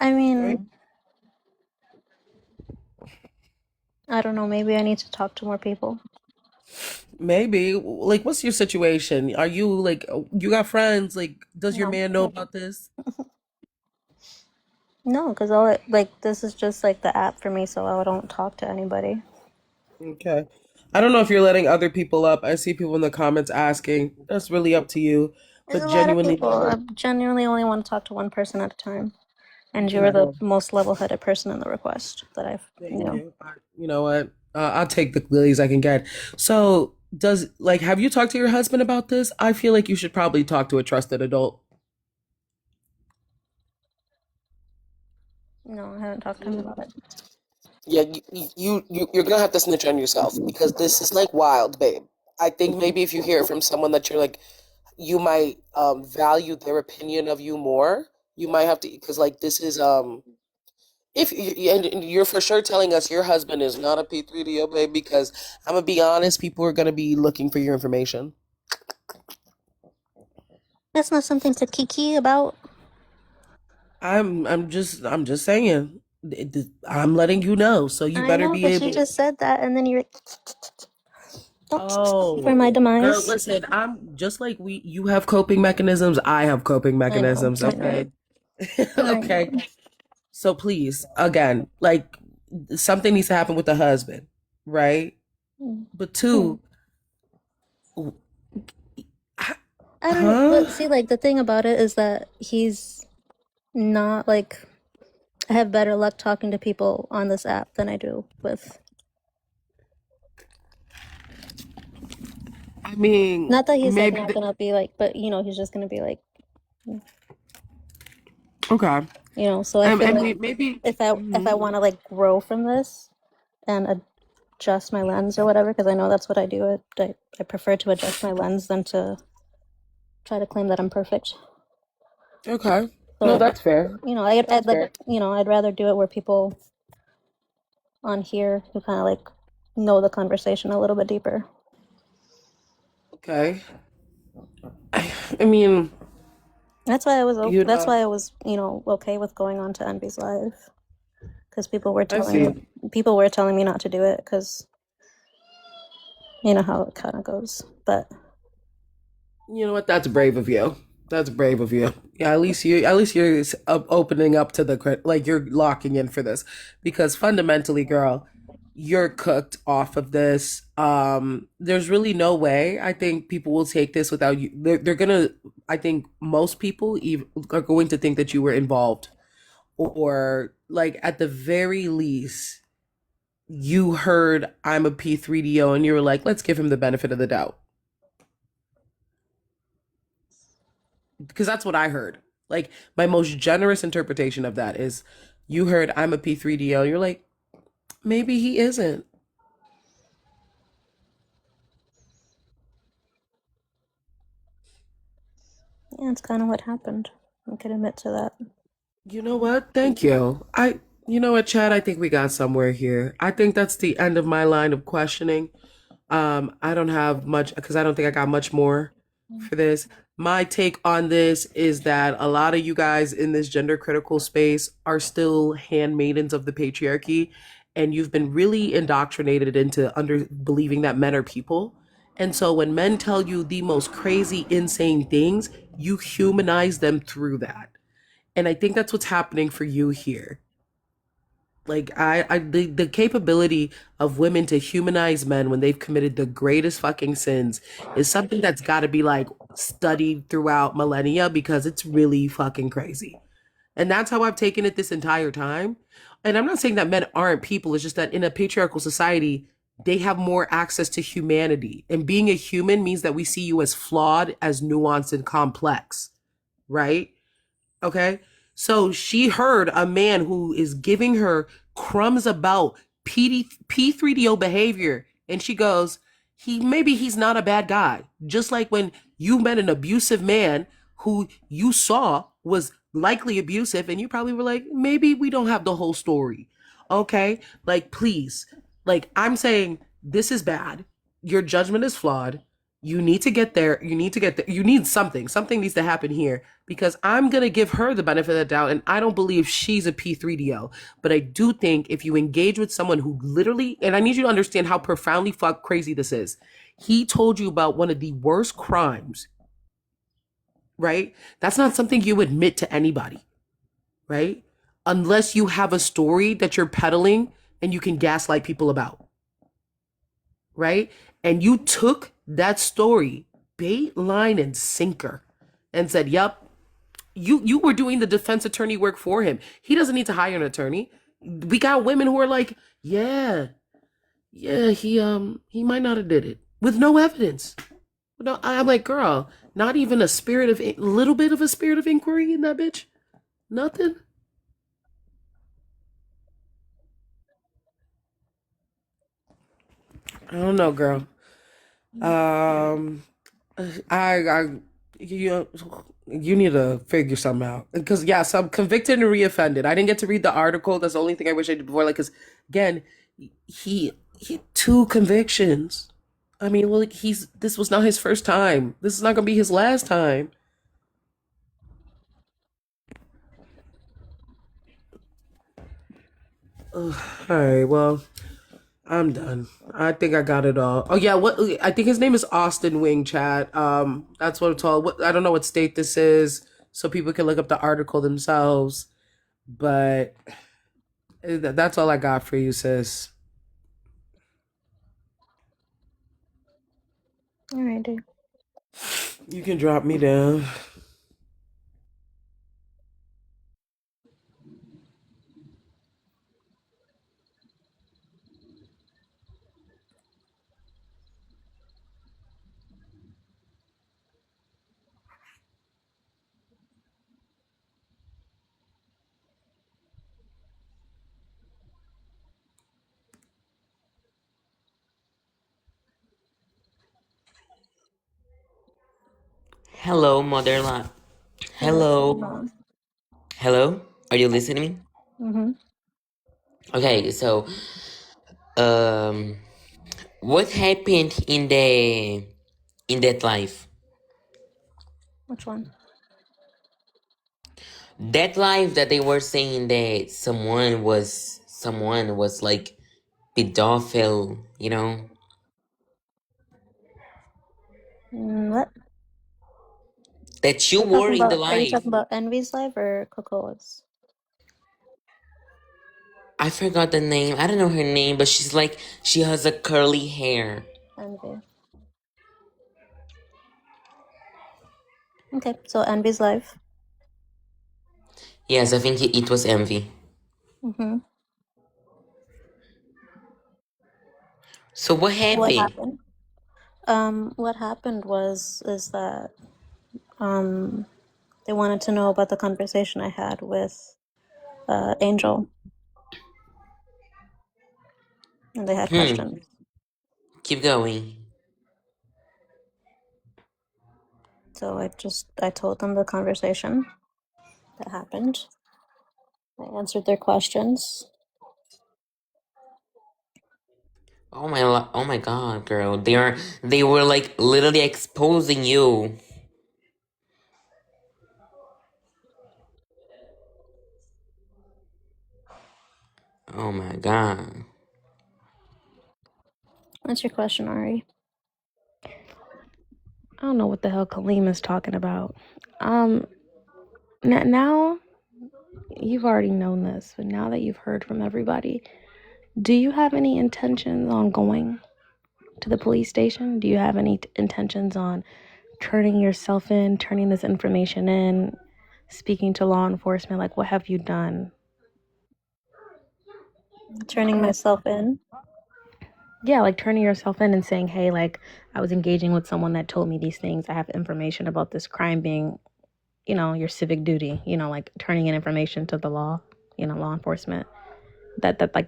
I right? mean, I don't know. Maybe I need to talk to more people. Maybe. Like, what's your situation? Are you like, you got friends? Like, does your No, man know about this? no, because all it, like this is just like the app for me, so I don't talk to anybody. Okay. I don't know if you're letting other people up. I see people in the comments asking. That's really up to you. There's But a lot of genuinely, people. I genuinely only want to talk to one person at a time, and you're okay. the most level-headed person in the request that I've, Thank you. You know what? I'll take the lilies I can get. So, have you talked to your husband about this? I feel like you should probably talk to a trusted adult. no, I haven't talked to him about it. Yeah, you're gonna have to snitch on yourself because this is like wild, babe. I think maybe if you hear it from someone that you're like, you might value their opinion of you more. You might have to because like this is if and you're for sure telling us your husband is not a P3DO, babe, because I'm gonna be honest, people are gonna be looking for your information. That's not something to kiki about. I'm just saying. I'm letting you know, so you I better know, be but you able. just said that, and then you're like, don't for my Oh, girl, demise. listen, I'm just like you have coping mechanisms, I have coping I know, mechanisms, I know, okay? I Okay. know. So please, again, like something needs to happen with the husband, right? But two, I don't know, huh? but see, like the thing about it is that he's not like I have better luck talking to people on this app than I do with. I mean, Not that he's like maybe not gonna be like, but he's just gonna be like, okay. So I feel I like mean, maybe if I want to like grow from this and adjust my lens or whatever, because I know that's what I do. I prefer to adjust my lens than to try to claim that I'm perfect. okay. No, So that's fair. I'd That's like fair. I'd rather do it where people on here who kind of like know the conversation a little bit deeper. Okay. I mean, you That's know, why I was okay with going on to Envy's live because I see. people were telling me not to do it because you know how it kind of goes. But You know what? That's brave of you. That's brave of you. Yeah, at least you're opening up to like you're locking in for this because fundamentally, girl, you're cooked off of this. There's really no way I think people will take this without you. They're gonna. I think most people are going to think that you were involved or like at the very least you heard I'm a P3DO and you were like, let's give him the benefit of the doubt. Because that's what I heard. Like my most generous interpretation of that is you heard I'm a P3DO. You're like, maybe he isn't. yeah, it's kind of what happened. I can admit to that. You know what? Thank you. You know what, Chad? I think we got somewhere here. I think that's the end of my line of questioning. I don't have much because I don't think I got much more for this. My take on this is that a lot of you guys in this gender critical space are still handmaidens of the patriarchy, and you've been really indoctrinated into under believing that men are people. And so when men tell you the most crazy, insane things, you humanize them through that. And I think that's what's happening for you here. Like the capability of women to humanize men when they've committed the greatest fucking sins is something that's got to be like studied throughout millennia because it's really fucking crazy. And that's how I've taken it this entire time. And I'm not saying that men aren't people, it's just that in a patriarchal society, they have more access to humanity. And being a human means that we see you as flawed, as nuanced and complex, right? Okay. So she heard a man who is giving her crumbs about P3DO behavior. And she goes, maybe he's not a bad guy. Just like when you met an abusive man who you saw was likely abusive, and you probably were like, maybe we don't have the whole story. Okay. Like, please. Like, I'm saying this is bad. Your judgment is flawed. You need to get there. You need to get there. You need something. Something needs to happen here because I'm going to give her the benefit of the doubt. And I don't believe she's a P3DL. But I do think if you engage with someone who literally, and I need you to understand how profoundly fuck crazy this is. He told you about one of the worst crimes, right? That's not something you admit to anybody, right? Unless you have a story that you're peddling and you can gaslight people about, right? And you took that story, bait, line, and sinker, and said, "Yep, you were doing the defense attorney work for him. He doesn't need to hire an attorney." We got women who are like, "Yeah, yeah, he might not have did it with no evidence." No, I'm like, girl, not even a little bit of a spirit of inquiry in that bitch. Nothing. I don't know, girl. Um, I you you need to figure something out because yes, I'm convicted and reoffended. I didn't get to read the article. That's the only thing I wish I did before. Like, because again, he two convictions. I mean, well, like, he's this was not his first time. This is not gonna be his last time. Ugh, all right, well, I'm done. I think I got it all. Oh yeah, what I think his name is Austin Wing Chat. That's what I'm told. I don't know what state this is, so people can look up the article themselves. But that's all I got for you, sis. Alrighty. You can drop me down. Hello, Motherland. What's going Hello. on? Hello. Are you listening? Mm-hmm. Okay, so um what happened in that life? Which one? That life that they were saying that someone was like pedophile, you know? What? That you were in the Are you life. talking about Envy's live or Cocoa's? I forgot the name. I don't know her name, but she has a curly hair. Envy. Okay, so Envy's live. Yes, I think it was Envy. Mm-hmm. So what What happened? happened? What happened is that um they wanted to know about the conversation I had with Angel, and they had Hmm. questions. Keep going. So I told them the conversation that happened. I answered their questions. Oh my god, girl. They were like literally exposing you. Oh my god. What's your question, Ari? I don't know what the hell Kaleem is talking about. Um, now you've already known this, but now that you've heard from everybody, do you have any intentions on going to the police station? Do you have any intentions on turning yourself in, turning this information in, speaking to law enforcement? Like, what have you done? Turning myself in. Yeah, like turning yourself in and saying, hey, like, I was engaging with someone that told me these things. I have information about this crime being, your civic duty, like turning in information to the law, law enforcement.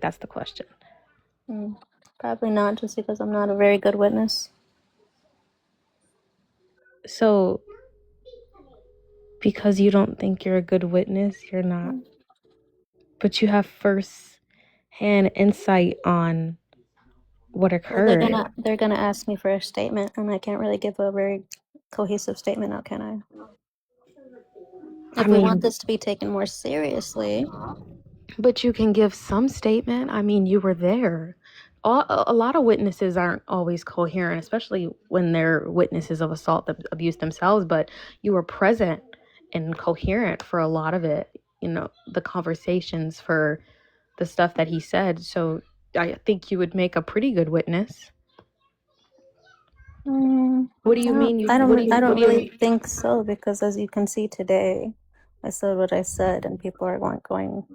That's the question. Probably not, just because I'm not a very good witness. So, because you don't think you're a good witness, you're not. But you have first hand insight on what Well, occurred. they're gonna ask me for a statement, and I can't really give a very cohesive statement now, can I? I If we want mean, this to be taken more seriously, but you can give some statement. I mean, you were there. A lot of witnesses aren't always coherent, especially when they're witnesses of assault that abuse themselves, but you were present and coherent for a lot of it, the conversations for the stuff that he said. So I think you would make a pretty good witness. What do you mean? I What don't do you really mean? think so, because as you can see today, I said what I said, and people are going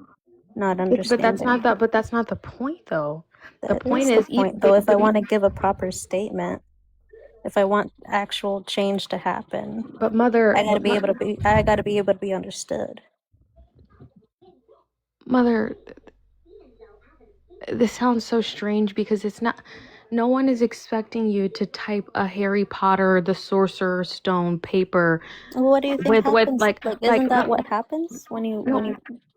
not But that's not understanding. that. But that's not the point, though. The That point is the is, point, though. If I want to give a proper statement, if I want actual change to happen, but mother, I gotta be able to be understood. mother, this sounds so strange because it's not. No one is expecting you to type a Harry Potter, the Sorcerer's Stone paper Well, what do you think with happens? like Isn't that no, what happens when you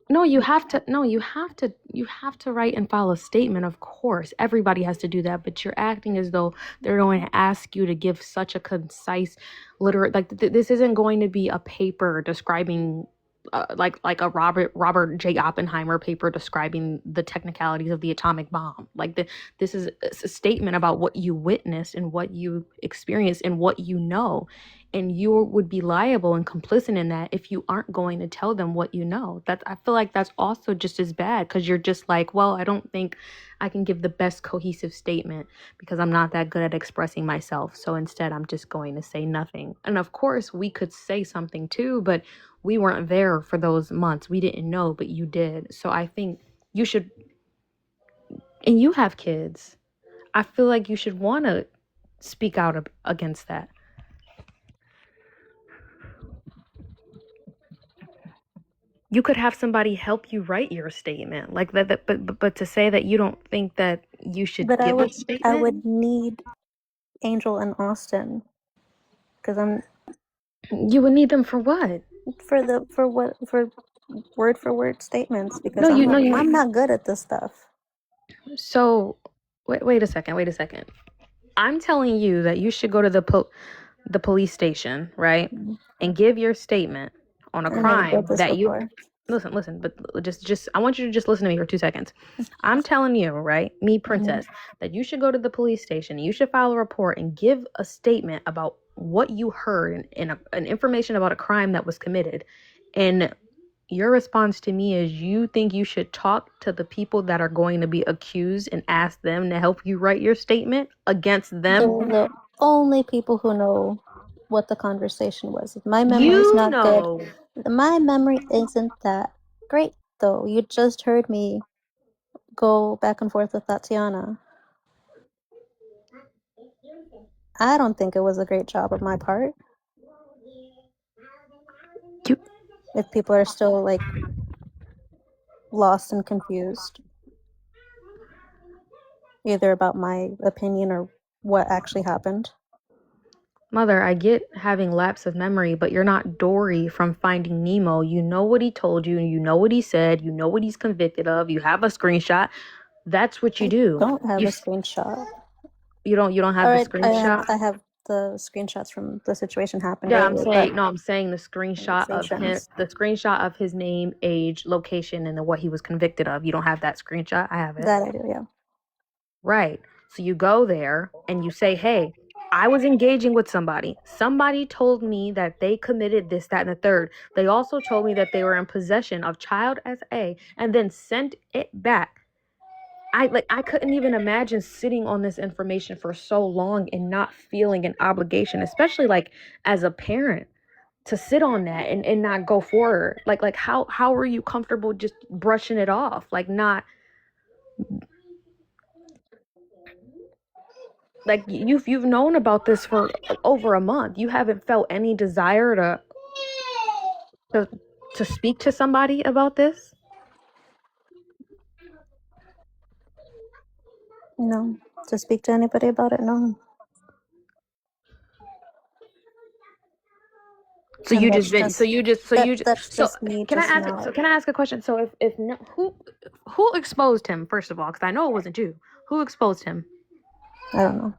no, you have to write and file a statement. Of course, everybody has to do that, but you're acting as though they're going to ask you to give such a concise, literate. Like this isn't going to be a paper describing, like a Robert J. Oppenheimer paper describing the technicalities of the atomic bomb. This is a statement about what you witnessed and what you experienced and what you know. And you would be liable and complicit in that if you aren't going to tell them what you know. I feel like that's also just as bad, because you're just like, well, I don't think I can give the best cohesive statement because I'm not that good at expressing myself. So instead, I'm just going to say nothing. And of course, we could say something too, but we weren't there for those months. We didn't know, but you did. So I think you should, and you have kids. I feel like you should want to speak out against that. You could have somebody help you write your statement like that, but to say that you don't think that you should But give a statement. I would need Angel and Austin, because You would need them for what? for word for word statements, because No, I'm not good at this stuff. So wait a second. I'm telling you that you should go to the police station, right, and give your statement on a I never crime did this that you before. listen, but just I want you to just listen to me for 2 seconds. I'm telling you, right, me, Princess, that you should go to the police station, you should file a report and give a statement about what you heard and an information about a crime that was committed. And your response to me is you think you should talk to the people that are going to be accused and ask them to help you write your statement against them. The only people who know what the conversation was. My memory's not good. My memory isn't that great, though. You just heard me go back and forth with Tatiana. I don't think it was a great job of my part. If people are still like lost and confused, either about my opinion or what actually happened. Mother, I get having lapse of memory, but you're not Dory from Finding Nemo. You know what he told you, you know what he said, you know what he's convicted of, you have a screenshot. That's what you do. Don't have a screenshot. You don't have the screenshot? I have the screenshots from the situation happened Yeah, earlier. I'm saying the screenshot of him, the screenshot of his name, age, location, and then what he was convicted of. You don't have that screenshot? I have it. That I do, yeah. Right. So you go there and you say, hey, I was engaging with somebody. Somebody told me that they committed this, that, and the third. They also told me that they were in possession of child SA and then sent it back. I couldn't even imagine sitting on this information for so long and not feeling an obligation, especially like as a parent, to sit on that and not go forward. Like how are you comfortable just brushing it off? Like not like you've known about this for over a month. You haven't felt any desire to speak to somebody about this? No. To speak to anybody about it, no. So And you that's just just me can I just ask now. can I ask a question? So if no, who exposed him, first of all, because I know it wasn't you. Who exposed him? I don't know.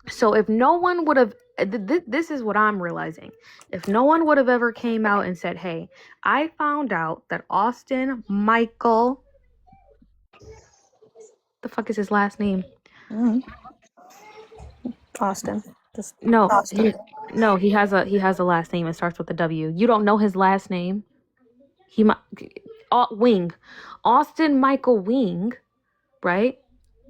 So if no one would have, this is what I'm realizing. If no one would have ever came out and said, hey, I found out that Austin Michael, the fuck is his last name? Austin. Just No, Austin. he has a last name. It starts with a W. You don't know his last name? Wing. Austin Michael Wing, right?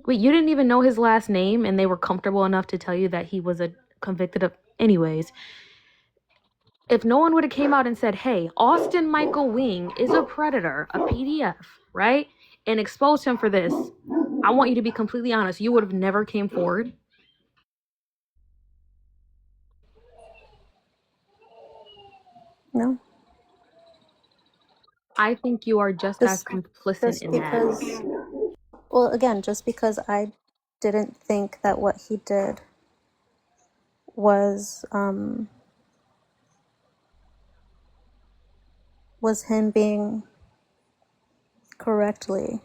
Wait, you didn't even know his last name and they were comfortable enough to tell you that he was a convicted of... Anyways, if no one would have came out and said, hey, Austin Michael Wing is a predator, a PDF, right? And exposed him for this, I want you to be completely honest, you would have never came forward. No. I think you are just as complicit in that. Well, again, just because I didn't think that what he did was him being correctly.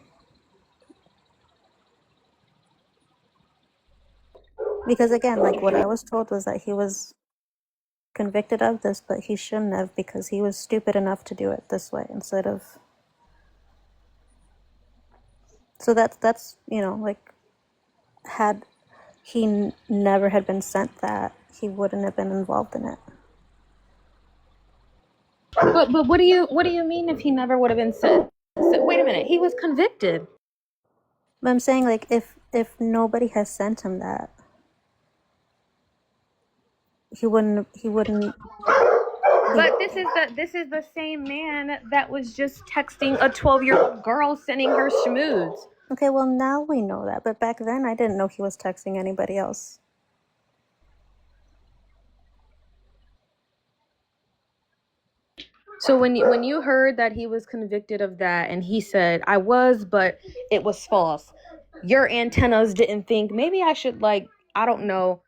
Because again, like what I was told was that he was convicted of this, but he shouldn't have because he was stupid enough to do it this way instead of... So that's like, had he never had been sent that, he wouldn't have been involved in it. But what do you mean if he never would have been sent? Wait a minute, he was convicted. But I'm saying, like, if nobody has sent him that, he wouldn't. But this is the same man that was just texting a 12-year-old girl, sending her schmooze. Okay, well now we know that, but back then I didn't know he was texting anybody else. So when you heard that he was convicted of that and he said, I was, but it was false, your antennas didn't think, maybe I should, like, I don't know,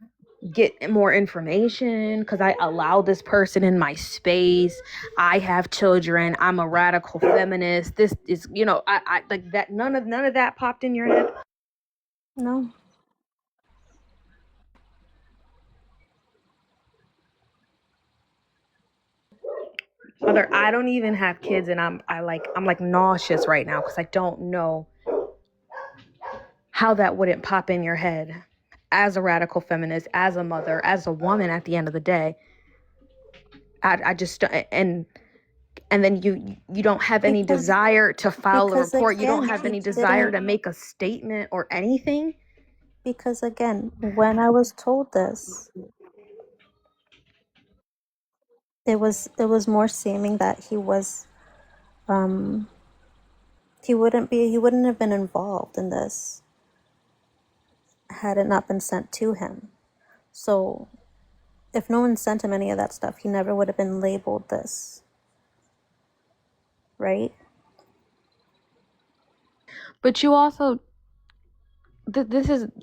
get more information because I allow this person in my space. I have children. I'm a radical feminist. This is, I like that. None of that popped in your head? No. Mother, I don't even have kids, and I'm nauseous right now because I don't know how that wouldn't pop in your head as a radical feminist, as a mother, as a woman. At the end of the day, I just, and then you don't have any desire to file a report. You don't have any desire to make a statement or anything. Because again, when I was told this, it was more seeming that he was, he wouldn't have been involved in this had it not been sent to him. So if no one sent him any of that stuff, he never would have been labeled this, right? But you also,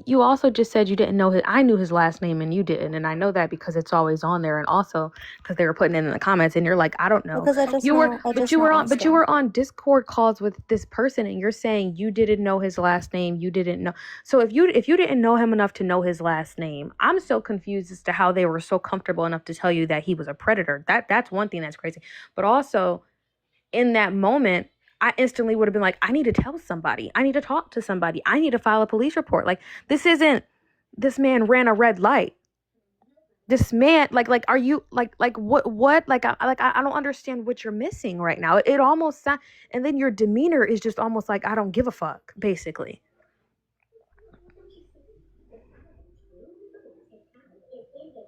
you also just said you didn't know I knew his last name and you didn't, and I know that because it's always on there, and also because they were putting it in the comments, and you're like, I don't know. Because you were on Discord calls with this person, and you're saying you didn't know his last name. You didn't know. So if you didn't know him enough to know his last name, I'm so confused as to how they were so comfortable enough to tell you that he was a predator. That's one thing that's crazy. But also, in that moment, I instantly would have been like, I need to tell somebody. I need to talk to somebody. I need to file a police report. Like, this man ran a red light. This man, like, are you, like, what? Like, I don't understand what you're missing right now. It almost sounds, and then your demeanor is just almost like, I don't give a fuck, basically.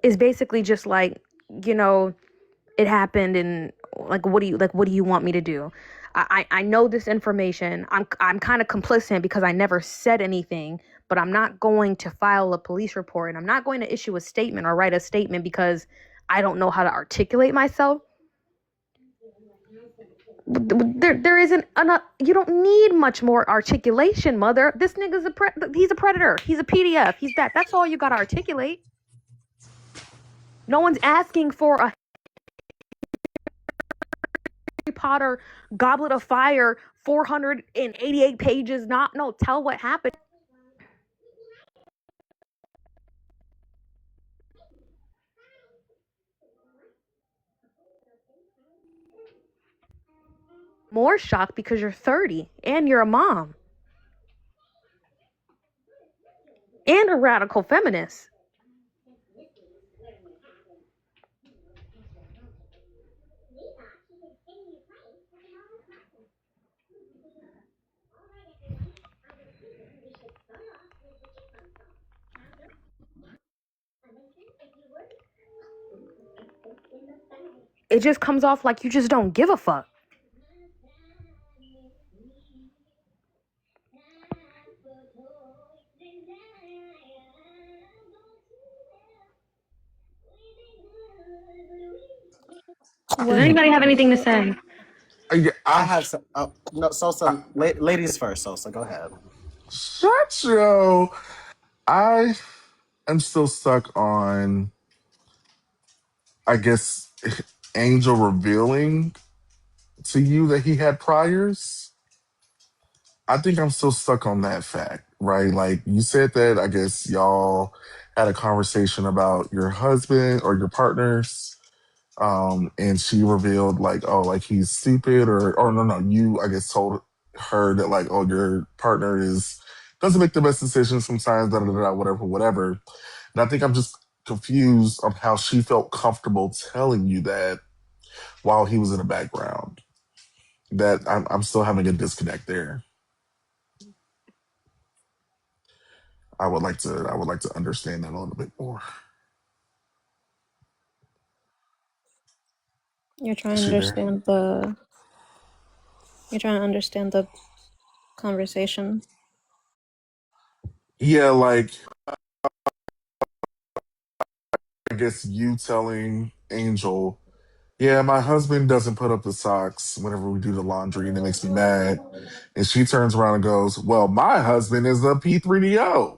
It's basically just like, it happened, and like, what do you want me to do? I know this information. I'm kind of complicit because I never said anything, but I'm not going to file a police report, and I'm not going to issue a statement or write a statement because I don't know how to articulate myself. There isn't enough. You don't need much more articulation, mother. This nigga's he's a predator. He's a PDF. He's that. That's all you got to articulate. No one's asking for a Harry Potter Goblet of Fire 488 pages. No, tell what happened. More shocked because you're 30 and you're a mom and a radical feminist. It just comes off like you just don't give a fuck. Does anybody have anything to say? I have some. Oh, no, Sosa. Ladies first, Sosa. Go ahead. Shut yo. I am still stuck on, I guess, Angel revealing to you that he had priors. I think I'm still stuck on that fact, right? Like you said that, I guess y'all had a conversation about your husband or your partners, and she revealed like, oh, like he's stupid, or no, you, I guess, told her that like, oh, your partner doesn't make the best decisions sometimes, da da da, whatever. And I think I'm just confused on how she felt comfortable telling you that while he was in the background. That I'm still having a disconnect there. I would like to understand that a little bit more. You're trying Is to she there? understand the conversation. Yeah, like I guess you telling Angel, yeah, my husband doesn't put up the socks whenever we do the laundry and it makes me mad. And she turns around and goes, well, my husband is a P3DO.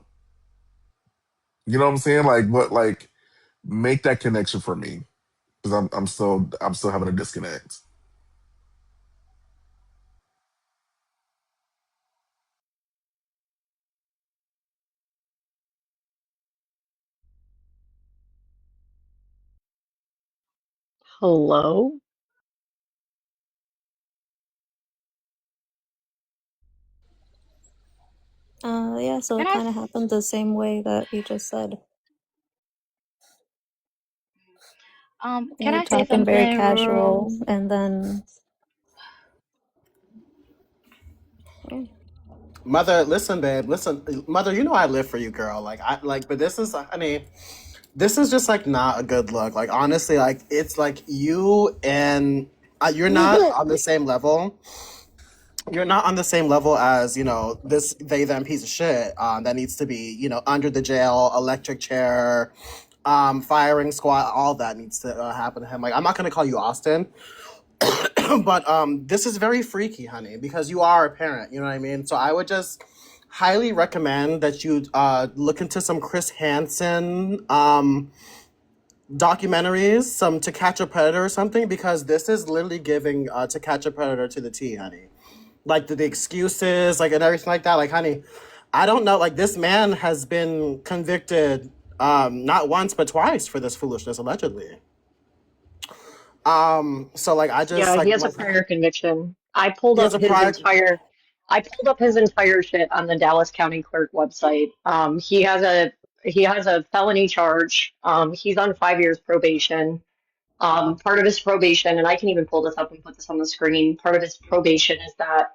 You know what I'm saying? Like what, like make that connection for me. Because I'm still having a disconnect. Hello? Yeah, so Can it I kind of happened the same way that you just said. You can were I say talking very something? casual, and then yeah. Mother, listen, babe. Listen, Mother. You know I live for you, girl. But this is, honey. This is just like not a good look. Like honestly, like it's like you and you're not on the same level. You're not on the same level as this they them piece of shit that needs to be under the jail, electric chair, firing squad. All that needs to happen to him. Like I'm not gonna call you Austin, but this is very freaky, honey, because you are a parent. You know what I mean. So I would just highly recommend that you look into some Chris Hansen documentaries, some To Catch a Predator or something, because this is literally giving To Catch a Predator to the T, honey. Like the excuses, like and everything like that. Like, honey, I don't know. Like this man has been convicted not once but twice for this foolishness, allegedly. So like I just Yeah, he like has a like prior conviction. he has a prior. I pulled up his entire shit on the Dallas County Clerk website. He has a felony charge. He's on 5 years probation. Part of his probation, and I can even pull this up and put this on the screen. Part of his probation is that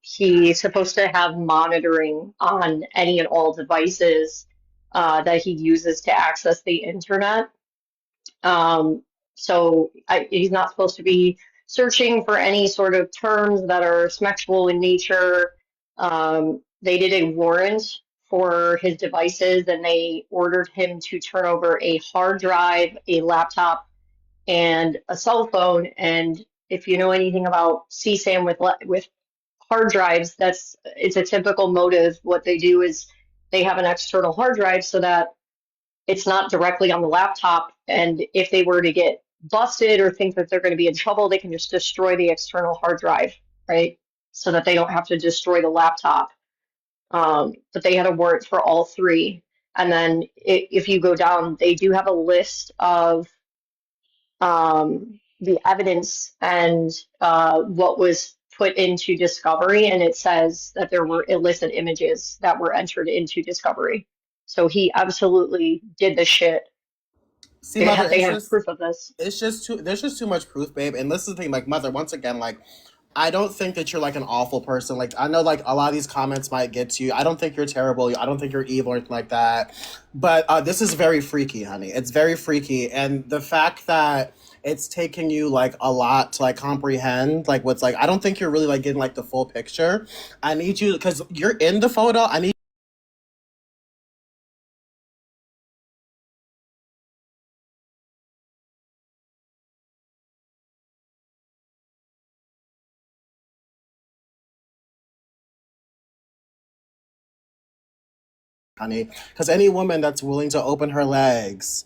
he's supposed to have monitoring on any and all devices that he uses to access the internet. He's not supposed to be searching for any sort of terms that are sexual in nature. They did a warrant for his devices and they ordered him to turn over a hard drive, a laptop, and a cell phone. And if you know anything about CSAM with hard drives, it's a typical motive. What they do is they have an external hard drive so that it's not directly on the laptop. And if they were to get busted or think that they're going to be in trouble, they can just destroy the external hard drive, right? So that they don't have to destroy the laptop. But they had a warrant for all three. And then if you go down, they do have a list of the evidence and what was put into discovery, and it says that there were illicit images that were entered into discovery. So he absolutely did the shit. See, mother, They have proof of this. it's just too there's just too much proof, babe. And this is the thing, like, mother, once again, like, I don't think that you're like an awful person. Like, I know like a lot of these comments might get to you. I don't think you're terrible. I don't think you're evil or anything like that. But this is very freaky, honey. It's very freaky. And the fact that it's taking you like a lot to like comprehend like what's like, I don't think you're really like getting like the full picture. I need you, because you're in the photo. I need honey, because any woman that's willing to open her legs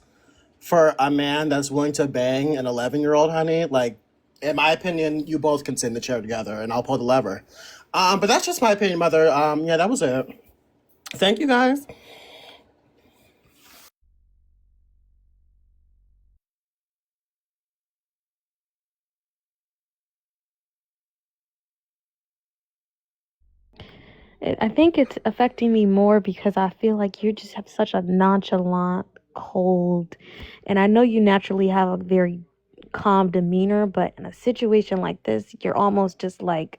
for a man that's willing to bang an 11-year-old, honey, like, in my opinion, you both can sit in the chair together and I'll pull the lever. But that's just my opinion, mother. Yeah, that was it. Thank you, guys. I think it's affecting me more because I feel like you just have such a nonchalant, cold, and I know you naturally have a very calm demeanor, but in a situation like this, you're almost just like,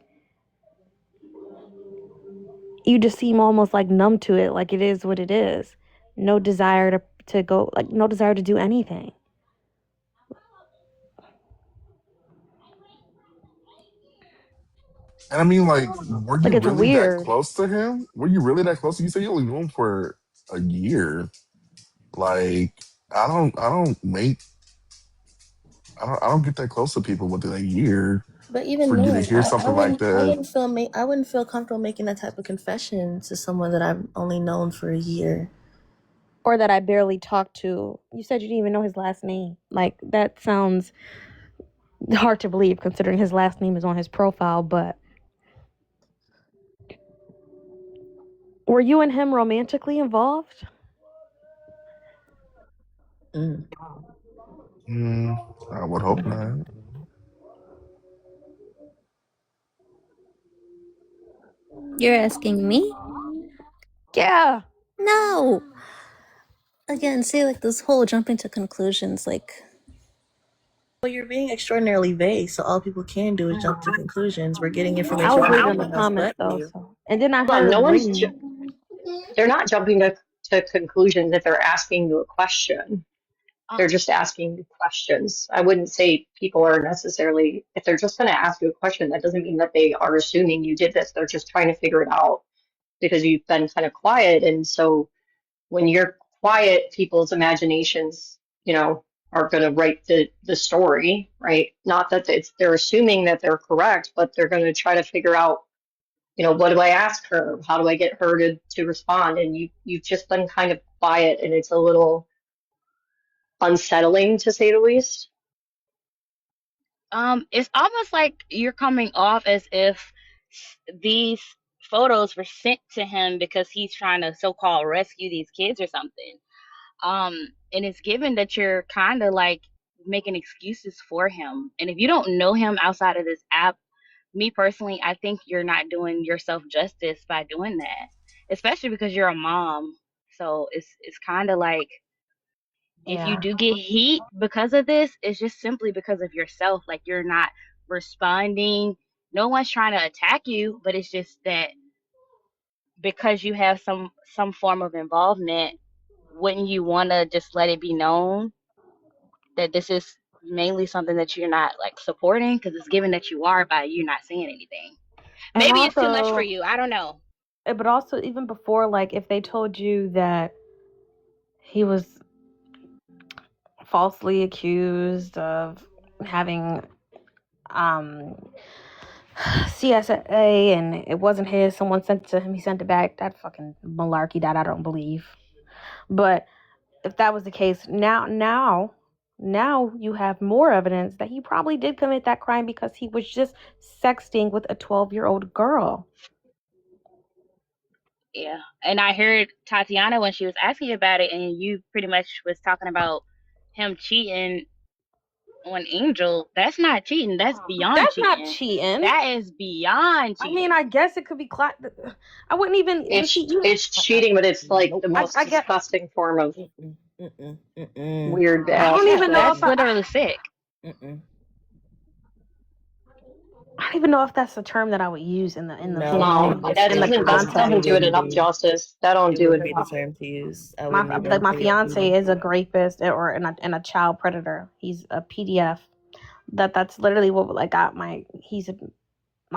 you just seem almost like numb to it, like it is what it is. No desire to go, like no desire to do anything. And I mean, like, were Like you it's really that weird. close to him? Were you really that close? You said you only knew him for a year. Like, I don't get that close to people within a year. But even For you to then, hear something like that, I wouldn't feel comfortable making that type of confession to someone that I've only known for a year. Or that I barely talked to. You said you didn't even know his last name. Like, that sounds hard to believe considering his last name is on his profile, but were you and him romantically involved? Mm. I would hope not. You're asking me? Yeah. No. Again, see, like this whole jumping to conclusions, like. Well, you're being extraordinarily vague, so all people can do is jump to conclusions. We're getting I information was from reading the everyone else comments but though, you. so. And then I Well, heard no one's, Reem. they're not jumping to conclusions if they're asking you a question. They're just asking you questions. I wouldn't say people are necessarily, if they're just going to ask you a question, that doesn't mean that they are assuming you did this. They're just trying to figure it out because you've been kind of quiet. And so when you're quiet, people's imaginations, are going to write the story, right? Not that they're assuming that they're correct, but they're going to try to figure out, what do I ask her? How do I get her to respond? And you've just been kind of quiet, and it's a little unsettling to say the least. It's almost like you're coming off as if these photos were sent to him because he's trying to so-called rescue these kids or something. And it's given that you're kind of like making excuses for him. And if you don't know him outside of this app, me personally, I think you're not doing yourself justice by doing that, especially because you're a mom. So it's kind of like, if you do get heat because of this, it's just simply because of yourself. Like, you're not responding. No one's trying to attack you, but it's just that because you have some form of involvement, wouldn't you want to just let it be known that this is mainly something that you're not like supporting, because it's given that you are by you not saying anything. And Maybe it's too much also, for you. I don't know. but also even before, like if they told you that he was falsely accused of having CSA and it wasn't his, someone sent it to him, he sent it back, that fucking malarkey, that I don't believe. But if that was the case, now you have more evidence that he probably did commit that crime because he was just sexting with a 12-year-old girl. Yeah. And I heard Tatiana when she was asking about it, and you pretty much was talking about him cheating on Angel, that's not cheating. That's beyond That's not cheating. cheating. That is beyond I cheating. mean, I guess it could be I wouldn't even. It's cheating, but it's like the most I get. disgusting form of weird I ass don't even know shit. if That's literally sick. I don't even know if that's the term that I would use in the No, that doesn't do it enough justice. That don't do it be the enough. term to use. My fiance is a rapist and a child predator. He's a PDF. That's literally what my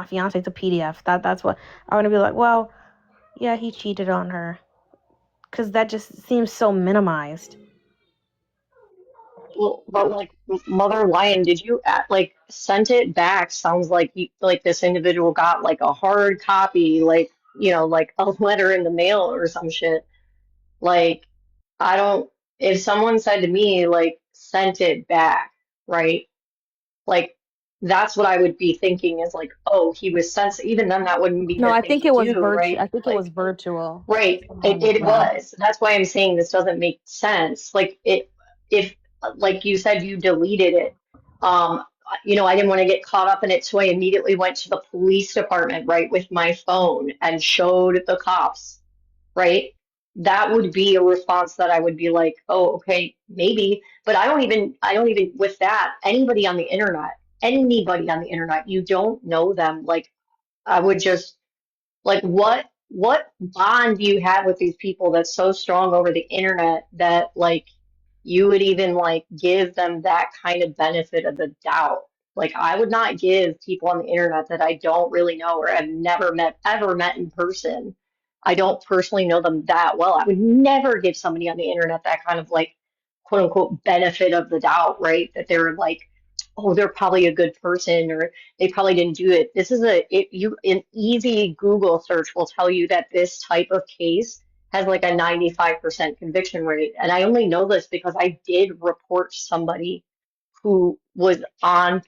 fiance's a PDF. That's what I want to be like. Well, yeah, he cheated on her, because that just seems so minimized. Well, but like Mother Lion, did you sent it back? Sounds like this individual got like a hard copy, like like a letter in the mail or some shit. Like I don't. If someone said to me like sent it back, right? Like that's what I would be thinking is like, oh, he was sent. Even then, that wouldn't be No, the I thing think to it was do, right? I think it was virtual. Right. It was. That's why I'm saying this doesn't make sense. Like if like you said, you deleted it. I didn't want to get caught up in it, so I immediately went to the police department, right, with my phone and showed the cops, right? That would be a response that I would be like, oh, okay, maybe. But I don't even with that, anybody on the internet, you don't know them. Like I would just like what bond do you have with these people that's so strong over the internet that like you would even like give them that kind of benefit of the doubt? Like I would not give people on the internet that I don't really know or have never ever met in person. I don't personally know them that well. I would never give somebody on the internet that kind of like quote unquote benefit of the doubt, right? That they're like, oh, they're probably a good person or they probably didn't do it. This is an easy Google search will tell you that this type of case has like a 95% conviction rate. And I only know this because I did report somebody who was on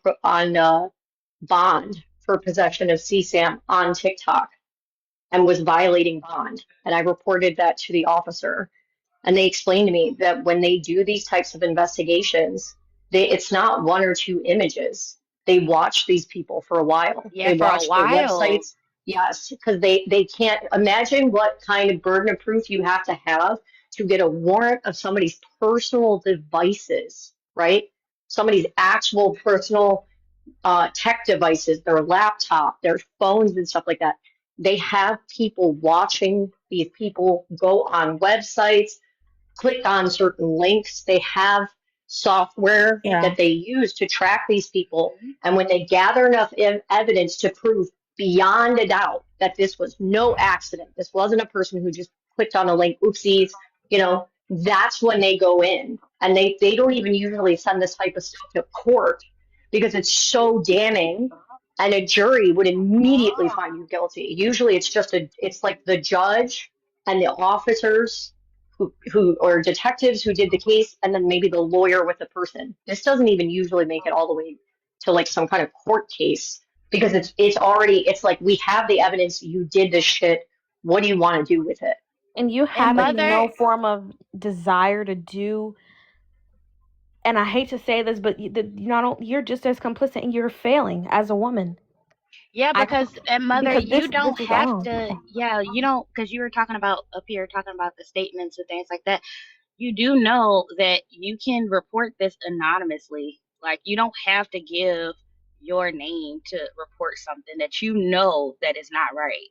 bond for possession of CSAM on TikTok and was violating bond. And I reported that to the officer. And they explained to me that when they do these types of investigations, it's not one or two images. They watch these people for a while. Yeah, They for a watch their while. websites. Yes, because they can't imagine what kind of burden of proof you have to get a warrant of somebody's personal devices, right? Somebody's actual personal tech devices, their laptop, their phones and stuff like that. They have people watching these people go on websites, click on certain links. They have software that they use to track these people. And when they gather enough evidence to prove beyond a doubt that this was no accident, this wasn't a person who just clicked on a link, oopsies, that's when they go in. And they don't even usually send this type of stuff to court because it's so damning. And a jury would immediately find you guilty. Usually it's like the judge and the officers who or detectives who did the case, and then maybe the lawyer with the person. This doesn't even usually make it all the way to like some kind of court case because it's like we have the evidence, you did this shit. What do you want to do with it? And you have no form of desire to do. And I hate to say this, but you're just as complicit and you're failing as a woman. Yeah, because Mother, you don't have to. Yeah, you don't, because you were talking about up here, talking about the statements and things like that. You do know that you can report this anonymously. Like you don't have to give your name to report something that you know that is not right.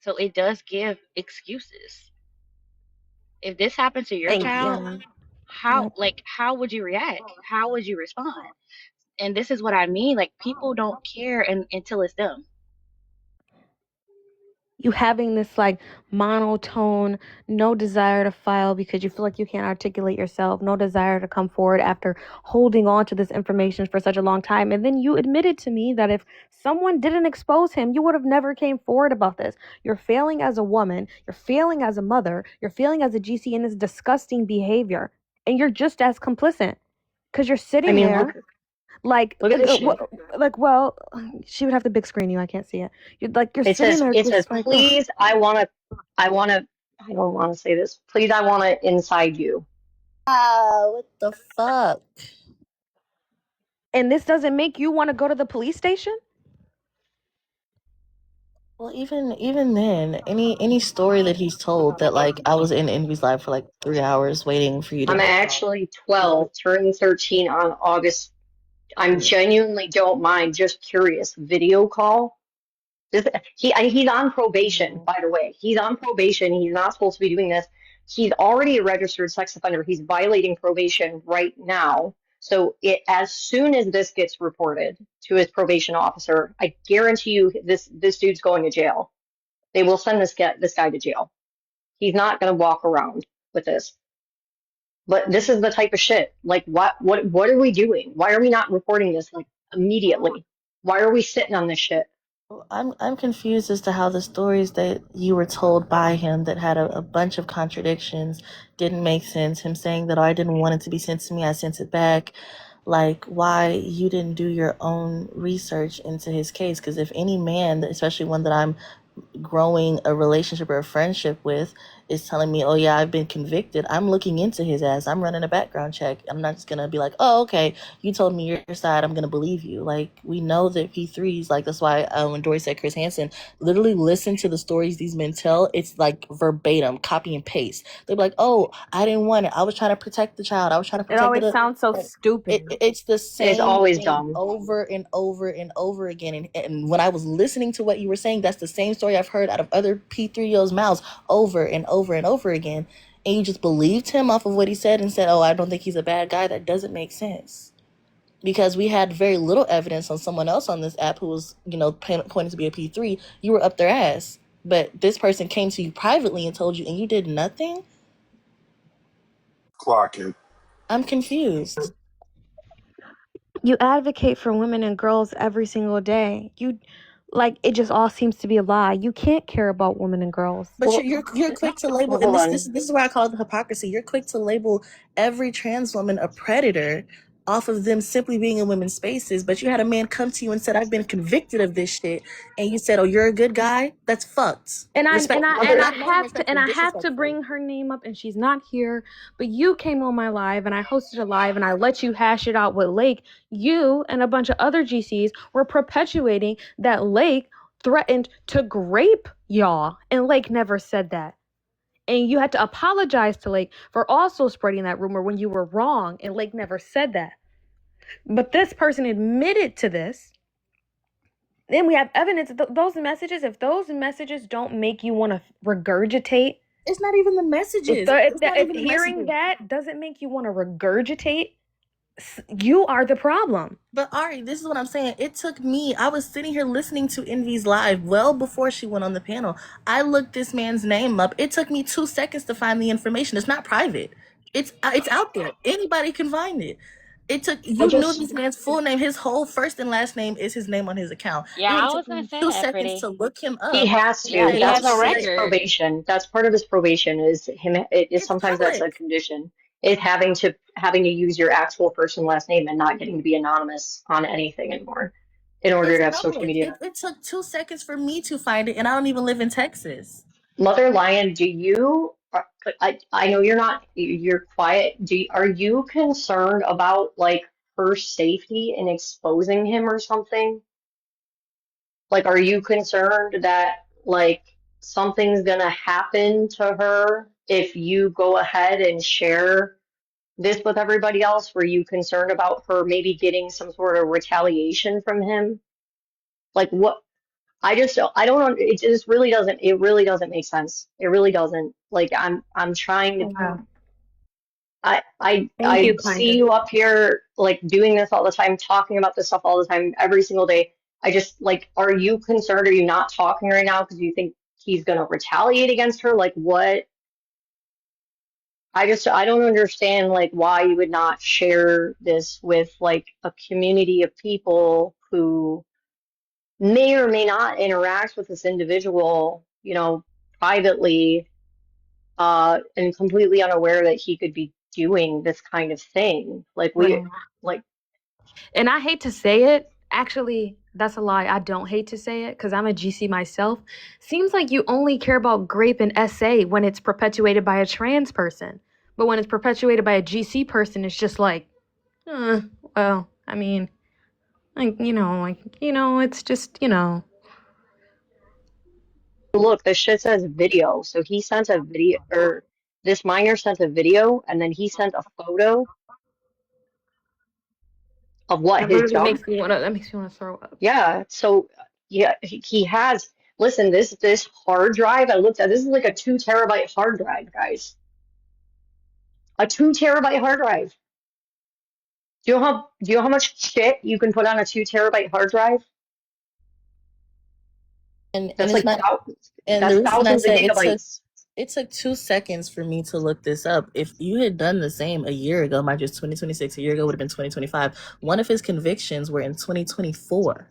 So it does give excuses. If this happened to your child, how would you react? How would you respond? And this is what I mean. Like people don't care until it's them. You having this like monotone, no desire to file because you feel like you can't articulate yourself, no desire to come forward after holding on to this information for such a long time. And then you admitted to me that if someone didn't expose him, you would have never came forward about this. You're failing as a woman, you're failing as a mother, you're failing as a GC in this disgusting behavior. And you're just as complicit because you're sitting there. Look at this shit. Well, she would have to big screen you. I can't see it. You're sitting there. It says, please, I don't want to say this. Please, I want to inside you. What the fuck? And this doesn't make you want to go to the police station? Well, even then, any story that he's told that like I was in Envy's live for like 3 hours waiting for you to I'm call. actually 12, turning 13 on August. I'm genuinely don't mind, just curious. Video call. He's on probation, by the way. He's on probation. He's not supposed to be doing this. He's already a registered sex offender. He's violating probation right now. So as soon as this gets reported to his probation officer, I guarantee you this dude's going to jail. They will send this guy to jail. He's not going to walk around with this. But this is the type of shit. Like what are we doing? Why are we not reporting this like immediately? Why are we sitting on this shit? I'm confused as to how the stories that you were told by him that had a bunch of contradictions didn't make sense. Him saying that, oh, I didn't want it to be sent to me, I sent it back. Like, why you didn't do your own research into his case? Because if any man, especially one that I'm growing a relationship or a friendship with, is telling me, oh yeah, I've been convicted, I'm looking into his ass. I'm running a background check. I'm not just gonna be like, oh, okay, you told me your side, I'm gonna believe you. Like, we know that P3s, like, that's why when Dory said Chris Hansen, literally listen to the stories these men tell. It's like verbatim, copy and paste. They're like, oh, I didn't want it, I was trying to protect the child, I was trying to It protect always sounds so stupid. It's the It's same always thing dumb. over and over and over again. And when I was listening to what you were saying, that's the same story I've heard out of other P3Os' mouths over and over and over again. And you just believed him off of what he said and said, oh, I don't think he's a bad guy. That doesn't make sense. Because we had very little evidence on someone else on this app who was, pointing to be a P3. You were up their ass. But this person came to you privately and told you, and you did nothing? Clock it. I'm confused. You advocate for women and girls every single day. It just all seems to be a lie. You can't care about women and girls. But you're quick to label, hold and on. this is why I call it the hypocrisy. You're quick to label every trans woman a predator off of them simply being in women's spaces. But you had a man come to you and said, I've been convicted of this shit, and you said, oh, you're a good guy? That's fucked. And I have to Disrespectful. bring her name up, and she's not here. But you came on my live, and I hosted a live, and I let you hash it out with Lake. You and a bunch of other GCs were perpetuating that Lake threatened to grape y'all, and Lake never said that. And you had to apologize to Lake for also spreading that rumor when you were wrong, and Lake never said that. But this person admitted to this. Then we have evidence that those messages, if those messages don't make you want to regurgitate, it's not even the messages. If hearing that doesn't make you want to regurgitate, you are the problem. But Ari, this is what I'm saying. It took me, I was sitting here listening to Envy's live well before she went on the panel. I looked this man's name up. It took me 2 seconds to find the information. It's not private. It's out there. Anybody can find it. It took knew this man's full name. His whole first and last name is his name on his account. Yeah, It I took was gonna me say 2 that, seconds Pretty. to look him up. He has to. Yeah, he That's has a part of his record. probation. That's part of his probation. Is him? It is It's sometimes that's a public. condition. Is having to use your actual first and last name and not getting to be anonymous on anything anymore in order It's to have social public. media. It took 2 seconds for me to find it, and I don't even live in Texas. Mother Lion, do you? I know you're not. You're quiet. Are you concerned about like her safety in exposing him or something? Like, are you concerned that like something's gonna happen to her if you go ahead and share this with everybody else? Were you concerned about her maybe getting some sort of retaliation from him? Like what? I don't know. It just really doesn't. It really doesn't make sense. It really doesn't. Like I'm trying to. Wow. I you, see kinda. you up here like doing this all the time, talking about this stuff all the time, every single day. I just like, are you concerned? Are you not talking right now because you think he's gonna retaliate against her? Like what? I don't understand like why you would not share this with like a community of people who may or may not interact with this individual, privately, and completely unaware that he could be doing this kind of thing. And I hate to say it. Actually, that's a lie. I don't hate to say it because I'm a GC myself. Seems like you only care about grape and SA when it's perpetuated by a trans person. But when it's perpetuated by a GC person, it's just like, well, I mean, it's just, Look, this shit says video. So he sent a video, or this minor sent a video, and then he sent a photo of what that his literally dumb. makes me wanna throw up. Yeah. So yeah, he has. Listen, this hard drive I looked at. This is like a 2 terabyte hard drive, guys. A 2 terabyte hard drive. Do you know how much shit you can put on a 2 terabyte hard drive? And That's it's like not. And that's the reason I thousands of said gigabytes. it took 2 seconds for me to look this up. If you had done the same a year ago, mind you, it's 2026. A year ago would have been 2025. One of his convictions were in 2024.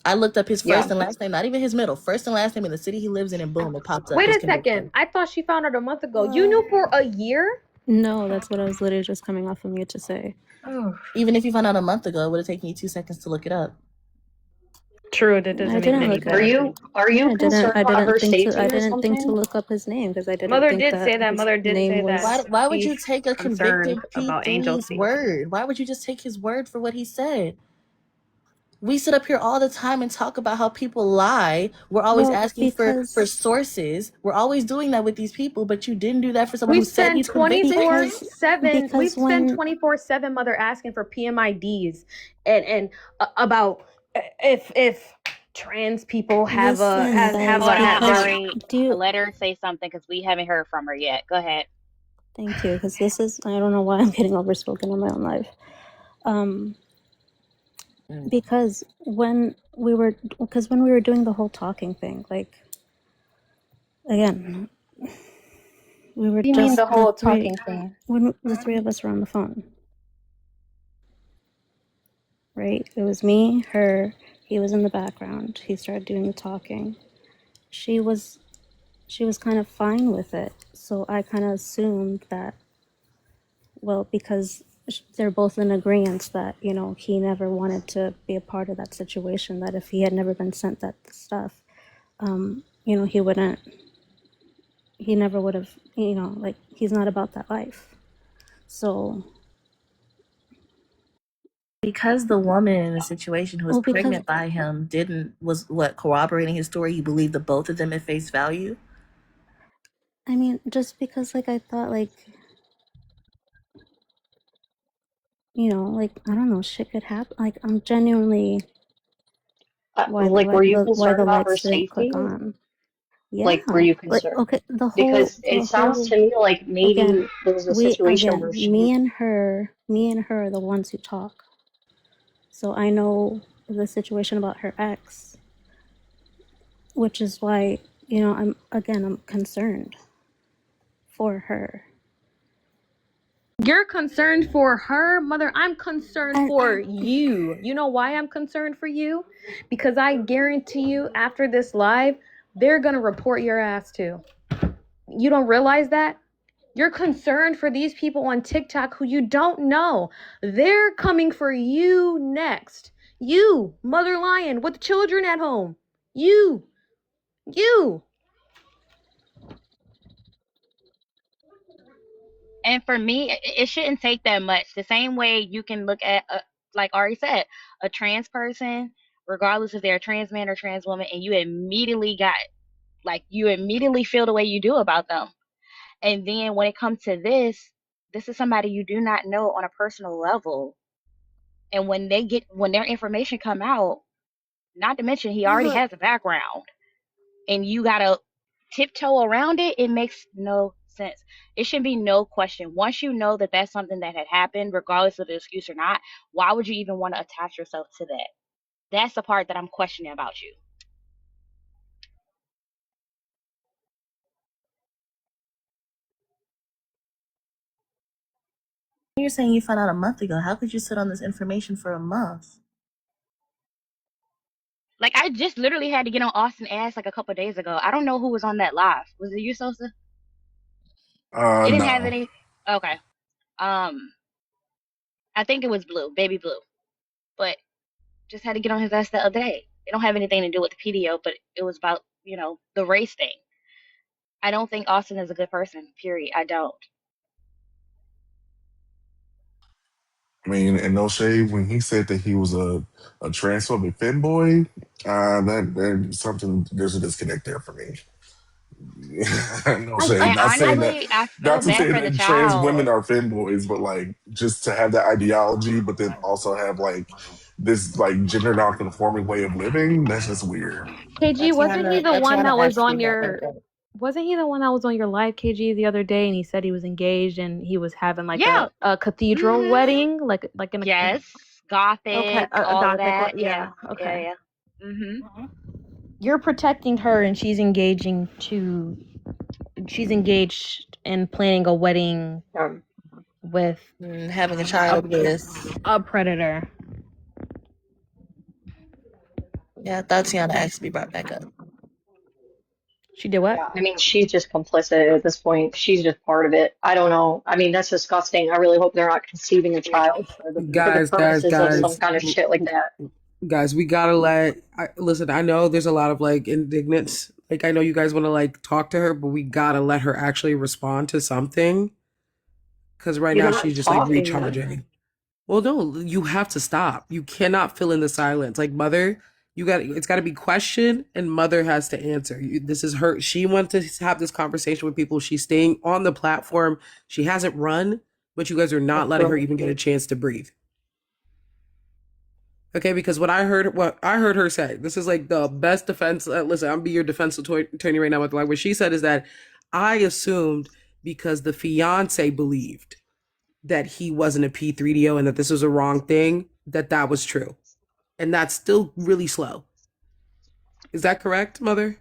I looked up his first and last name, not even his middle, first and last name in the city he lives in, and boom, it popped up. Wait his a second. conviction. I thought she found out a month ago. You knew for a year? No, that's what I was literally just coming off of mute to say. Even if you found out a month ago, it would have taken you 2 seconds to look it up. True, that doesn't I make didn't any look better. Are you concerned about her safety I or didn't think to something? look up his name because I didn't Mother think did that say that. his Mother did name say was. that. Why would you He's take a convicted concerned about Angel's P3's word? Why would you just take his word for what he said? We sit up here all the time and talk about how people lie. We're always asking for sources. We're always doing that with these people, but you didn't do that for someone who said he's convicted. 24/7. We spend 24/7, Mother, asking for PMIDs and about if trans people have Let her say something because we haven't heard from her yet. Go ahead. Thank you, because this is, I don't know why I'm getting overspoken in my own life. Because when we were doing the whole talking thing, like, again, we were You just mean the whole three, talking thing? when the three of us were on the phone, right? It was me, her, he was in the background. He started doing the talking. She was kind of fine with it. So I kind of assumed that, well, because they're both in agreement that, you know, he never wanted to be a part of that situation, that if he had never been sent that stuff, you know, he never would have, you know, like, he's not about that life. So because the woman in the situation who was pregnant by him was corroborating his story, you believe the both of them at face value? I mean, just because, like, I thought, like, you know, like, I don't know, shit could happen. Like, I'm genuinely were you concerned about her lights didn't safety? click on. Yeah. Like, were you concerned? Like, okay, because it sounds to me like maybe there was a situation where me and her are the ones who talk. So I know the situation about her ex, which is why, you know, I'm concerned for her. You're concerned for her, Mother. I'm concerned for you. You know why I'm concerned for you? Because I guarantee you, after this live, they're going to report your ass too. You don't realize that? You're concerned for these people on TikTok who you don't know. They're coming for you next. You, Mother Lion, with children at home. You. And for me, it shouldn't take that much. The same way you can look at, like Ari said, a trans person, regardless if they're a trans man or trans woman, and you immediately feel the way you do about them. And then when it comes to this is somebody you do not know on a personal level. And when their information come out, not to mention he already has a background, and you gotta tiptoe around it, it makes no sense. It should be no question. Once you know that that's something that had happened, regardless of the excuse or not, why would you even want to attach yourself to that? That's the part that I'm questioning about you. You're saying you found out a month ago. How could you sit on this information for a month? Like, I just literally had to get on Austin ass like a couple of days ago. I don't know who was on that live. Was it you, Sosa? It didn't have any. Okay. I think it was Blue, Baby Blue, but just had to get on his ass the other day. It don't have anything to do with the PDO, but it was about, you know, the race thing. I don't think Austin is a good person. Period. I don't. I mean, and no shade, when he said that he was a transphobic femboy, that there's something, there's a disconnect there for me. No shade. And Not saying that, honestly, I not feel to bad say for the that trans child. women are femboys, but like just to have that ideology, but then also have like this like gender non-conforming way of living. That's just weird. KG, Tatiana asked me about that. wasn't he the one that was on your live, KG, the other day, and he said he was engaged and he was having like Yeah. a cathedral Hmm. wedding, like in a Yes. okay, Gothic, a all gothic that. Yeah. yeah, Yeah. okay. Yeah. Hmm. You're protecting her and she's engaged and planning a wedding with Having a child, yes. a predator. Yeah, Tatiana asked to be brought back up. She did what? Yeah, I mean, she's just complicit at this point. She's just part of it. I don't know. I mean, that's disgusting. I really hope they're not conceiving a child for the Guys, guys, purposes of some guys, kind of shit like that. guys, we gotta listen. I know there's a lot of like indignance. Like, I know you guys want to like talk to her, but we gotta let her actually respond to something. Because right She's now not she's just like talking. recharging. Well, no, you have to stop. You cannot fill in the silence. Like, mother, it's got to be questioned, and mother has to answer. This is her. She wants to have this conversation with people. She's staying on the platform. She hasn't run, but you guys are not letting her even get a chance to breathe. Okay, because what I heard her say, this is like the best defense. Listen, I'm be your defense attorney right now. With like what she said is that I assumed because the fiance believed that he wasn't a P3DO and that this was a wrong thing, that was true. And that's still really slow. Is that correct, mother?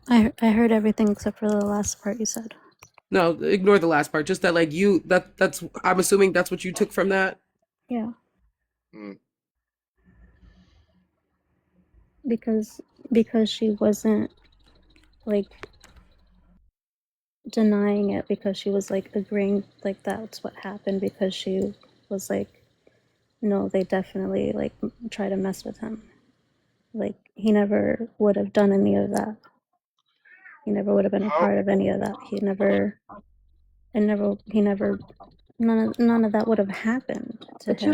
I heard everything except for the last part you said. No, ignore the last part. Just that like that's I'm assuming that's what you took from that. Yeah. Mm. Because she wasn't like denying it, because she was like agreeing like that's what happened, because she was like, no, they definitely like try to mess with him. Like he never would have done any of that. He never would have been a part of any of that. None of that would have happened to But you him.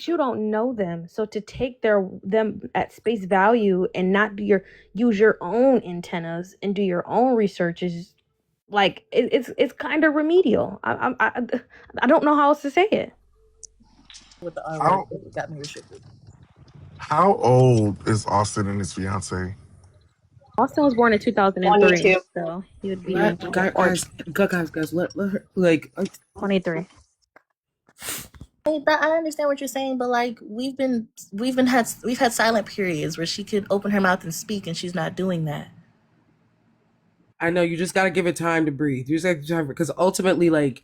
you don't know them. So to take them at space value and not use your own antennas and do your own research is like it's kind of remedial. I don't know how else to say it. With the R word, How it got me restricted. how old is Austin and his fiance? Austin was born in 2003, 22. so he would be Guys, let her like 23. I understand what you're saying, but like we've had silent periods where she could open her mouth and speak, and she's not doing that. I know you just gotta give it time to breathe. You just have to time because ultimately, like,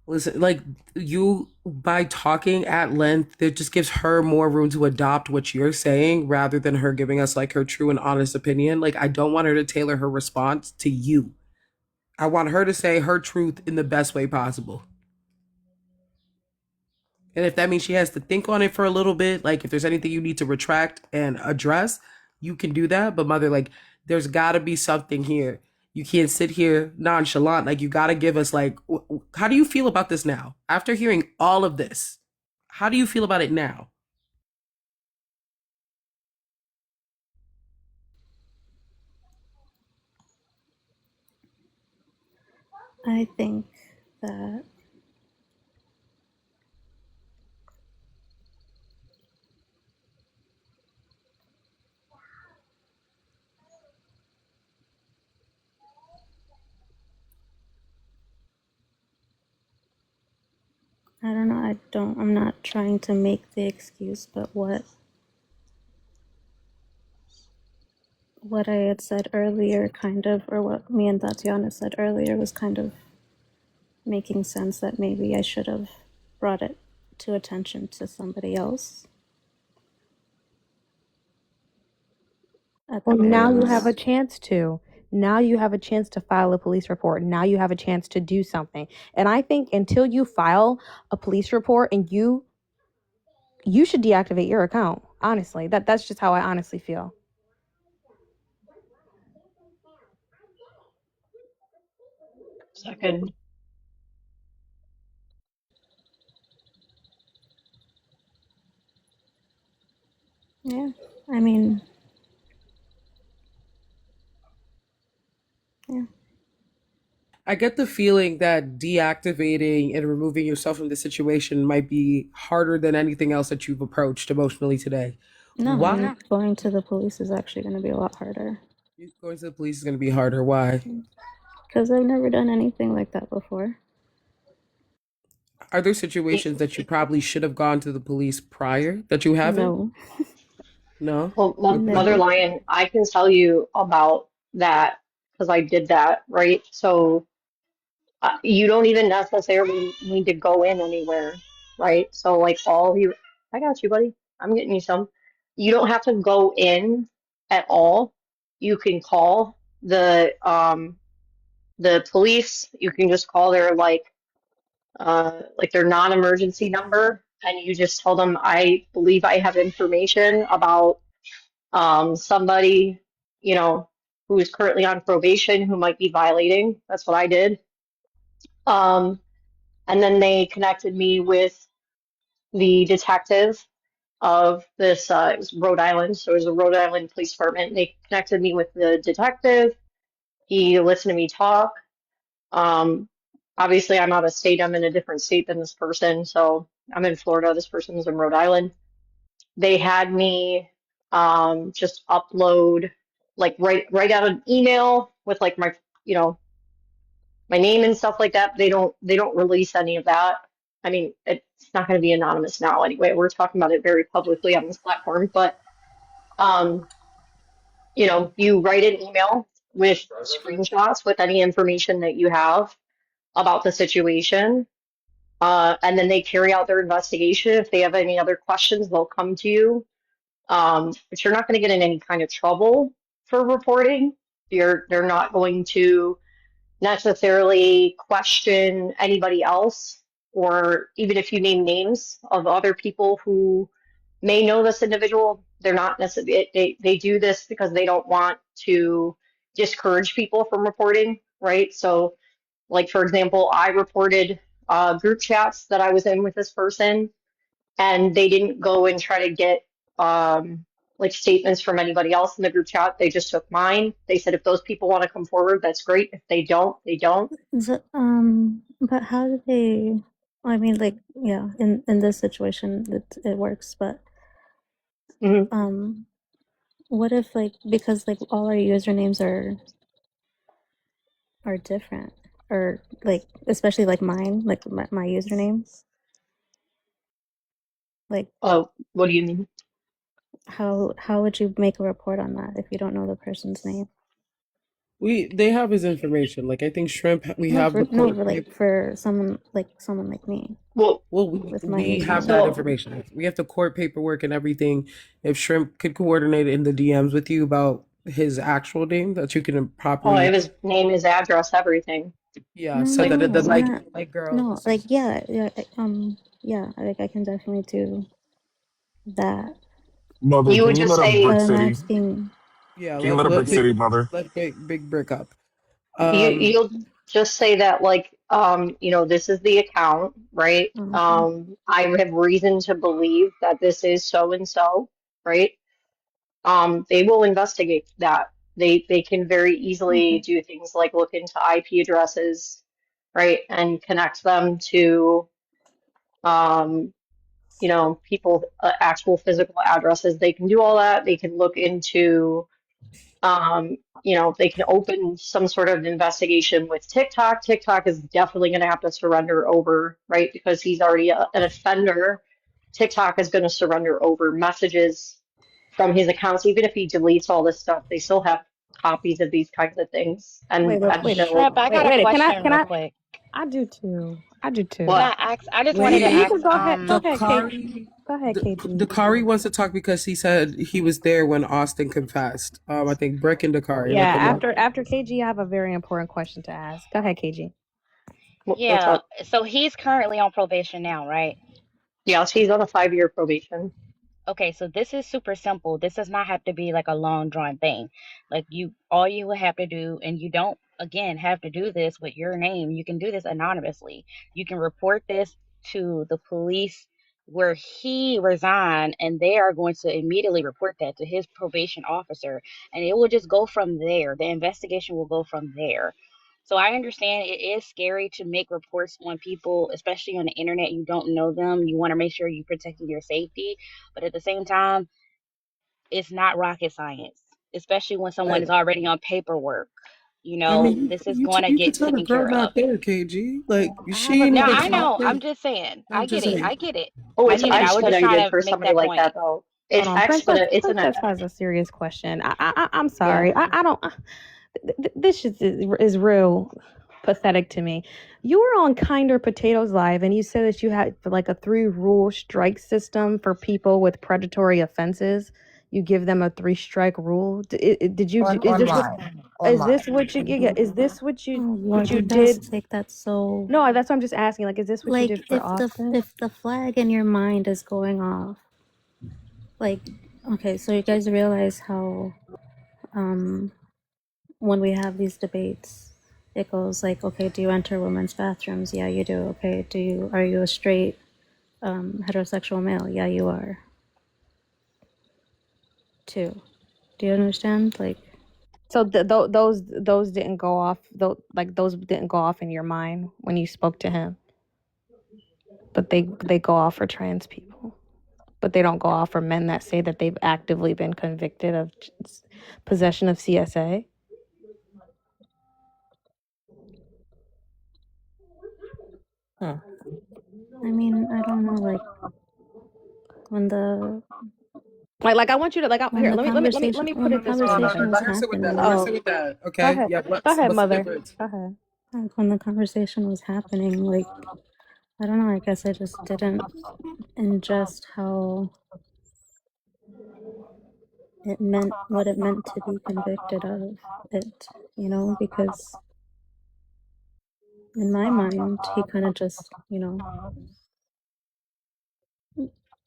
listen, like you by talking at length, it just gives her more room to adopt what you're saying rather than her giving us like her true and honest opinion. Like, I don't want her to tailor her response to you. I want her to say her truth in the best way possible. And if that means she has to think on it for a little bit, like if there's anything you need to retract and address, you can do that. But mother, like, there's got to be something here. You can't sit here nonchalant. Like, you got to give us like, how do you feel about this now? After hearing all of this, how do you feel about it now? I think that I don't know. I'm not trying to make the excuse, but what I had said earlier, kind of, or what me and Tatiana said earlier, was kind of making sense, that maybe I should have brought it to attention to somebody else. Well, now you have a chance to. Now you have a chance to file a police report. Now you have a chance to do something. And I think until you file a police report, and you should deactivate your account. Honestly, that's just how I honestly feel. Second. Yeah. I mean, yeah. I get the feeling that deactivating and removing yourself from the situation might be harder than anything else that you've approached emotionally today. No, I Why? think going to the police is actually going to be a lot harder. Going to the police is going to be harder. Why? Because I've never done anything like that before. Are there situations that you probably should have gone to the police prior that you haven't? No. No? Well, Okay. Mother Never. Lion, I can tell you about that because I did that, right? So you don't even necessarily need to go in anywhere, right? So like all you, I got you, buddy. I'm getting you some. You don't have to go in at all. You can call the police. You can just call their like their non-emergency number, and you just tell them, I believe I have information about somebody, you know, who is currently on probation who might be violating. That's what I did. Um, and then they connected me with the detective of this, it was Rhode Island, so it was a Rhode Island Police Department. They connected me with the detective. He listened to me talk. Um, Obviously, I'm out of state. I'm in a different state than this person, so I'm in Florida. This person's in Rhode Island. They had me just upload like write out an email with like my you know my name and stuff like that. They don't release any of that. I mean, it's not going to be anonymous now anyway. We're talking about it very publicly on this platform, but um, you write an email with screenshots with any information that you have about the situation. And then they carry out their investigation. If they have any other questions, they'll come to you. But you're not going to get in any kind of trouble for reporting. They're not going to necessarily question anybody else, or even if you name names of other people who may know this individual, they're not necessarily, they do this because they don't want to discourage people from reporting, right? So, like, for example, I reported group chats that I was in with this person, and they didn't go and try to get like statements from anybody else in the group chat. They just took mine. They said if those people want to come forward, that's great. If they don't, they don't. But how do they? I mean, like, yeah, in this situation, it works. But hmm what if like because like all our usernames are different, or like especially like mine, like my usernames, like Oh, what do you mean? how would you make a report on that if you don't know the person's name? They have his information. Like I think Shrimp, we No, have for the no, court for like paper. for someone like me Well, Well, with my we have username. that so information. We have the court paperwork and everything. If Shrimp could coordinate in the DMs with you about his actual name, that you can oh, I properly, have his name, his address, everything. yeah, No, so no, Like, that it no, does we're like not. girl. No, like yeah, like I can definitely do that. Mother, you can would you just let a But brick say I'm city? asking, Yeah, Can you let a brick city, mother? let big brick up. you'll just say that like this is the account, right? okay, I have reason to believe that this is so and so, right? They will investigate that. They can very easily okay, do things like look into IP addresses, right, and connect them to um, people actual physical addresses. They can do all that. They can look into they can open some sort of investigation with TikTok. TikTok is definitely going to have to surrender over, right? Because he's already an offender. TikTok is going to surrender over messages from his accounts. Even if he deletes all this stuff, they still have copies of these kinds of things. wait, wait, wait, Shrimp, I got a wait. question Can real I? quick. I do too. I do too. Can what? I ask? I just wanted to You Wait, ask. can go ahead. Go ahead, Kate. Dakari, Go ahead, KG. Dakari wants to talk because he said he was there when Austin confessed. I think Brick and Dakari, Yeah, let them know. after KG, I have a very important question to ask. Go ahead, KG. What's Yeah. up? So he's currently on probation now, right? Yes, he's on a 5-year probation. Okay, so this is super simple. This does not have to be like a long drawn thing. Like all you would have to do, and you don't, again, have to do this with your name. You can do this anonymously. You can report this to the police where he resigned, and they are going to immediately report that to his probation officer, and it will just go from there. The investigation will go from there. So I understand it is scary to make reports on people, especially on the internet. You don't know them. You want to make sure you're protecting your safety, but at the same time, it's not rocket science, especially when someone is already on paperwork. I mean, This is going to you could get tell the taken girl care of. not there, KG. Like I she have a ain't Now even I question. talk know. to. I'm just saying. I'm I just get it. saying. I get it. Oh, I it's get it. I was just trying expedited to for make somebody that like point. that, though. Hold It's on, Princess. expedite. It's an Princess has a serious question. I'm yeah. sorry. I don't. This is real pathetic to me. You were on Kinder Potatoes Live, and you said that you had like a 3-rule strike system for people with predatory offenses. You give them a 3-strike rule. Did you? Is this what? Is this what you? Yeah, is this what Oh you? What Lord, you you guys did? take that so No, that's what I'm just asking. Like, is this what you like did for Austin? if the flag in your mind is going off, like okay, so you guys realize how when we have these debates, it goes like, okay, do you enter women's bathrooms? Yeah, you do. Okay, are you a straight heterosexual male? Yeah, you are. Too. Do you understand? Like, So those didn't go off. Those didn't go off in your mind when you spoke to him, but they go off for trans people. But they don't go off for men that say that they've actively been convicted of possession of CSA. I mean, I don't know. Like when the Like I want you to like when here. the Let me put conversation when the it this way, conversation mother. was Let her sit with that. Let happening, her Oh, sit with that. go Okay. ahead. Yeah. Go ahead, What's the mother. difference? Go ahead. like when the conversation was happening, like I don't know. I guess I just didn't ingest how it meant what it meant to be convicted of it. Because in my mind, he kind of just,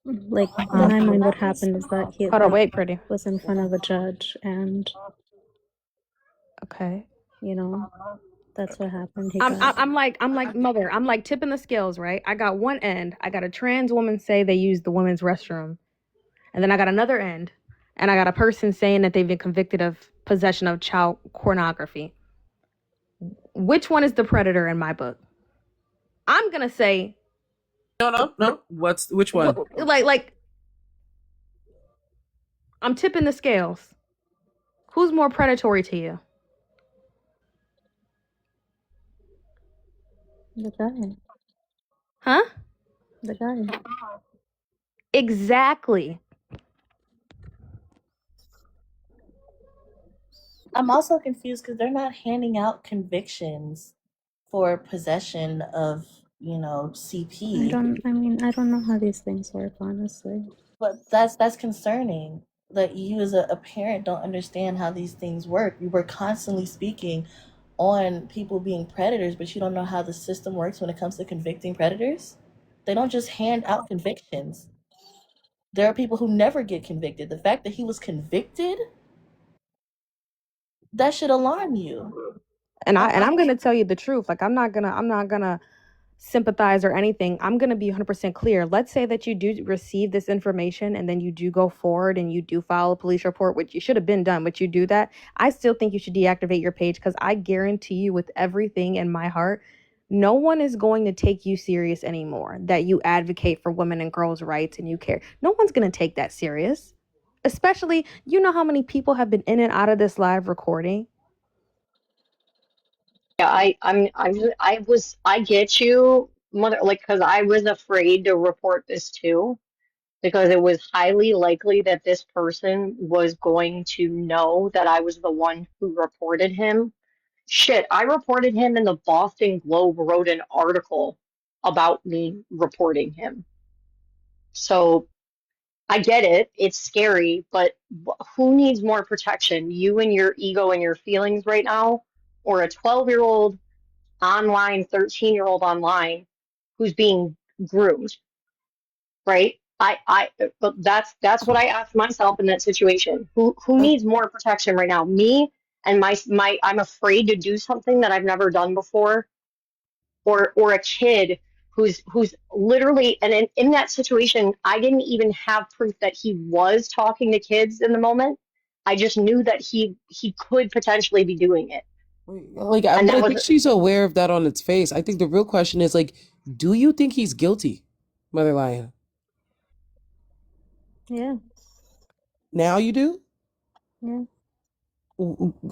like in my mind, what happened is that he Hold on, wait, pretty. was in front of a judge, and Okay. that's what happened. I'm like mother. I'm like tipping the scales, right? I got one end. I got a trans woman say they used the women's restroom, and then I got another end, and I got a person saying that they've been convicted of possession of child pornography. Which one is the predator in my book? I'm gonna say No. Which one? like I'm tipping the scales. Who's more predatory to you? The guy. Huh? The guy. Exactly. I'm also confused because they're not handing out convictions for possession of, CP. I don't know how these things work, honestly. But that's concerning that you as a parent don't understand how these things work. You were constantly speaking on people being predators, but you don't know how the system works when it comes to convicting predators. They don't just hand out convictions. There are people who never get convicted. The fact that he was convicted, that should alarm you. And I'm gonna tell you the truth. Like I'm not gonna sympathize or anything. I'm gonna be 100% clear. Let's say that you do receive this information and then you do go forward and you do file a police report, which you should have been done, but you do that. I still think you should deactivate your page because I guarantee you with everything in my heart, no one is going to take you serious anymore. That you advocate for women and girls' rights and you care. No one's gonna take that serious. Especially, you know how many people have been in and out of this live recording. Yeah, I get you, mother, like, because I was afraid to report this too, because it was highly likely that this person was going to know that I was the one who reported him. Shit, I reported him and the Boston Globe wrote an article about me reporting him. So I get it, it's scary, but who needs more protection? You and your ego and your feelings right now, or a 12-year-old online, 13-year-old online who's being groomed, right? But that's what I asked myself in that situation. Who needs more protection right now? Me and I'm afraid to do something that I've never done before, or a kid who's literally, and in that situation, I didn't even have proof that he was talking to kids in the moment. I just knew that he could potentially be doing it. Like, And but that I was, think she's aware of that on its face. I think the real question is like, do you think he's guilty, Mother Lion? Yeah. Now you do? Yeah.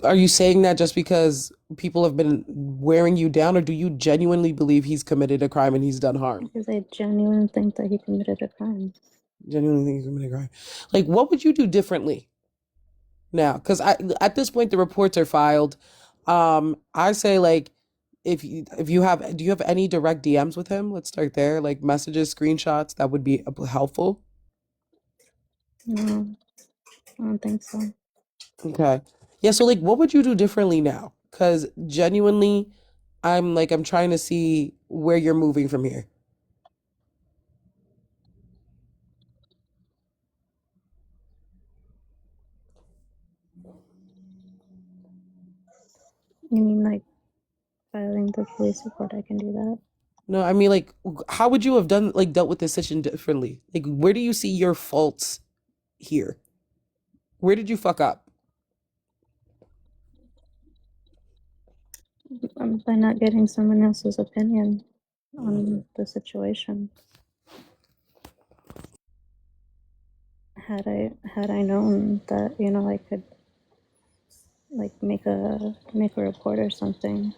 Are you saying that just because people have been wearing you down, or do you genuinely believe he's committed a crime and he's done harm? Because I genuinely think that he committed a crime. Genuinely think he's committed a crime. Like, what would you do differently now? Because at this point the reports are filed. I say like, if you have, do you have any direct DMs with him? Let's start there. Like messages, screenshots that would be helpful. No, I don't think so. Okay. Yeah, so like what would you do differently now? Cuz genuinely I'm trying to see where you're moving from here. You mean like filing the police report? I can do that. No, I mean like how would you have dealt with this situation differently? Like where do you see your faults here? Where did you fuck up? By not getting someone else's opinion on the situation. Had I known that, I could like make a report or something.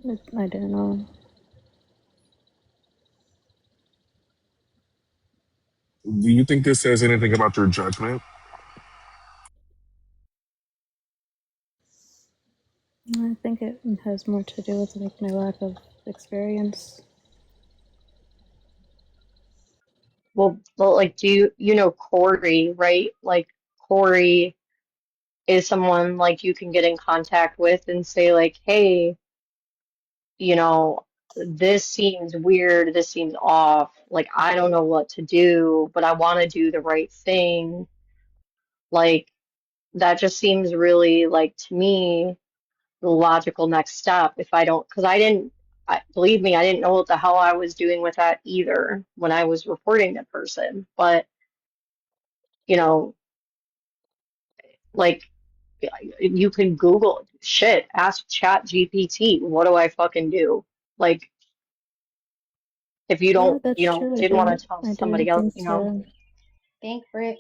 I didn't know. Do you think this says anything about your judgment? I think it has more to do with like my lack of experience. well, like, do you know Corey, right? Like, Corey is someone like you can get in contact with and say like, hey, you know, this seems weird, this seems off. Like, I don't know what to do, but I want to do the right thing. Like, that just seems really like to me the logical next step if I don't, because believe me, I didn't know what the hell I was doing with that either when I was reporting the person. But, you know, like, you can Google shit, ask Chat GPT, what do I fucking do? Like, if you Yeah, don't, that's true. didn't want to tell I somebody didn't else, think to. Thanks, Britt.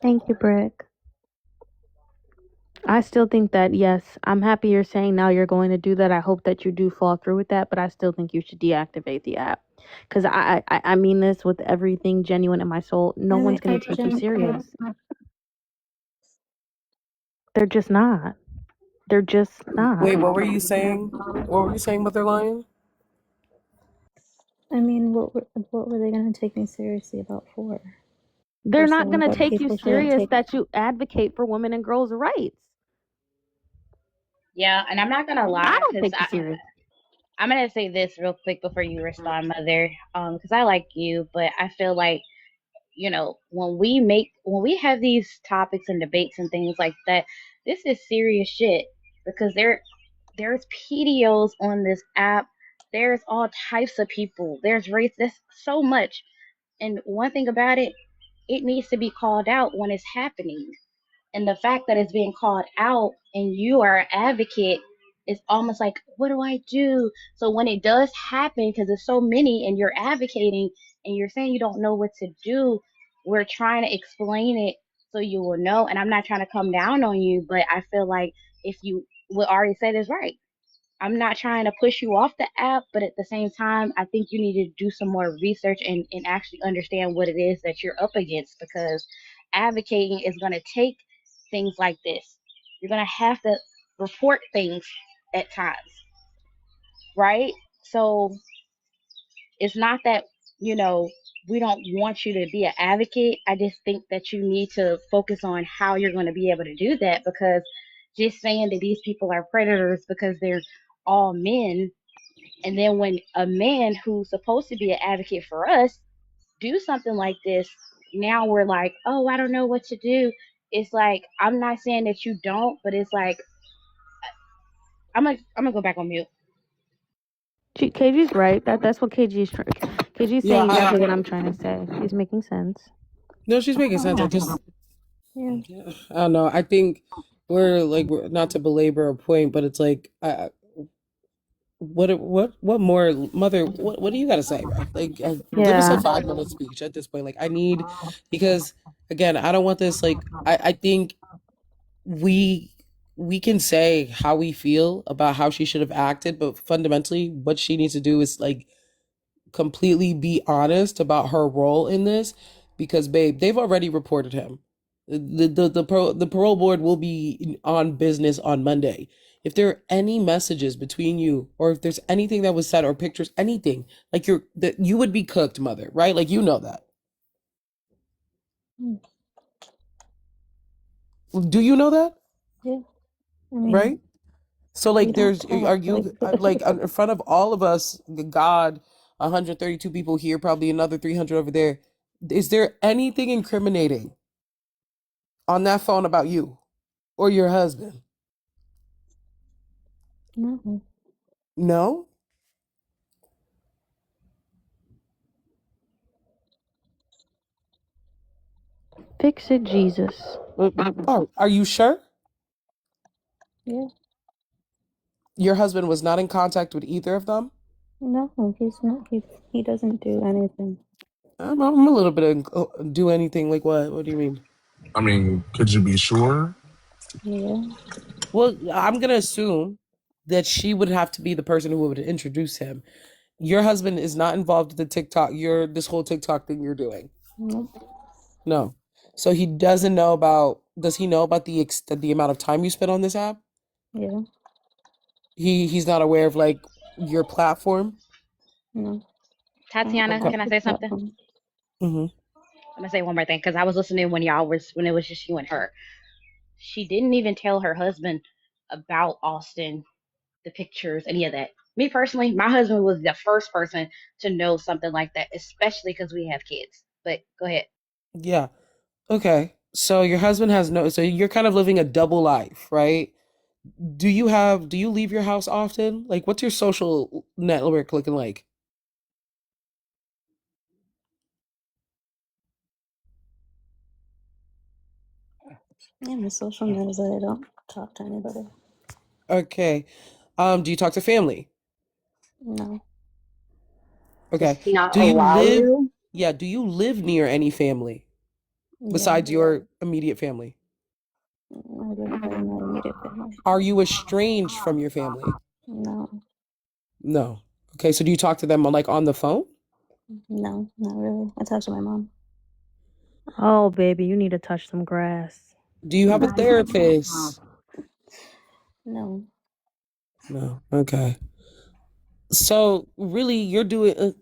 Thank you, Brick. I still think that, yes, I'm happy you're saying now you're going to do that. I hope that you do fall through with that, but I still think you should deactivate the app. Because I mean this with everything genuine in my soul. No one's going to take you serious. They're just not. They're just not. Wait, what were you saying? What were you saying, Mother Lion? I mean, what were they going to take me seriously about for? They're For not saying going to that take you people shouldn't serious take. that you advocate for women and girls' rights. Yeah, and I'm not gonna I lie, don't because take you serious. I'm gonna say this real quick before you respond, Mother. Because I like you, but I feel like, when we have these topics and debates and things like that, this is serious shit, because there's PDOs on this app. There's all types of people. There's race. There's so much. And one thing about it, it needs to be called out when it's happening. And the fact that it's being called out and you are an advocate is almost like, what do I do? So when it does happen, because there's so many and you're advocating and you're saying you don't know what to do, we're trying to explain it so you will know. And I'm not trying to come down on you, but I feel like if you, what Ari said is right. I'm not trying to push you off the app, but at the same time, I think you need to do some more research and actually understand what it is that you're up against, because advocating is going to take things like this. You're going to have to report things at times, right? So it's not that, you know, we don't want you to be an advocate. I just think that you need to focus on how you're going to be able to do that, because just saying that these people are predators because they're all men, and then when a man who's supposed to be an advocate for us do something like this, now we're like, oh, I don't know what to do. It's like, I'm not saying that you don't, but it's like, I'm gonna go back on mute. KG's right. That's what KG's trying. KG's Yeah, saying exactly what I'm trying to say. She's making sense. no, she's making sense. I just, Yeah. I don't know. I think we're not to belabor a point, but it's like, what more, mother? What do you got to say, bro? Like, give us a Yeah. 5 minute speech at this point. Like, I need, because again, I don't want this. Like, I think we can say how we feel about how she should have acted, but fundamentally, what she needs to do is like completely be honest about her role in this, because babe, they've already reported him. The parole board will be on business on Monday. If there are any messages between you, or if there's anything that was said, or pictures, anything, like you would be cooked, mother, right? Like, you know that. Do you know that? Yeah, I mean, Right? So we like, don't there's, are talk. you like in front of all of us, God, 132 people here, probably another 300 over there. Is there anything incriminating on that phone about you or your husband? No. No? Fix it, Jesus. Oh, are you sure? Yeah. Your husband was not in contact with either of them? No, he's not. He doesn't do anything. I'm a little bit of, do anything like what? What do you mean? I mean, could you be sure? Yeah. Well, I'm gonna assume that she would have to be the person who would introduce him. Your husband is not involved with the TikTok. This whole TikTok thing you're doing. Nope. No. So he doesn't know about. Does he know about the amount of time you spent on this app? Yeah. He's not aware of like your platform. No. Tatiana, Okay. can I say something? Mm-hmm. I'm gonna say one more thing because I was listening when it was just you and her. She didn't even tell her husband about Austin, the pictures, any of that. Me personally, my husband was the first person to know something like that, especially because we have kids. But go ahead. Yeah. Okay. So your husband has no. So you're kind of living a double life, right? Do you leave your house often? Like, what's your social network looking like? Yeah, my social media is that I don't talk to anybody. Okay. Do you talk to family? No. Does Okay. he not Do you allow live? you? Yeah. Do you live near any family Yeah. besides your immediate family? I live by my immediate family. Are you estranged from your family? No. No. Okay. So do you talk to them on the phone? No, not really. I talk to my mom. Oh, baby, you need to touch some grass. Do you have a therapist? No. No. Okay. So really, you're doing.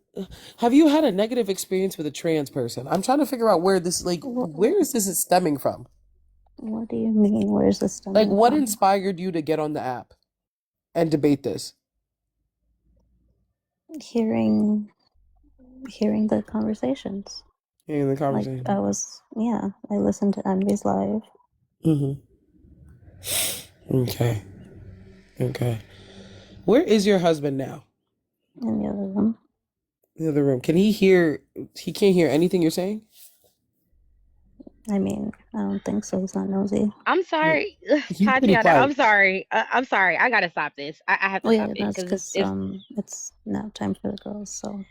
Have you had a negative experience with a trans person? I'm trying to figure out where this, like, where is this stemming from? What do you mean? Where's this Like, stemming what from? inspired you to get on the app and debate this? Hearing the conversations. In the Like conversation. I listened to Envy's live. Mm-hmm. Okay. Okay. Where is your husband now? In the other room. In the other room. Can he hear? He can't hear anything you're saying? I mean, I don't think so. He's not nosy. I'm sorry, He's pretty Tatiana. I'm quiet. sorry. I'm sorry. I gotta stop this. I have to Oh yeah, stop it that's because because it's nap time for the girls. So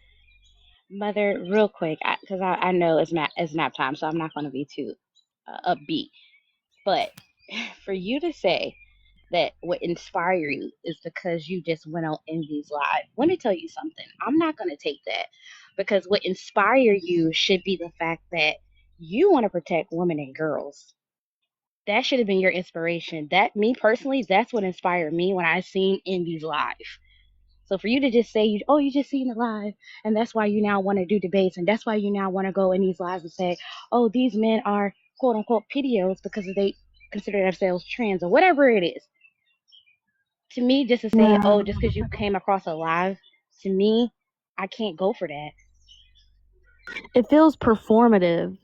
mother, real quick, because I know it's nap time, so I'm not gonna be too upbeat. But for you to say that what inspire you is because you just went on Envy's live, let me tell you something. I'm not gonna take that because what inspire you should be the fact that you want to protect women and girls. That should have been your inspiration. That me personally, that's what inspired me when I seen Envy's live. So for you to just say, you just seen it live, and that's why you now want to do debates, and that's why you now want to go in these lives and say, oh, these men are quote unquote PDOs because they consider themselves trans or whatever it is. To me, just to say, oh, just because you came across a live, to me, I can't go for that. It feels performative.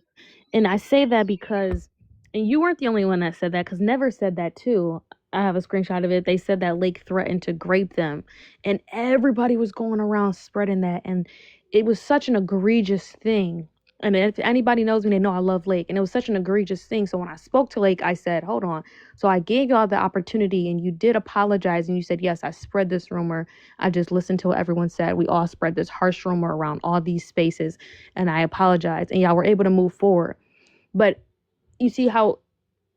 And I say that because, and you weren't the only one that said that, because Never said that too. I have a screenshot of it. They said that Lake threatened to grape them, and everybody was going around spreading that, and it was such an egregious thing. And if anybody knows me, they know I love Lake, and it was such an egregious thing. So when I spoke to Lake, I said, "Hold on." So I gave y'all the opportunity, and you did apologize, and you said, "Yes, I spread this rumor. I just listened to what everyone said. We all spread this harsh rumor around all these spaces, and I apologize." And y'all were able to move forward. But you see how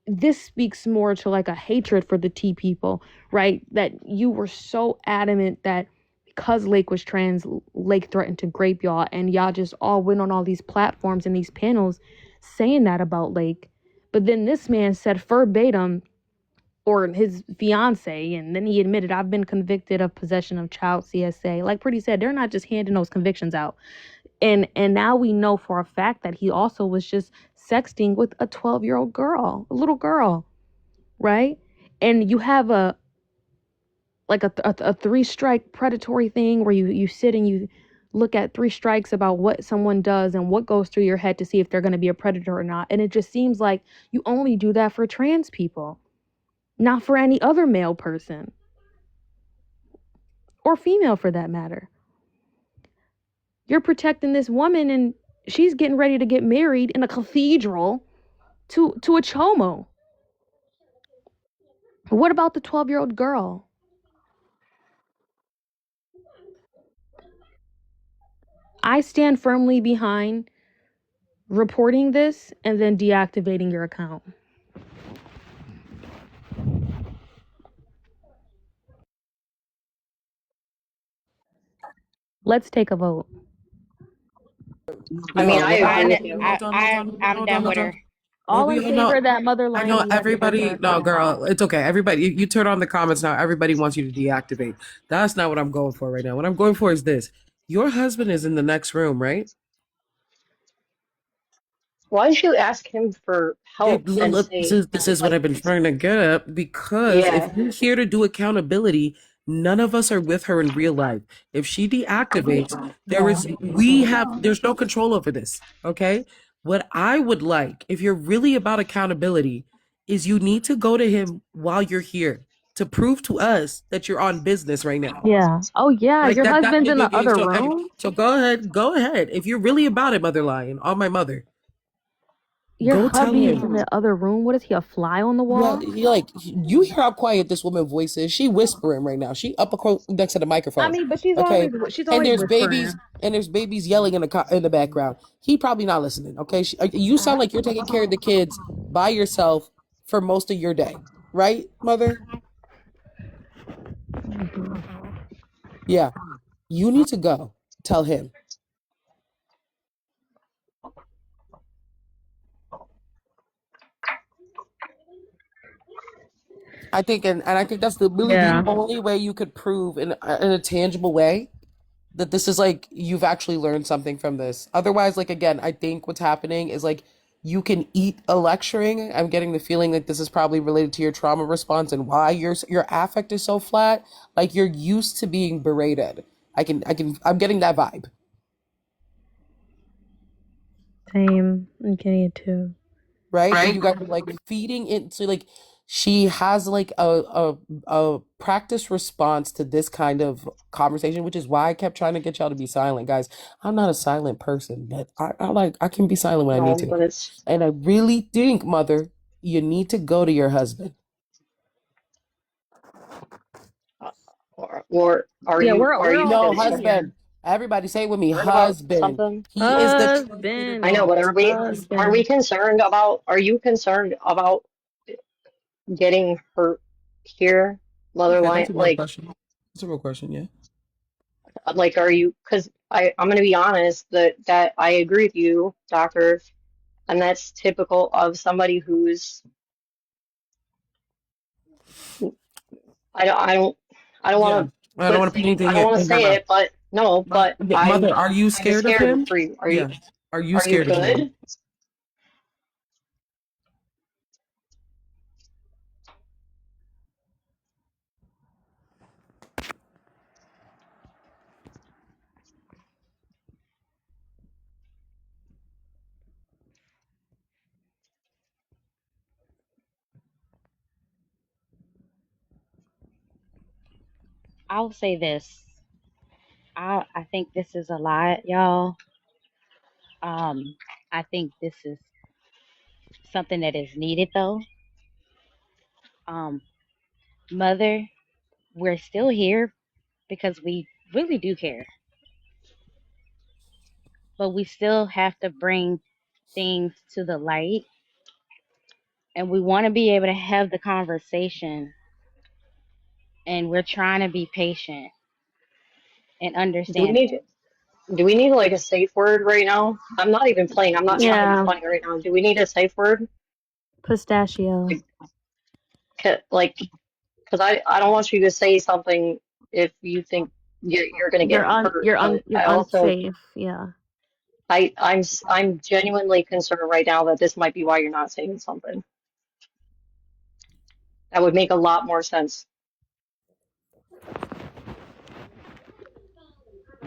this speaks more to like a hatred for the T people, right? That you were so adamant that because Lake was trans, Lake threatened to grape y'all, and y'all just all went on all these platforms and these panels saying that about Lake. But then this man said verbatim, or his fiance, and then he admitted, "I've been convicted of possession of child CSA." Like Pretty said, they're not just handing those convictions out. And now we know for a fact that he also was just sexting with a 12-year-old girl, a little girl, right? And you have a three-strike predatory thing where you sit and you look at three strikes about what someone does and what goes through your head to see if they're going to be a predator or not. And it just seems like you only do that for trans people, not for any other male person or female for that matter. You're protecting this woman, and she's getting ready to get married in a cathedral to a chomo. What about the 12-year-old girl? I stand firmly behind reporting this and then deactivating your account. Let's take a vote. I mean, No, I well, agree I, with you. hold on, hold on, hold on, I'm hold on, done with hold on. her. Well, All we in all know. favor that Mother I Lion know deactivate her everybody. No, account. girl, it's okay. Everybody, you turn on the comments now. Everybody wants you to deactivate. That's not what I'm going for right now. What I'm going for is this: your husband is in the next room, right? Why don't you ask him for help and Look, this say, is what like, I've been trying to get at, because if yeah, you're here to do accountability, none of us are with her in real life. If she deactivates, there's no control over this. Okay. What I would like, if you're really about accountability, is you need to go to him while you're here to prove to us that you're on business right now. Yeah. Oh yeah, Like your that. husband's in the other room. So go ahead. If you're really about it, Mother Lion, on my mother, Your go tell hubby is him. in the other room. What is he, a fly on the Well, wall? you hear how quiet this woman voice is. She whispering right now. She next to the I microphone. mean, but Okay, she's and always there's whispering. babies yelling in the background. He probably not listening. Okay, you sound like you're taking care of the kids by yourself for most of your day, right, mother? Yeah, you need to go tell him. I think, and I think that's really the Yeah. only way you could prove in a tangible way that this is like you've actually learned something from this. Otherwise, like again, I think what's happening is like you can eat a lecturing. I'm getting the feeling that this is probably related to your trauma response and why your affect is so flat. Like you're used to being berated. I'm getting that vibe. Same. I'm getting it too. Right? And you guys are like feeding into like she has like a practice response to this kind of conversation, which is why I kept trying to get y'all to be silent, guys. I'm not a silent person, but I can be silent when I need no, to. but it's, And I really think, mother, you need to go to your husband. or Yeah, are we're you all No, in concerned husband. here. Everybody say it with me, about husband. something? He is the translator Husband. I know, dog. but are we Husband. concerned about, are you concerned about getting hurt here, Mother Okay, Lion? that's a real question. That's a real question, yeah. Like, are you, because I'm going to be honest, that I agree with you, doctor, and that's typical of somebody who's, I don't, I don't Yeah. want to I don't want to put I anything don't want to in her say mouth. it, but no, but Yeah, mother, are you I'm scared of scared him? for you. Yeah. Are you Are you scared of him? good? I'll say this. I think this is a lot, y'all. I think this is something that is needed though. Um, Mother, we're still here because we really do care, but we still have to bring things to the light, and we want to be able to have the conversation, and we're trying to be patient and Do we understand. need like a safe word right now? I'm not even playing. I'm not trying to be Yeah, funny right now. Do we need a safe word? pistachio. Like, because I don't want you to say something if you think you're going to get hurt. But You're I also unsafe. Yeah. I'm genuinely concerned right now that this might be why you're not saying something. That would make a lot more sense.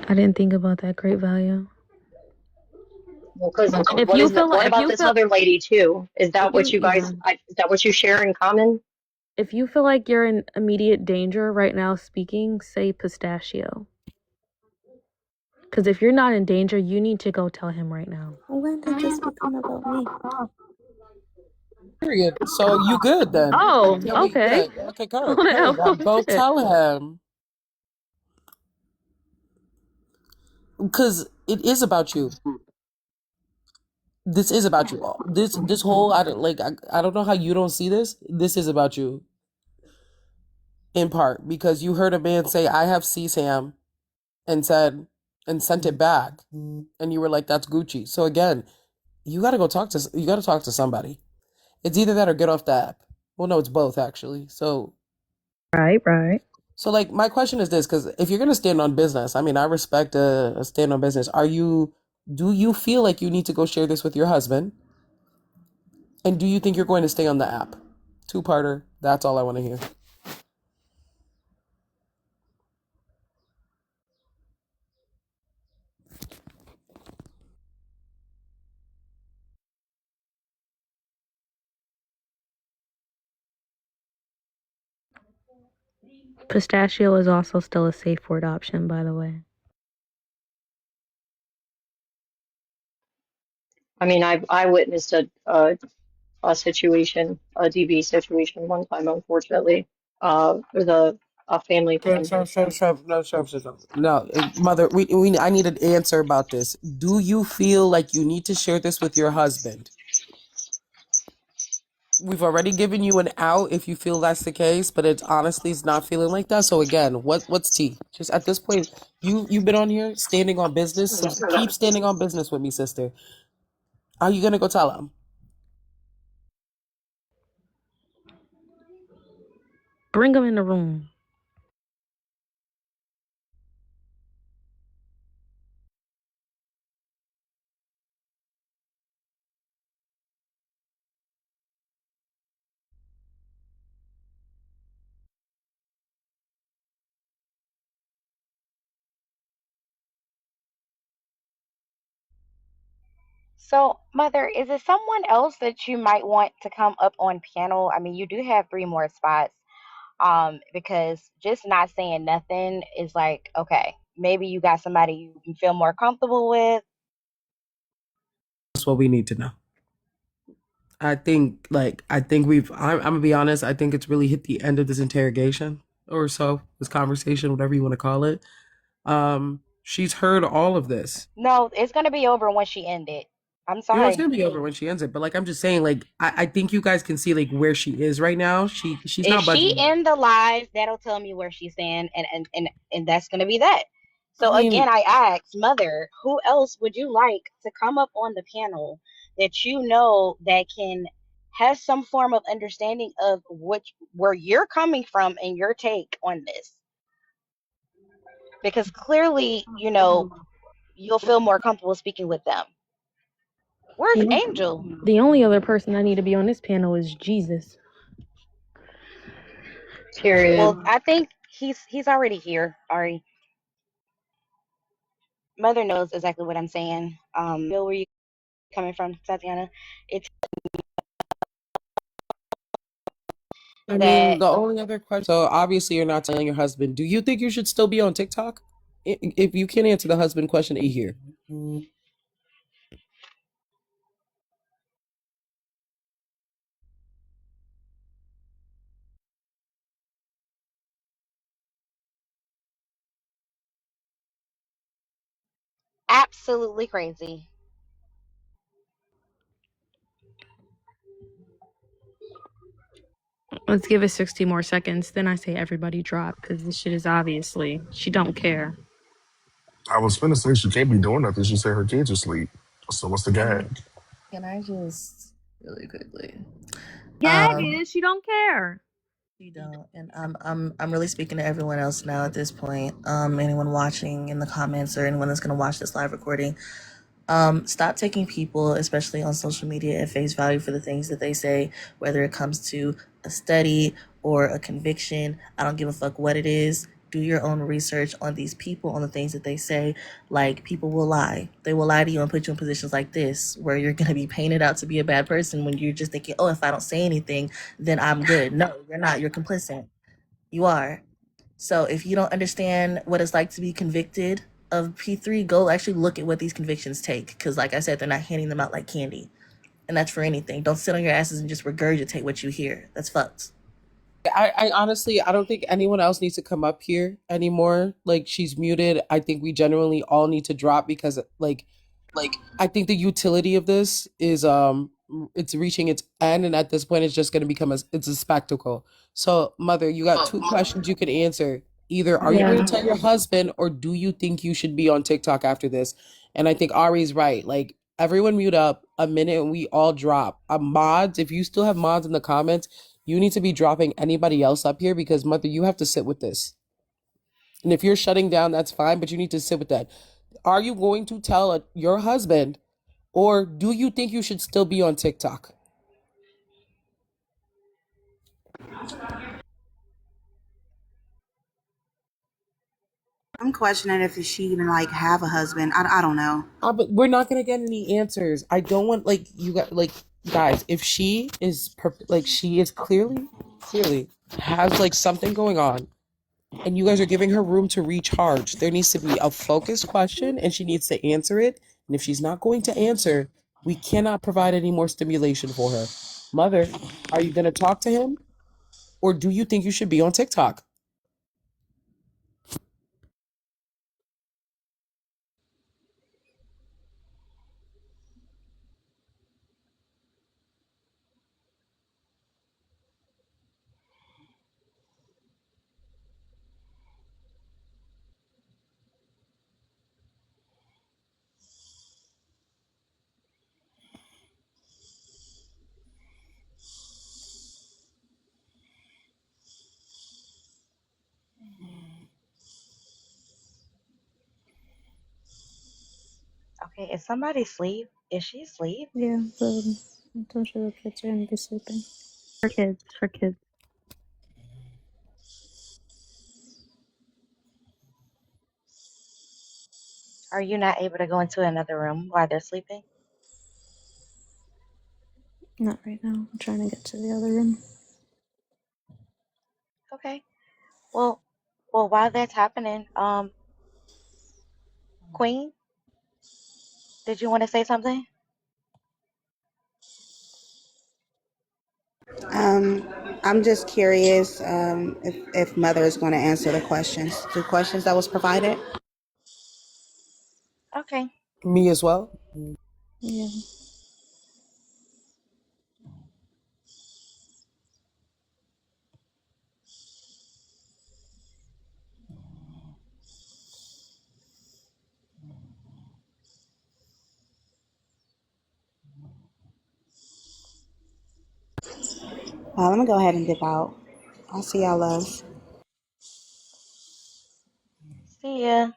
I didn't think about that. Great value. Well, because If you feel what like about this other lady too? Is that what you guys? yeah. Is that what you share in common? If you feel like you're in immediate danger right now speaking, say pistachio. Because if you're not in danger, you need to go tell him right now. When did this become about me? Period. So you good then? Oh, Yeah, we okay. good. Okay, good. Go Shit. tell him, because it is about you. This is about you all. This whole I don't know how you don't see this. This is about you in part because you heard a man say I have CSAM and sent it back, and you were like that's Gucci. So again, you got to talk to somebody. It's either that or get off the app. Well, no, it's both actually. So Right. like my question is this, because if you're gonna stand on business, I mean, I respect a stand on business. Do you feel like you need to go share this with your husband? And do you think you're going to stay on the app? Two-parter. That's all I want to hear. Pistachio is also still a safe word option, by the way. I mean, I witnessed a situation, a DV situation one time, unfortunately, with a family friend. No, mother, I need an answer about this. Do you feel like you need to share this with your husband? We've already given you an out if you feel that's the case, but it's not feeling like that. So again, what's tea? Just at this point, you've been on here standing on business, so keep standing on business with me, sister. Are you gonna go tell him? Bring him in the room. So, Mother, is it someone else that you might want to come up on panel? I mean, you do have 3 more spots. Because just not saying nothing is like, okay, maybe you got somebody you feel more comfortable with. That's what we need to know. I think I'm gonna be honest, I think it's really hit the end of this interrogation or so, this conversation, whatever you want to call it. She's heard all of this. No, it's gonna be over when she ended. I'm It's sorry. gonna be over when she ends it. But like I'm just saying, like I think you guys can see like where she is right now. She's If not she budging. end the live, that'll tell me where she's in, and that's gonna be that. So I mean, again, I asked Mother, who else would you like to come up on the panel that you know that can have some form of understanding of where you're coming from and your take on this? Because clearly, you'll feel more comfortable speaking with them. Where's Angel? The only other person I need to be on this panel is Jesus. Period. Well, I think he's already here, Ari. Mother knows exactly what I'm saying. Feel where you coming from, Tatiana. It's I mean, that the only other question. So obviously, you're not telling your husband. Do you think you should still be on TikTok? If you can't answer the husband question, here. absolutely crazy. Let's give it 60 more seconds. Then I say everybody drop because this shit is obviously she don't care. I was finna say she can't be doing nothing. She said her kids are asleep. So what's the Can gag? can I just really quickly? Gag is she don't care. You don't, and I'm really speaking to everyone else now at this point. Anyone watching in the comments or anyone that's gonna watch this live recording, stop taking people, especially on social media, at face value for the things that they say, whether it comes to a study or a conviction. I don't give a fuck what it is. Do your own research on these people, on the things that they say. Like, people will lie. They will lie to you and put you in positions like this where you're going to be painted out to be a bad person when you're just thinking, oh, if I don't say anything, then I'm good. No, you're not. You're complicit. You are. So if you don't understand what it's like to be convicted of P3, go actually look at what these convictions take. Because like I said, they're not handing them out like candy. And that's for anything. Don't sit on your asses and just regurgitate what you hear. That's fucked. I honestly, I don't think anyone else needs to come up here anymore. Like, she's muted. I think we generally all need to drop because, like I think the utility of this is it's reaching its end, and at this point, it's just going to become it's a spectacle. So, mother, you got two questions you could answer. Either are you going Yeah. to tell your husband, or do you think you should be on TikTok after this? And I think Ari's right. Like, everyone mute up a minute, and we all drop. Mods, if you still have mods in the comments, you need to be dropping anybody else up here because, mother, you have to sit with this. And if you're shutting down, that's fine, but you need to sit with that. Are you going to tell your husband, or do you think you should still be on TikTok? I'm questioning if she even like have a husband. I don't know. But we're not gonna get any answers. I don't want guys. If she is like she is clearly has like something going on, and you guys are giving her room to recharge, there needs to be a focused question, and she needs to answer it. And if she's not going to answer, we cannot provide any more stimulation for her. Mother, are you gonna talk to him, or do you think you should be on TikTok? Okay, is somebody asleep? Is she asleep? Yeah, I'm sure the kids are gonna be sleeping. For kids. Are you not able to go into another room while they're sleeping? Not right now. I'm trying to get to the other room. Okay. Well, while that's happening, Queen, did you want to say something? I'm just curious if Mother is going to answer the questions that was provided. Okay. Me as well. Yeah. Let me go ahead and dip out. I'll see y'all, love. See ya.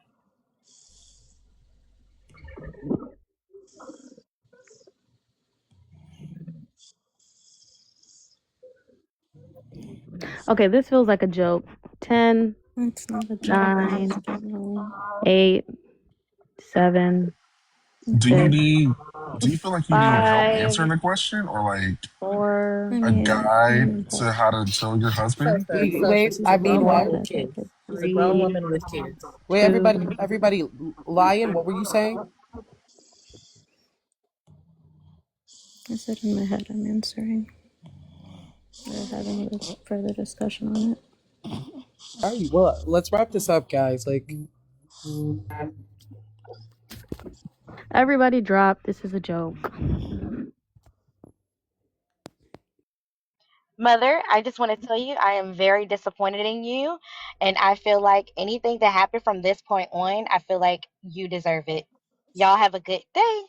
Okay, this feels like a joke. 10, It's not a joke. 9, I don't know. 8, 7, Do you 6, need do you feel like you need help answering 5, the question, or like 4, I a mean, guide to how to tell your husband? Wait, I mean, what? I 3. Wait, 2. everybody, Lion, what were you saying? said in my head I'm answering. We're having a further discussion on it. All right, well, let's wrap this up, guys. Like, Everybody drop. This is a joke. Mother, I just want to tell you I am very disappointed in you. And I feel like anything that happened from this point on, I feel like you deserve it. Y'all have a good day.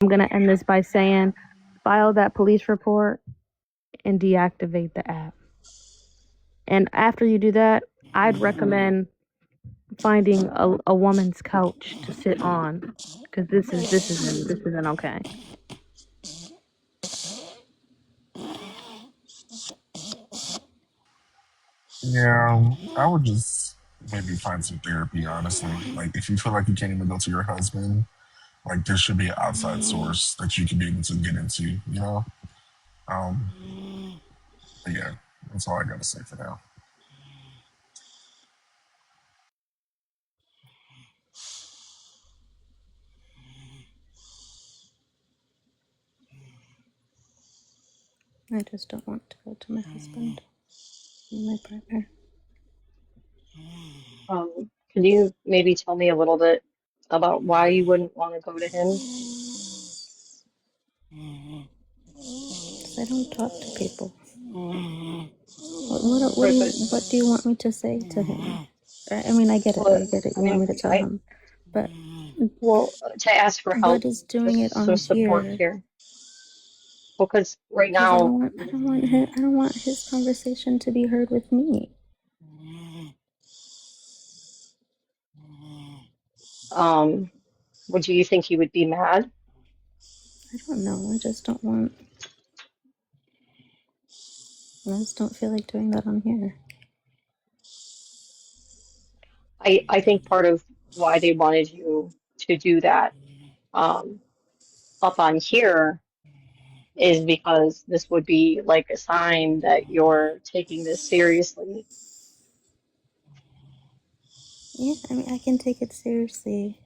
I'm going to end this by saying file that police report and deactivate the app. And after you do that, I'd recommend finding a woman's couch to sit on, because this isn't okay. Yeah, I would just maybe find some therapy, honestly. Like, if you feel like you can't even go to your husband, like, there should be an outside source that you can be able to get into, you know? But yeah, that's all I gotta say for now. I just don't want to go to my husband and my partner. Can you maybe tell me a little bit about why you wouldn't want to go to him? Because I don't talk to people. Right, but What do you want me to say to him? I mean, I get it. well, I get it. I You want mean, me to tell him, but to ask for what help, is doing it just on so support here? here. Because right Because I now, don't want his conversation to be heard with me. would you think he would be mad? I don't know. I just don't want. I just don't feel like doing that on here. I think part of why they wanted you to do that up on here is because this would be like a sign that you're taking this seriously. Yeah, I mean, I can take it seriously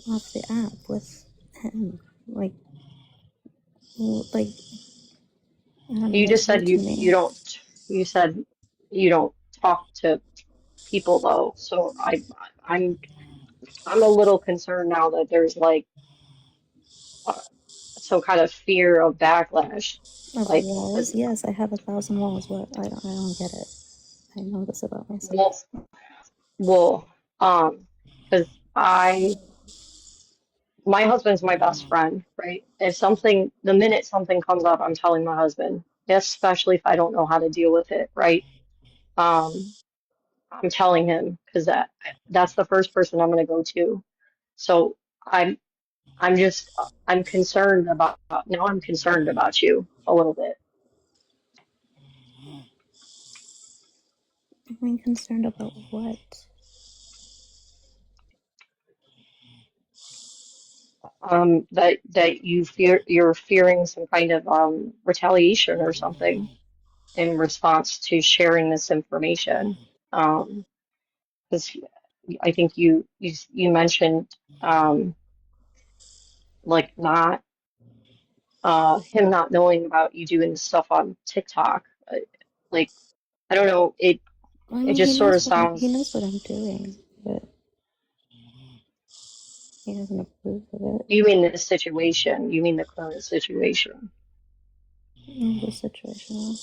off the app with him. Like, I don't know. You That's just new said to you me. don't you said you don't talk to people though. So I'm I'm a little concerned now that there's like uh, some kind of fear of backlash. Of Like, 'cause, walls, yes, I have 1,000 walls. What? I don't get it. I know this about myself. well, well, um, because my husband's my best friend, right? If something, the minute something comes up, I'm telling my husband, especially if I don't know how to deal with it, right? Um, I'm telling him because that's the first person I'm going to go to. So I'm just I'm concerned about now I'm concerned about you a little bit. I mean, concerned about what? That you're fearing some kind of retaliation or something in response to sharing this information. Because I think you mentioned like not him not knowing about you doing this stuff on TikTok. Like I don't know, I it mean, just sort of he sounds knows what I'm doing, but he doesn't approve of it. you mean the situation, you mean the current situation. The situation.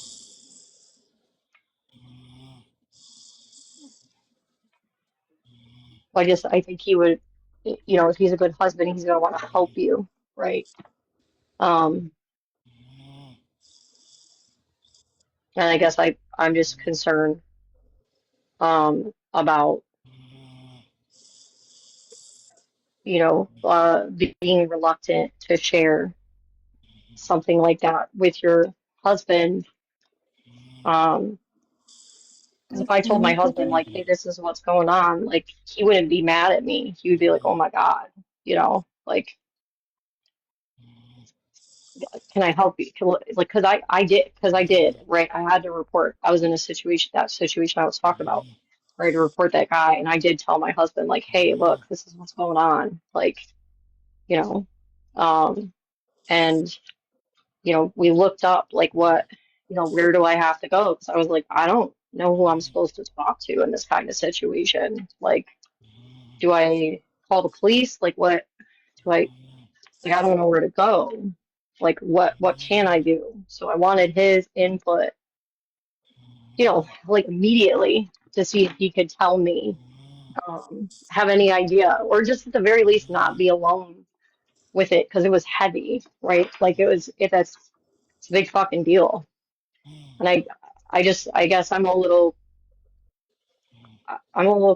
I think he would, you know, if he's a good husband, he's gonna want to help you, right? Um, and I guess I'm just concerned about, you know, being reluctant to share something like that with your husband, um, Because if I told my husband, like, hey, this is what's going on, like, he wouldn't be mad at me. He would be like, oh my God, you know, like, can I help you? Like, because I did, right? I had to report. I was in a situation, that situation I was talking about, right? To report that guy. And I did tell my husband, like, hey, look, this is what's going on. Like, you know, and, you know, we looked up, like, what, you know, where do I have to go? Because I was like, I don't know who I'm supposed to talk to in this kind of situation. Like, do I call the police? Like, what do like, I don't know where to go. Like, what can I do? So I wanted his input, you know, like immediately to see if he could tell me, have any idea, or just at the very least not be alone with it because it was heavy, right? Like it was, if that's, it's a big fucking deal. And I guess I'm a little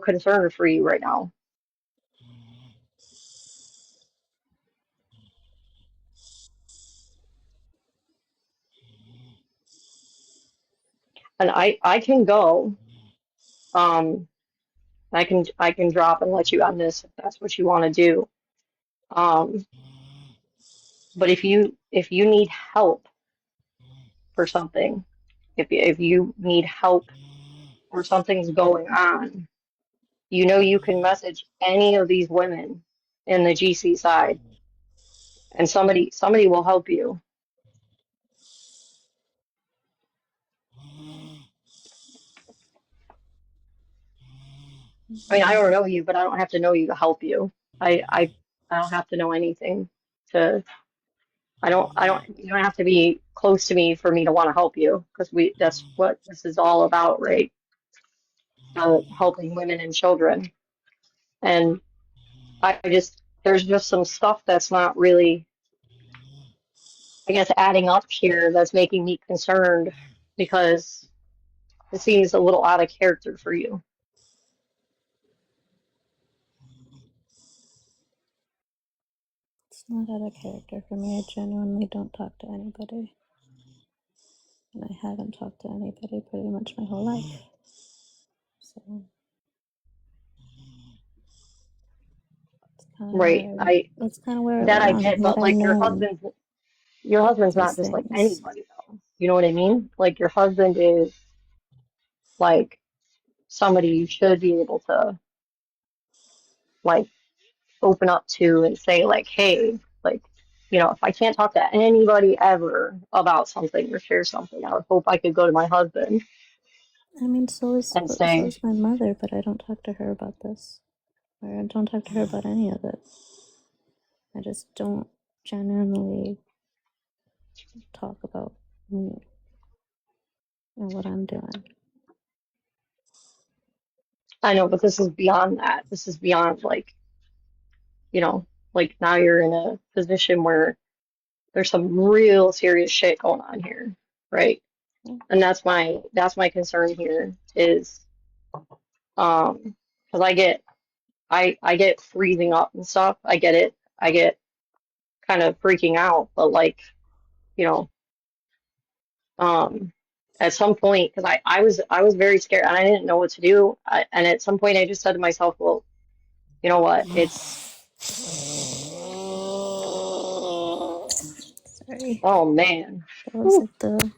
concerned for you right now. And I can go, um, I can drop and let you on this if that's what you want to do. Um, but if you need help for something, if you need help or something's going on, you know you can message any of these women in the GC side, and somebody will help you. I mean, I don't know you, but I don't have to know you to help you. I don't have to know anything to. You don't have to be close to me for me to want to help you because that's what this is all about, right? Helping women and children. And there's just some stuff that's not really, I guess, adding up here that's making me concerned because it seems a little out of character for you. It's not out of character for me. I genuinely don't talk to anybody. And I haven't talked to anybody pretty much my whole life. So Right. that's kind of where That I around get, what but I like know your husband's these not just like things. anybody though. You know what I mean? Like your husband is like somebody you should be able to like open up to and say like, hey, like, you know, if I can't talk to anybody ever about something or share something, I would hope I could go to my husband I mean, so and say, is my mother, but I don't talk to her about this. Or I don't talk to her about any of it. I just don't genuinely talk about me and what I'm doing. I know, but this is beyond that. This is beyond like, you know, like now you're in a position where there's some real serious shit going on here, right? Yeah. And that's my concern here is because I get freezing up and stuff. I get it. I get kind of freaking out, but like, you know, at some point, because I was very scared and I didn't know what to do. And at some point, I just said to myself, well, you know what? Sorry. Oh man. That was like the.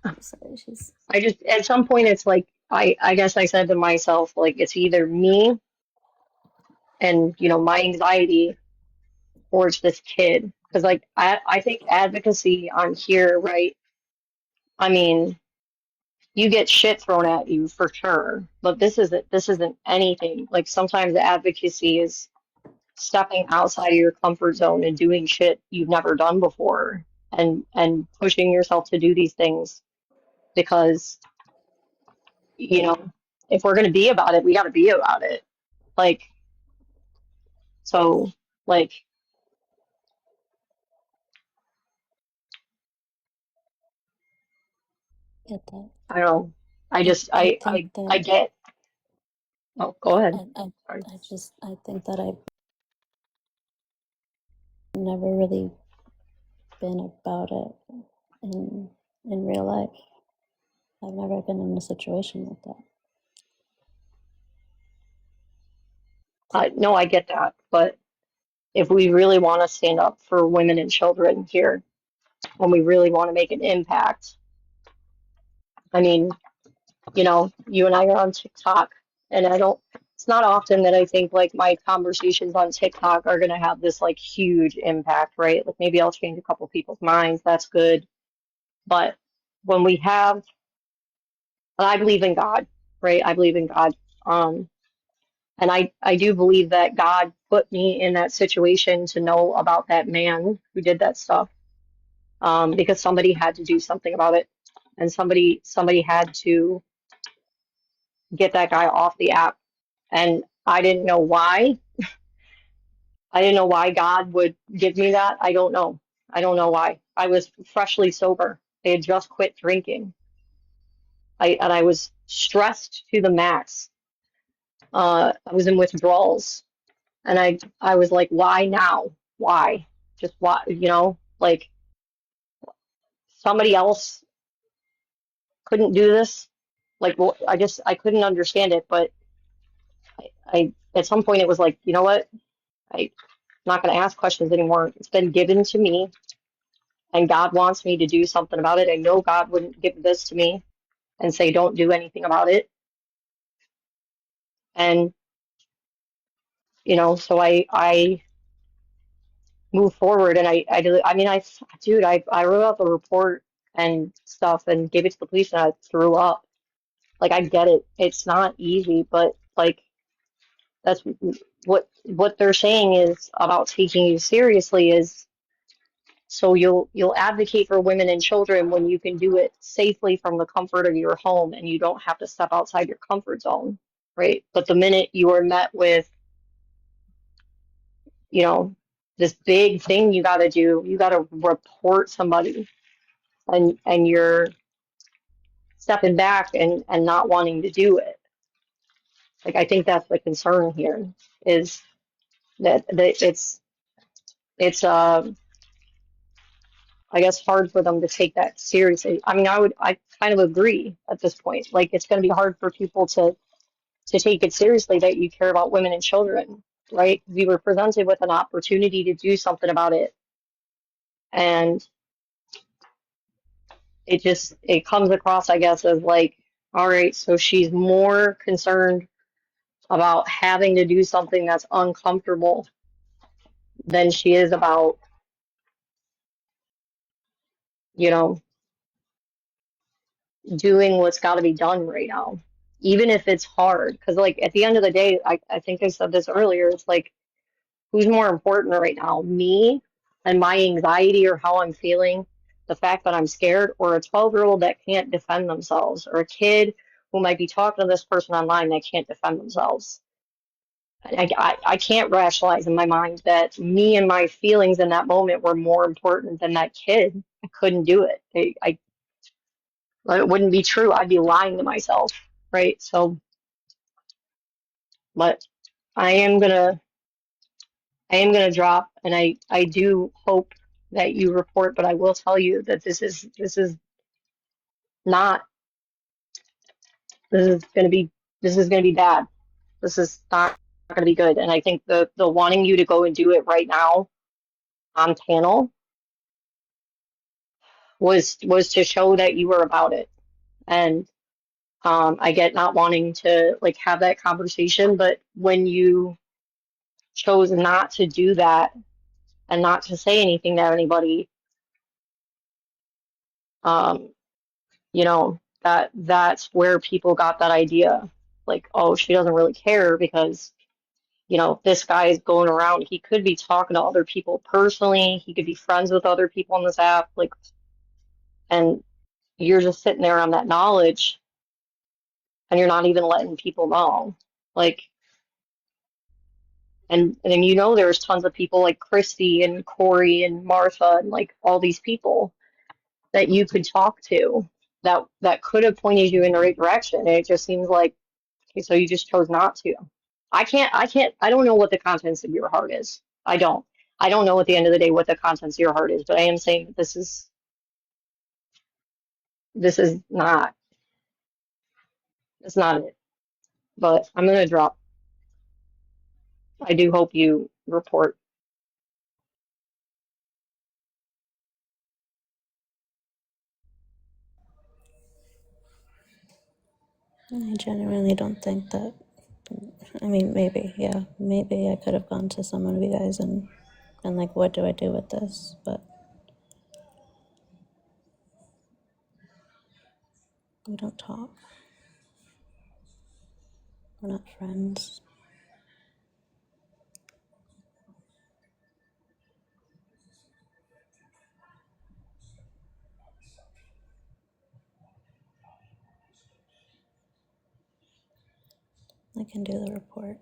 I'm sorry, she's. I just at some point it's like I guess I said to myself like it's either me and you know my anxiety or it's this kid because like I think advocacy on here, right? I mean, you get shit thrown at you for sure, but this isn't anything. Like sometimes advocacy is stepping outside of your comfort zone and doing shit you've never done before and pushing yourself to do these things because you know if we're going to be about it, we got to be about it. Like so like Get that. I don't know. I I, just I think I that get. Oh, go ahead. Sorry. I think that I've never really been about it in real life. I've never been in a situation like that. No, I get that, but if we really want to stand up for women and children here, when we really want to make an impact, I mean, you know, you and I are on TikTok, and it's not often that I think like my conversations on TikTok are going to have this like huge impact, right? Like maybe I'll change a couple people's minds, that's good. But when we have, and I believe in God, right? I believe in God. And I do believe that God put me in that situation to know about that man who did that stuff, because somebody had to do something about it, and somebody had to get that guy off the app. And I didn't know why. I didn't know why God would give me that. I don't know. I don't know why. I was freshly sober. I had just quit drinking. I was stressed to the max. I was in withdrawals, and I was like, why now? Why? Just why? You know, like somebody else couldn't do this. Like, well, I couldn't understand it. But I at some point it was like, you know what? I'm not going to ask questions anymore. It's been given to me, and God wants me to do something about it. I know God wouldn't give this to me and say, don't do anything about it. And, you know, so I move forward, and I mean, dude, I wrote out the report and stuff and gave it to the police, and I threw up. Like, I get it. It's not easy, but like, that's what they're saying is about taking you seriously is so you'll advocate for women and children when you can do it safely from the comfort of your home and you don't have to step outside your comfort zone, right? But the minute you are met with, you know, this big thing you got to do, you got to report somebody, and you're stepping back and not wanting to do it. Like, I think that's the concern here is that it's I guess hard for them to take that seriously. I mean, I kind of agree at this point. Like, it's going to be hard for people to take it seriously that you care about women and children, right? We were presented with an opportunity to do something about it, and it comes across, I guess, as like, all right, so she's more concerned about having to do something that's uncomfortable than she is about, you know, doing what's got to be done right now, even if it's hard. Because, like, at the end of the day, I think I said this earlier, it's like, who's more important right now, me and my anxiety or how I'm feeling, the fact that I'm scared, or a 12-year-old that can't defend themselves, or a kid who might be talking to this person online that can't defend themselves. I can't rationalize in my mind that me and my feelings in that moment were more important than that kid. I couldn't do it. It wouldn't be true. I'd be lying to myself, right? So, but I am gonna I am gonna drop, and I do hope that you report, but I will tell you that this is not this is gonna be this is gonna be bad. This is not gonna be good. And I think the wanting you to go and do it right now on panel was to show that you were about it. And I get not wanting to like have that conversation, but when you chose not to do that and not to say anything to anybody, um, you know, that's where people got that idea. Like, oh, she doesn't really care because, you know, this guy is going around. He could be talking to other people personally. He could be friends with other people on this app. Like, and you're just sitting there on that knowledge and you're not even letting people know. Like, and then, you know, there's tons of people like Christy and Corey and Martha and like all these people that you could talk to that could have pointed you in the right direction. And it just seems like, okay, so you just chose not to. I don't know what the contents of your heart is. I don't. I don't know at the end of the day what the contents of your heart is, but I am saying that this is not. That's not it. But I'm gonna drop. I do hope you report. I genuinely don't think that. I mean, maybe, yeah. Maybe I could have gone to some of you guys and been like, what do I do with this? But we don't talk. We're not friends. I can do the report.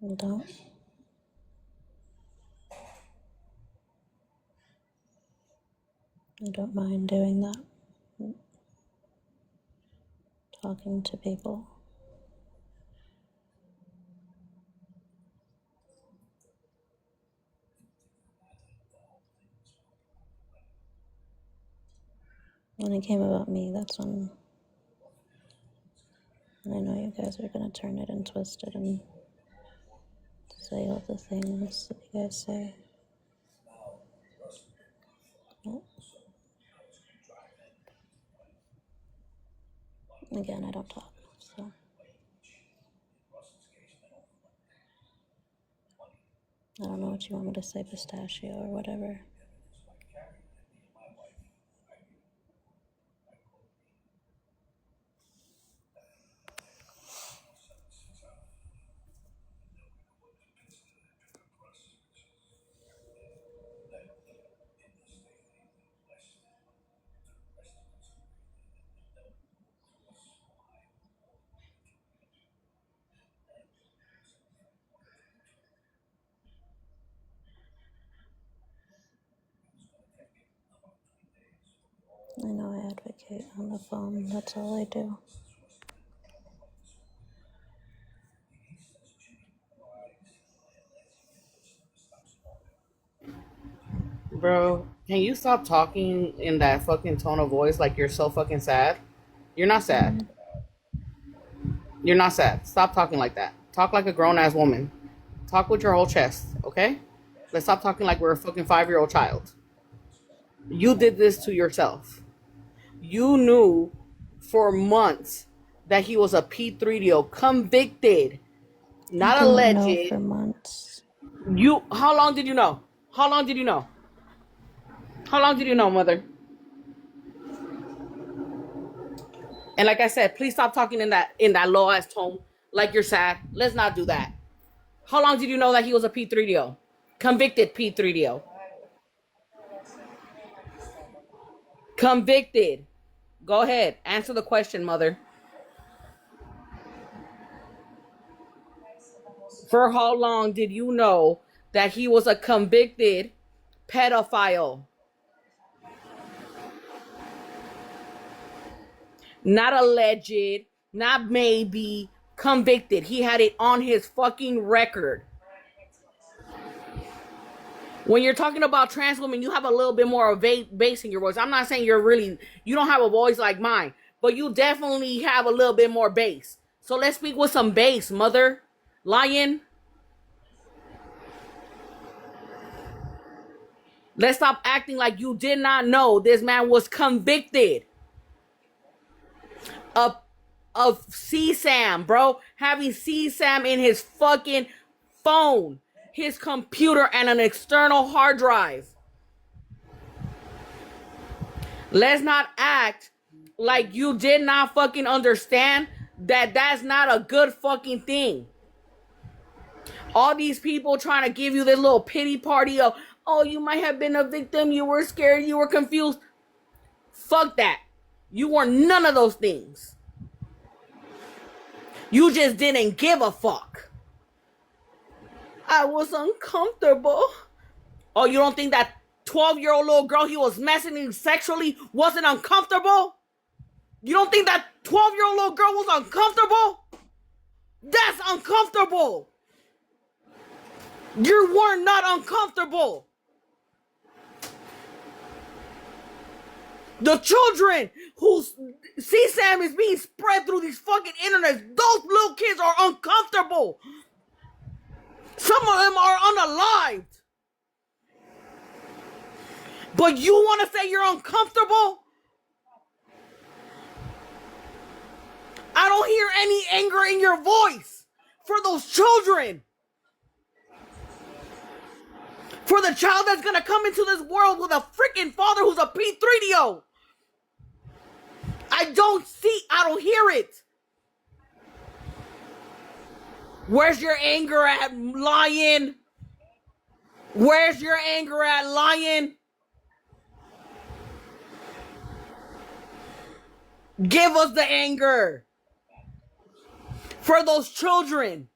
I don't mind doing that. Talking to people. When it came about me, that's when I know you guys are gonna turn it and twist it and say all the things that you guys say. But again, I don't talk, so I don't know what you want me to say, pistachio or whatever. I know I advocate on the phone, that's all I do. Bro, can you stop talking in that fucking tone of voice like you're so fucking sad? You're not sad. You're not sad. Stop talking like that. Talk like a grown-ass woman. Talk with your whole chest, okay? Let's stop talking like we're a fucking 5-year-old child. You did this to yourself. You knew for months that he was a P3DO convicted, not I alleged. didn't know for months. How long did you know? How long did you know? How long did you know, mother? And like I said, please stop talking in that low ass tone like you're sad. Let's not do that. How long did you know that he was a P3DO? Convicted P3DO. Convicted. Go ahead. Answer the question, mother. For how long did you know that he was a convicted pedophile? Not alleged, not maybe, convicted. He had it on his fucking record. When you're talking about trans women, you have a little bit more of bass in your voice. I'm not saying you don't have a voice like mine, but you definitely have a little bit more bass. So let's speak with some bass, mother. Lion. Let's stop acting like you did not know this man was convicted of CSAM, bro. Having CSAM in his fucking phone, his computer, and an external hard drive. Let's not act like you did not fucking understand that that's not a good fucking thing. All these people trying to give you this little pity party of, oh, you might have been a victim, you were scared, you were confused. Fuck that. You were none of those things. You just didn't give a fuck. I was uncomfortable. Oh, you don't think that 12-year-old little girl he was messing sexually wasn't uncomfortable? You don't think that 12-year-old little girl was uncomfortable? That's uncomfortable. You were not uncomfortable. The children whose CSAM is being spread through these fucking internets, those little kids are uncomfortable. Some of them are unalived. But you want to say you're uncomfortable? I don't hear any anger in your voice for those children. For the child that's going to come into this world with a freaking father who's a P3DO. I don't hear it. Where's your anger at, Lion? Where's your anger at, Lion? Give us the anger. For those children.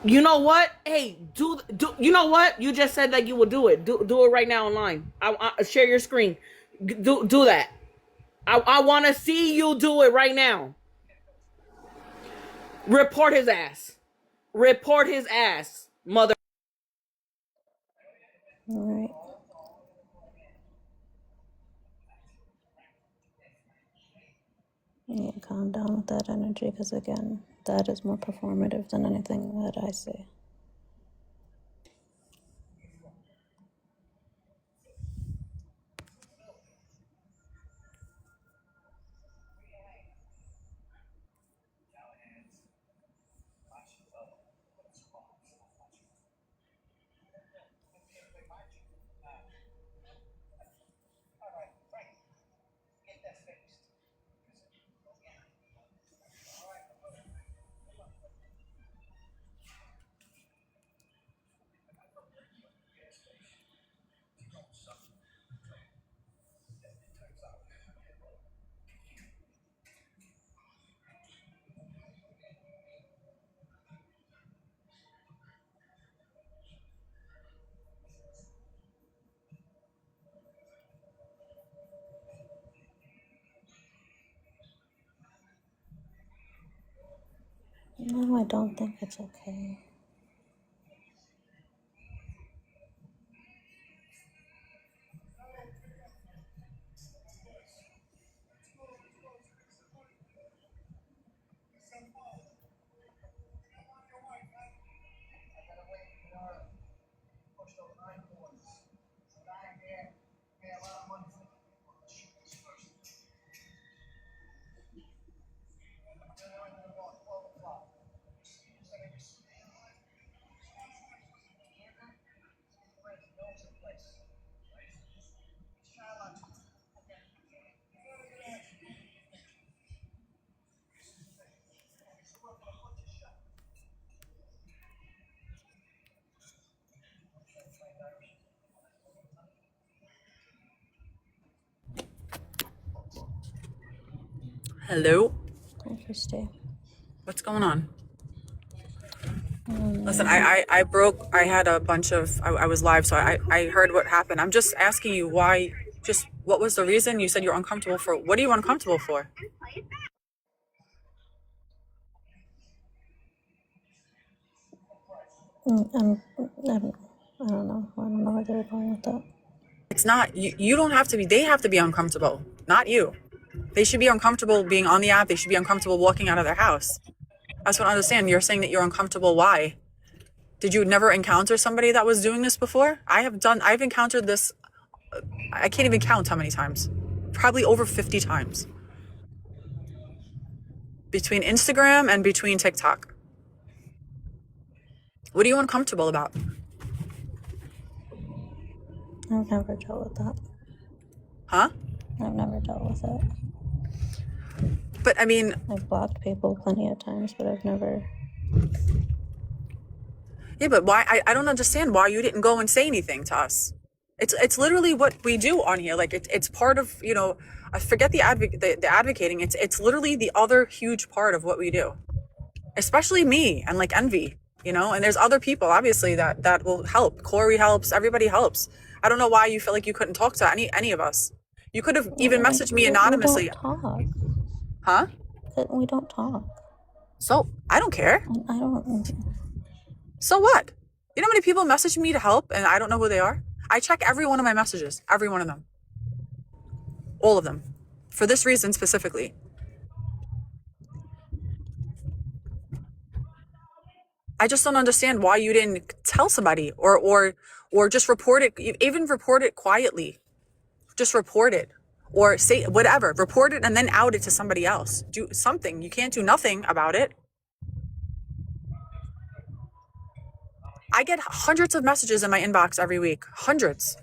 You know what? Hey, do you know what? You just said that you will do it. Do it right now online. I share your screen. Do that. I want to see you do it right now. Report his ass. Report his ass, mother. All right. Yeah, calm down with that energy, because again, that is more performative than anything that I say. No, I don't think it's okay. Hello? Interesting. What's going on? Listen, I broke, I had a bunch of, I was live, so I heard what happened. I'm just asking you why, just what was the reason? You said you're uncomfortable for, what are you uncomfortable for? I don't know. I don't know where they're going with that. It's not, you don't have to be, they have to be uncomfortable, not you. They should be uncomfortable being on the app. They should be uncomfortable walking out of their house. That's what I understand. You're saying that you're uncomfortable. Why? Did you never encounter somebody that was doing this before? I've encountered this, I can't even count how many times. Probably over 50 times. Between Instagram and between TikTok. What are you uncomfortable about? I've never dealt with that. Huh? I've never dealt with it. But I mean, I've blocked people plenty of times, but I've never. Yeah, but why? I don't understand why you didn't go and say anything to us. It's literally what we do on here. Like it's part of, you know, I forget the advocating. It's literally the other huge part of what we do. Especially me and like Envy, you know, and there's other people obviously that will help. Corey helps, everybody helps. I don't know why you feel like you couldn't talk to any of us. You could have even messaged me anonymously. We don't talk. Huh? We don't talk. So I don't care. I don't. So what? You know how many people message me to help and I don't know who they are? I check every one of my messages, every one of them. All of them. For this reason specifically. I just don't understand why you didn't tell somebody or just report it, even report it quietly. Just report it or say whatever, report it and then out it to somebody else. Do something. You can't do nothing about it. I get hundreds of messages in my inbox every week, hundreds.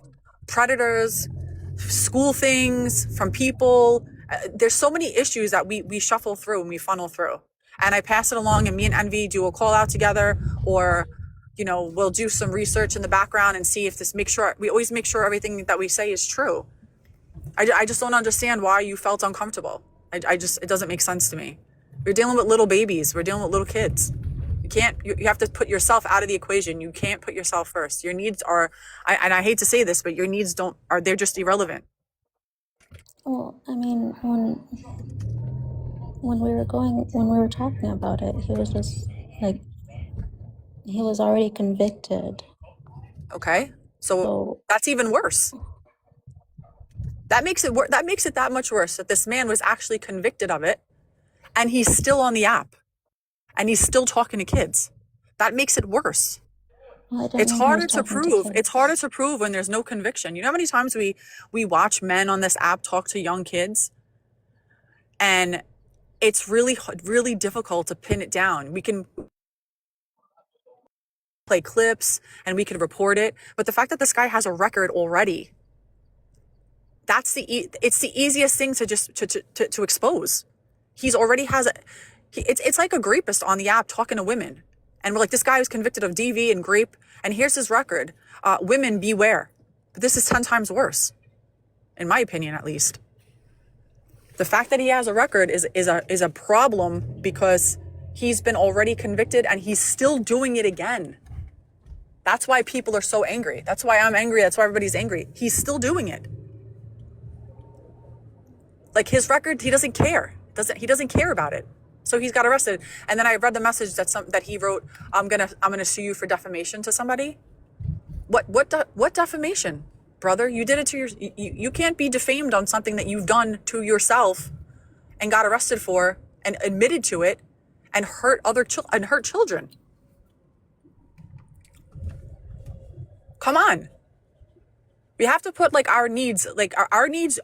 Predators, school things from people. There's so many issues that we shuffle through and we funnel through. And I pass it along, and me and Envy do a call out together, or, you know, we'll do some research in the background and see if we always make sure everything that we say is true. I just don't understand why you felt uncomfortable. It doesn't make sense to me. We're dealing with little babies. We're dealing with little kids. You have to put yourself out of the equation. You can't put yourself first. Your needs are, and I hate to say this, but your needs they're just irrelevant. Well, I mean, when we were talking about it, he was just like, he was already convicted. Okay, so that's even worse. That makes it that much worse that this man was actually convicted of it, and he's still on the app, and he's still talking to kids. That makes it worse. Well, It's harder to prove. It's harder to prove when there's no conviction. You know how many times we watch men on this app talk to young kids, and it's really, really difficult to pin it down. We can play clips and we can report it, but the fact that this guy has a record already, it's the easiest thing to just to expose. He's already it's like a rapist on the app talking to women, and we're like, this guy was convicted of DV and rape, and here's his record. Women beware. But this is 10 times worse, in my opinion, at least. The fact that he has a record is a problem, because he's been already convicted and he's still doing it again. That's why people are so angry. That's why I'm angry. That's why everybody's angry. He's still doing it. Like, his record, he doesn't care. He doesn't care about it. So he's got arrested. And then I read the message that he wrote, I'm gonna sue you for defamation to somebody. What defamation? Brother, you did it to you can't be defamed on something that you've done to yourself and got arrested for and admitted to it and hurt children. Come on. We have to put our needs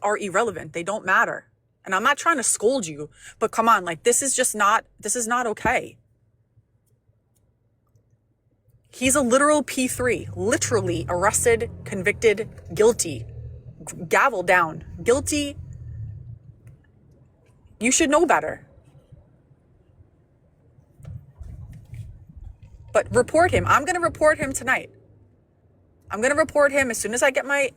are irrelevant. They don't matter. And I'm not trying to scold you, but come on, this is not okay. He's a literal P3, literally arrested, convicted, guilty, gavel down, guilty. You should know better. But report him. I'm going to report him tonight. I'm going to report him as soon as I get my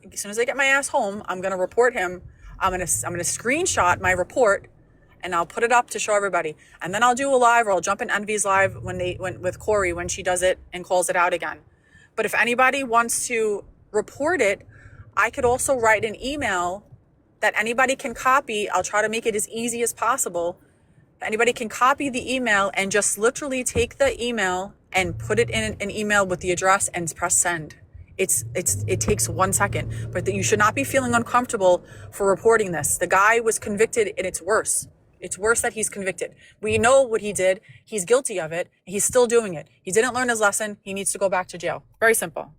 ass home. I'm going to report him. I'm going to screenshot my report, and I'll put it up to show everybody. And then I'll do a live, or I'll jump in Envy's live with Corey when she does it and calls it out again. But if anybody wants to report it, I could also write an email that anybody can copy. I'll try to make it as easy as possible. Anybody can copy the email and just literally take the email and put it in an email with the address and press send. It takes 1 second, but that you should not be feeling uncomfortable for reporting this. The guy was convicted, and it's worse. It's worse that he's convicted. We know what he did. He's guilty of it. He's still doing it. He didn't learn his lesson. He needs to go back to jail. Very simple.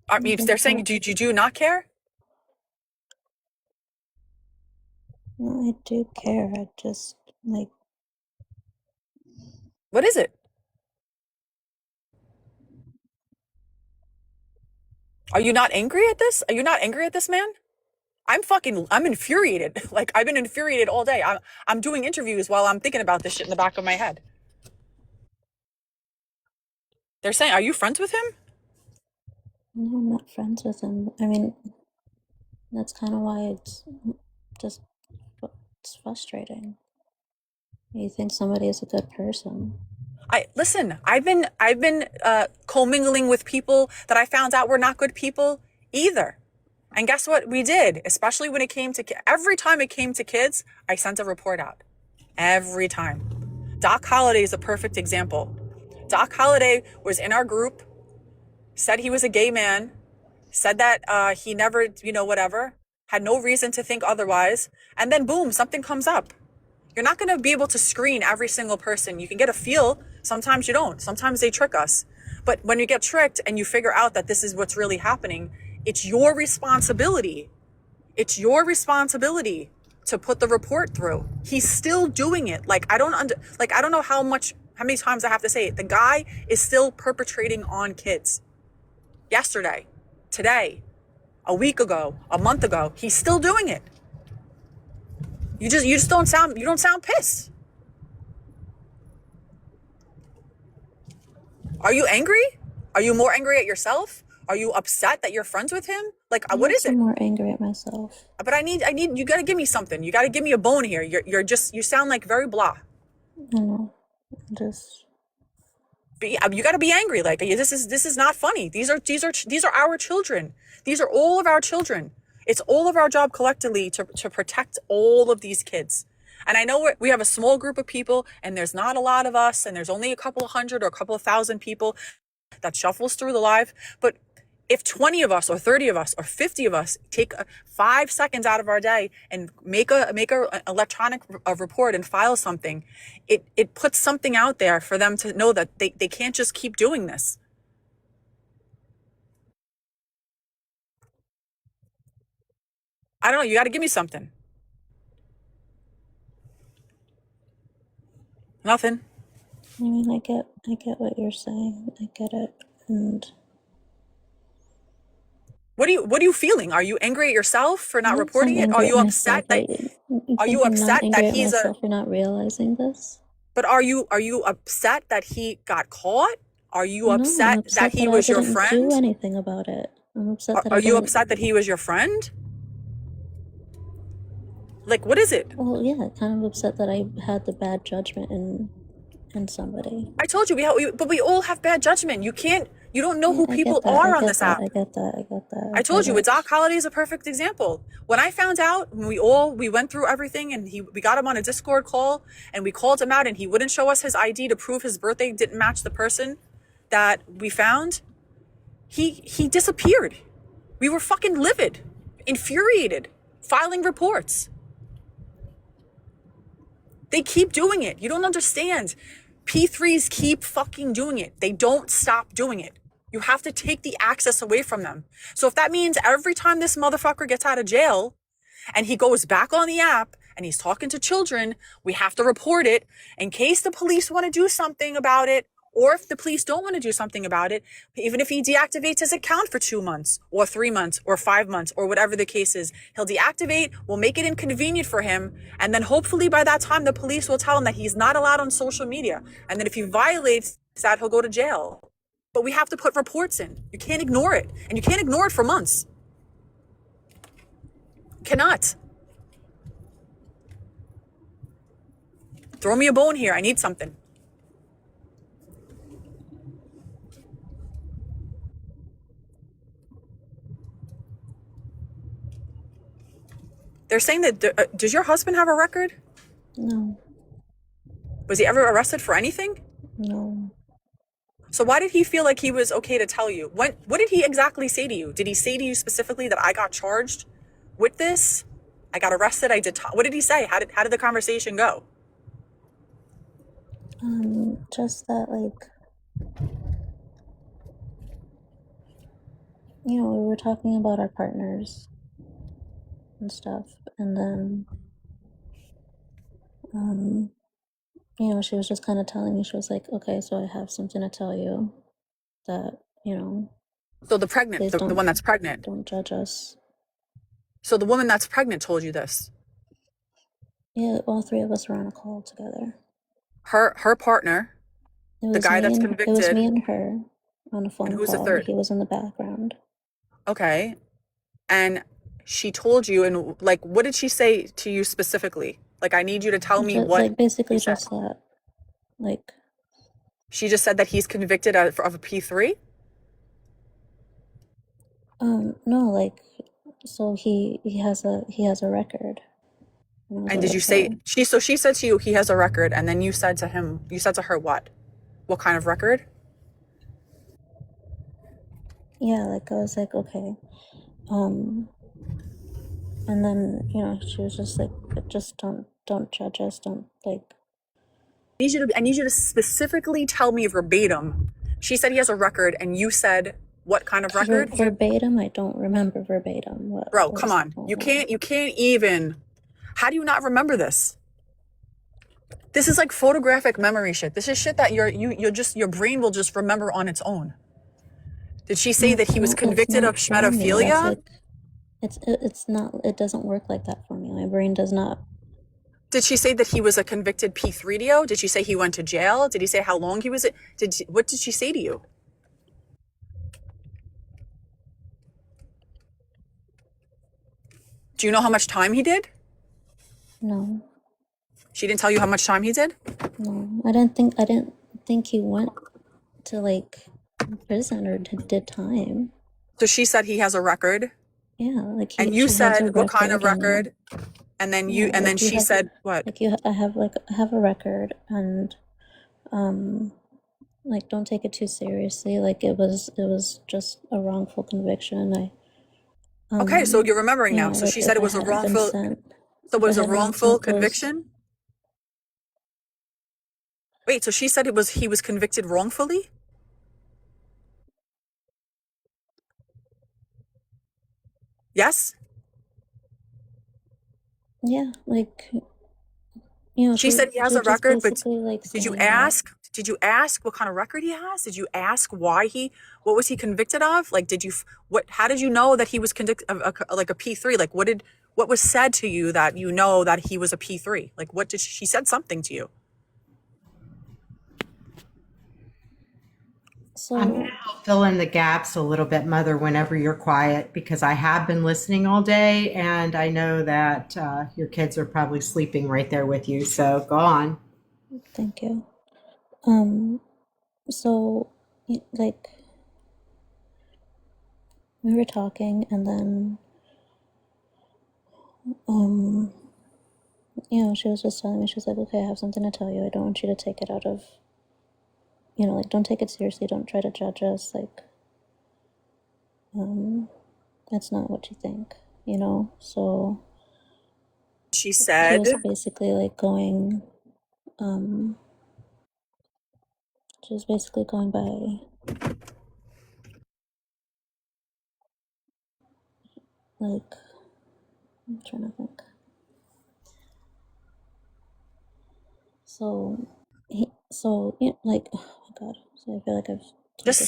I mean, if they're saying, do you not care? No, I do care. I just, What is it? Are you not angry at this? Are you not angry at this man? I'm infuriated. I've been infuriated all day. I'm doing interviews while I'm thinking about this shit in the back of my head. They're saying, are you friends with him? No, I'm not friends with him. I mean, that's kind of why it's frustrating. You think somebody is a good person. I've been commingling with people that I found out were not good people either. And guess what we did? Especially when it came to every time it came to kids, I sent a report out. Every time. Doc Holliday is a perfect example. Doc Holliday was in our group, said he was a gay man, said that he never, whatever, had no reason to think otherwise, and then boom, something comes up. You're not going to be able to screen every single person. You can get a feel. Sometimes you don't. Sometimes they trick us. But when you get tricked and you figure out that this is what's really happening, it's your responsibility. It's your responsibility to put the report through. He's still doing it. I don't know how many times I have to say it. The guy is still perpetrating on kids. Yesterday, today, a week ago, a month ago, he's still doing it. You don't sound pissed. Are you angry? Are you more angry at yourself? Are you upset that you're friends with him? What is it? I'm more angry at myself. But I need, you gotta give me something. You gotta give me a bone here. You sound like very blah. I know. You gotta be angry. This is not funny. These are our children. These are all of our children. It's all of our job collectively to protect all of these kids. And I know we have a small group of people and there's not a lot of us and there's only a couple of hundred or a couple of thousand people that shuffles through the live. But if 20 of us or 30 of us or 50 of us take 5 seconds out of our day and make a electronic report and file something, it puts something out there for them to know that they can't just keep doing this. I don't know. You got to give me something. Nothing. I mean, I get what you're saying. I get it. And what are you feeling? Are you angry at yourself for not reporting it? Are you upset that he's You're not realizing this? But are you upset that he got caught? Are you upset that he was your friend? I didn't do anything about it. I'm upset that Are you upset that he was your friend? What is it? Well, yeah, kind of upset that I had the bad judgment in somebody. I told you, but we all have bad judgment. You don't know who people are on this app. I get that. I told you, Doc Holiday is a perfect example. When I found out, when we went through everything and we got him on a Discord call and we called him out and he wouldn't show us his ID to prove his birthday didn't match the person that we found, he disappeared. We were fucking livid, infuriated, filing reports. They keep doing it. You don't understand. P3s keep fucking doing it. They don't stop doing it. You have to take the access away from them. So if that means every time this motherfucker gets out of jail and he goes back on the app and he's talking to children, we have to report it in case the police want to do something about it. Or if the police don't want to do something about it, even if he deactivates his account for 2 months or 3 months or 5 months or whatever the case is, he'll deactivate, we'll make it inconvenient for him. And then hopefully by that time, the police will tell him that he's not allowed on social media. And then if he violates that, he'll go to jail. But we have to put reports in. You can't ignore it. And you can't ignore it for months. Cannot. Throw me a bone here. I need something. They're saying that, does your husband have a record? No. Was he ever arrested for anything? No. So why did he feel like he was okay to tell you? What did he exactly say to you? Did he say to you specifically that I got charged with this? I got arrested. What did he say? How did the conversation go? Just that, we were talking about our partners and stuff, and then, she was just kind of telling me, she was like, okay, so I have something to tell you that, So the one that's pregnant. Don't judge us. So the woman that's pregnant told you this? Yeah, all three of us were on a call together. Her partner, the guy that's convicted. It was me and her on a phone call. And who's the third? He was in the background. Okay. And she told you, and what did she say to you specifically? I need you to tell me what. Basically just that. She just said that he's convicted of a P3? No, so he has a record. And did you say she said to you he has a record, and then you said to her what? What kind of record? yeah, like I was like, okay. And then, you know, she was just like, just don't judge us, don't like. I need you to specifically tell me verbatim. She said he has a record, and you said what kind of record? Verbatim, I don't remember verbatim what Bro, was come on. You can't even. How do you not remember this? This is like photographic memory shit. This is shit that your brain will just remember on its own. Did she say that he was convicted of pedophilia? It's not, it doesn't work like that for me. My brain does not. Did she say that he was a convicted P3DO? Did she say he went to jail? Did he say how long he was? What did she say to you? Do you know how much time he did? No. She didn't tell you how much time he did? No, I didn't think he went to like prison or did time. So she said he has a record. Yeah, like and you said what kind of record? And then you, and then she said what? Like I have a record, and like don't take it too seriously. Like it was just a wrongful conviction. Okay, so you're remembering now. So she said it was a wrongful. So it was a wrongful conviction. Wait, so she said he was convicted wrongfully? Yes? Yeah, like, you know, she said he has a record, but like, did you ask what kind of record he has? Did you ask what was he convicted of? Like, how did you know that he was convicted of like a P3? Like, what was said to you that you know that he was a P3? Like, what did she said something to you? So I'm going to help fill in the gaps a little bit, Mother, whenever you're quiet, because I have been listening all day, and I know that your kids are probably sleeping right there with you. So go on. Thank you. So, like, we were talking, and then, you know, she was just telling me, she was like, okay, I have something to tell you. I don't want you to take it out of, you know, like, don't take it seriously. Don't try to judge us. Like, that's not what you think, you know? So she said, she was basically like going, she was basically going by, like, I'm trying to think. So, yeah, like, oh my God. So I feel like I've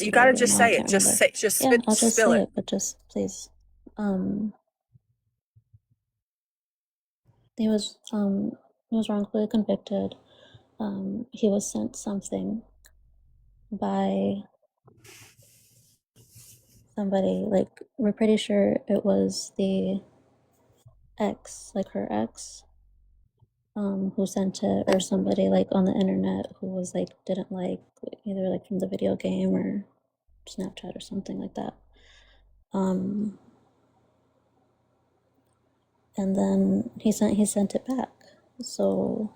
you gotta just say it. I'll just say it, but just please. He was wrongfully convicted. He was sent something by somebody, like, we're pretty sure it was the ex, like her ex, who sent it, or somebody like on the internet who was like, didn't like, either like from the video game or Snapchat or something like that. And then he sent it back. So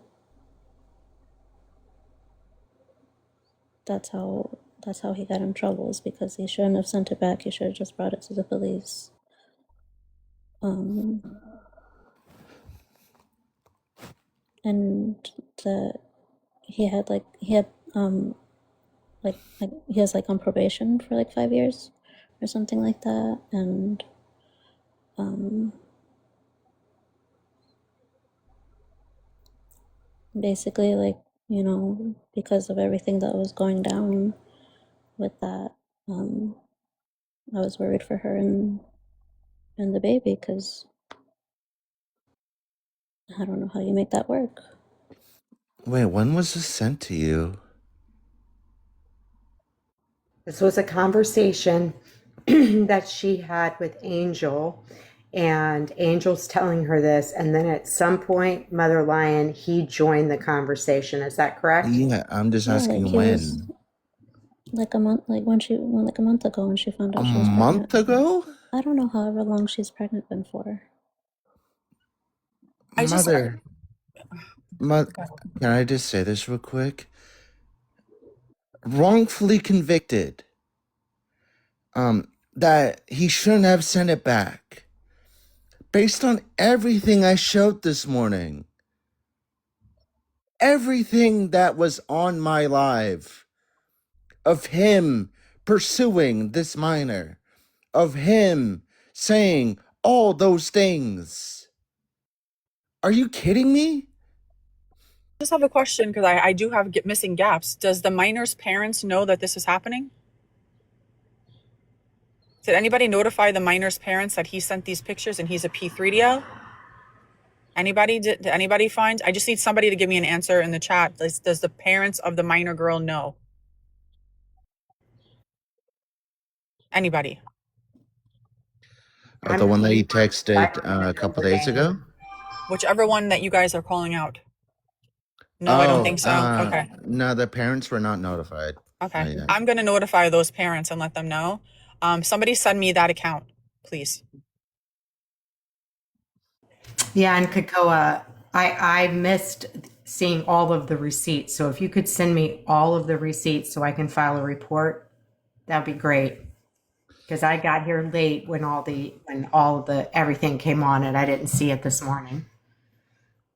that's how he got in trouble, is because he shouldn't have sent it back. He should have just brought it to the police. And that he had he has like on probation for like 5 years or something like that, and basically, like, you know, because of everything that was going down with that, I was worried for her and the baby, because I don't know how you make that work. Wait, when was this sent to you? This was a conversation that she had with Angel, and Angel's telling her this, and then at some point, Mother Lion, he joined the conversation. Is that correct? Yeah, I'm just asking when. Like a month, like a month ago, when she found out she was pregnant. A month ago? I don't know however long she's pregnant been for. Mother, can I just say this real quick? Wrongfully convicted. that he shouldn't have sent it back. Based on everything I showed this morning, everything that was on my live of him pursuing this minor, of him saying all those things. Are you kidding me? I just have a question because I do have missing gaps. Does the minor's parents know that this is happening? Did anybody notify the minor's parents that he sent these pictures and he's a P3DO? Anybody? Did anybody find? I just need somebody to give me an answer in the chat. Does the parents of the minor girl know? Anybody? The one that he texted a couple days ago? Whichever one that you guys are calling out. No, I don't think so. Okay. No, the parents were not notified. Okay. I'm going to notify those parents and let them know. Somebody send me that account, please. Yeah, and Kakoa, I missed seeing all of the receipts. So if you could send me all of the receipts so I can file a report, that'd be great. Because I got here late when all the everything came on and I didn't see it this morning.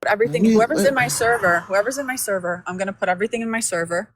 Everything, whoever's in my server, I'm going to put everything in my server.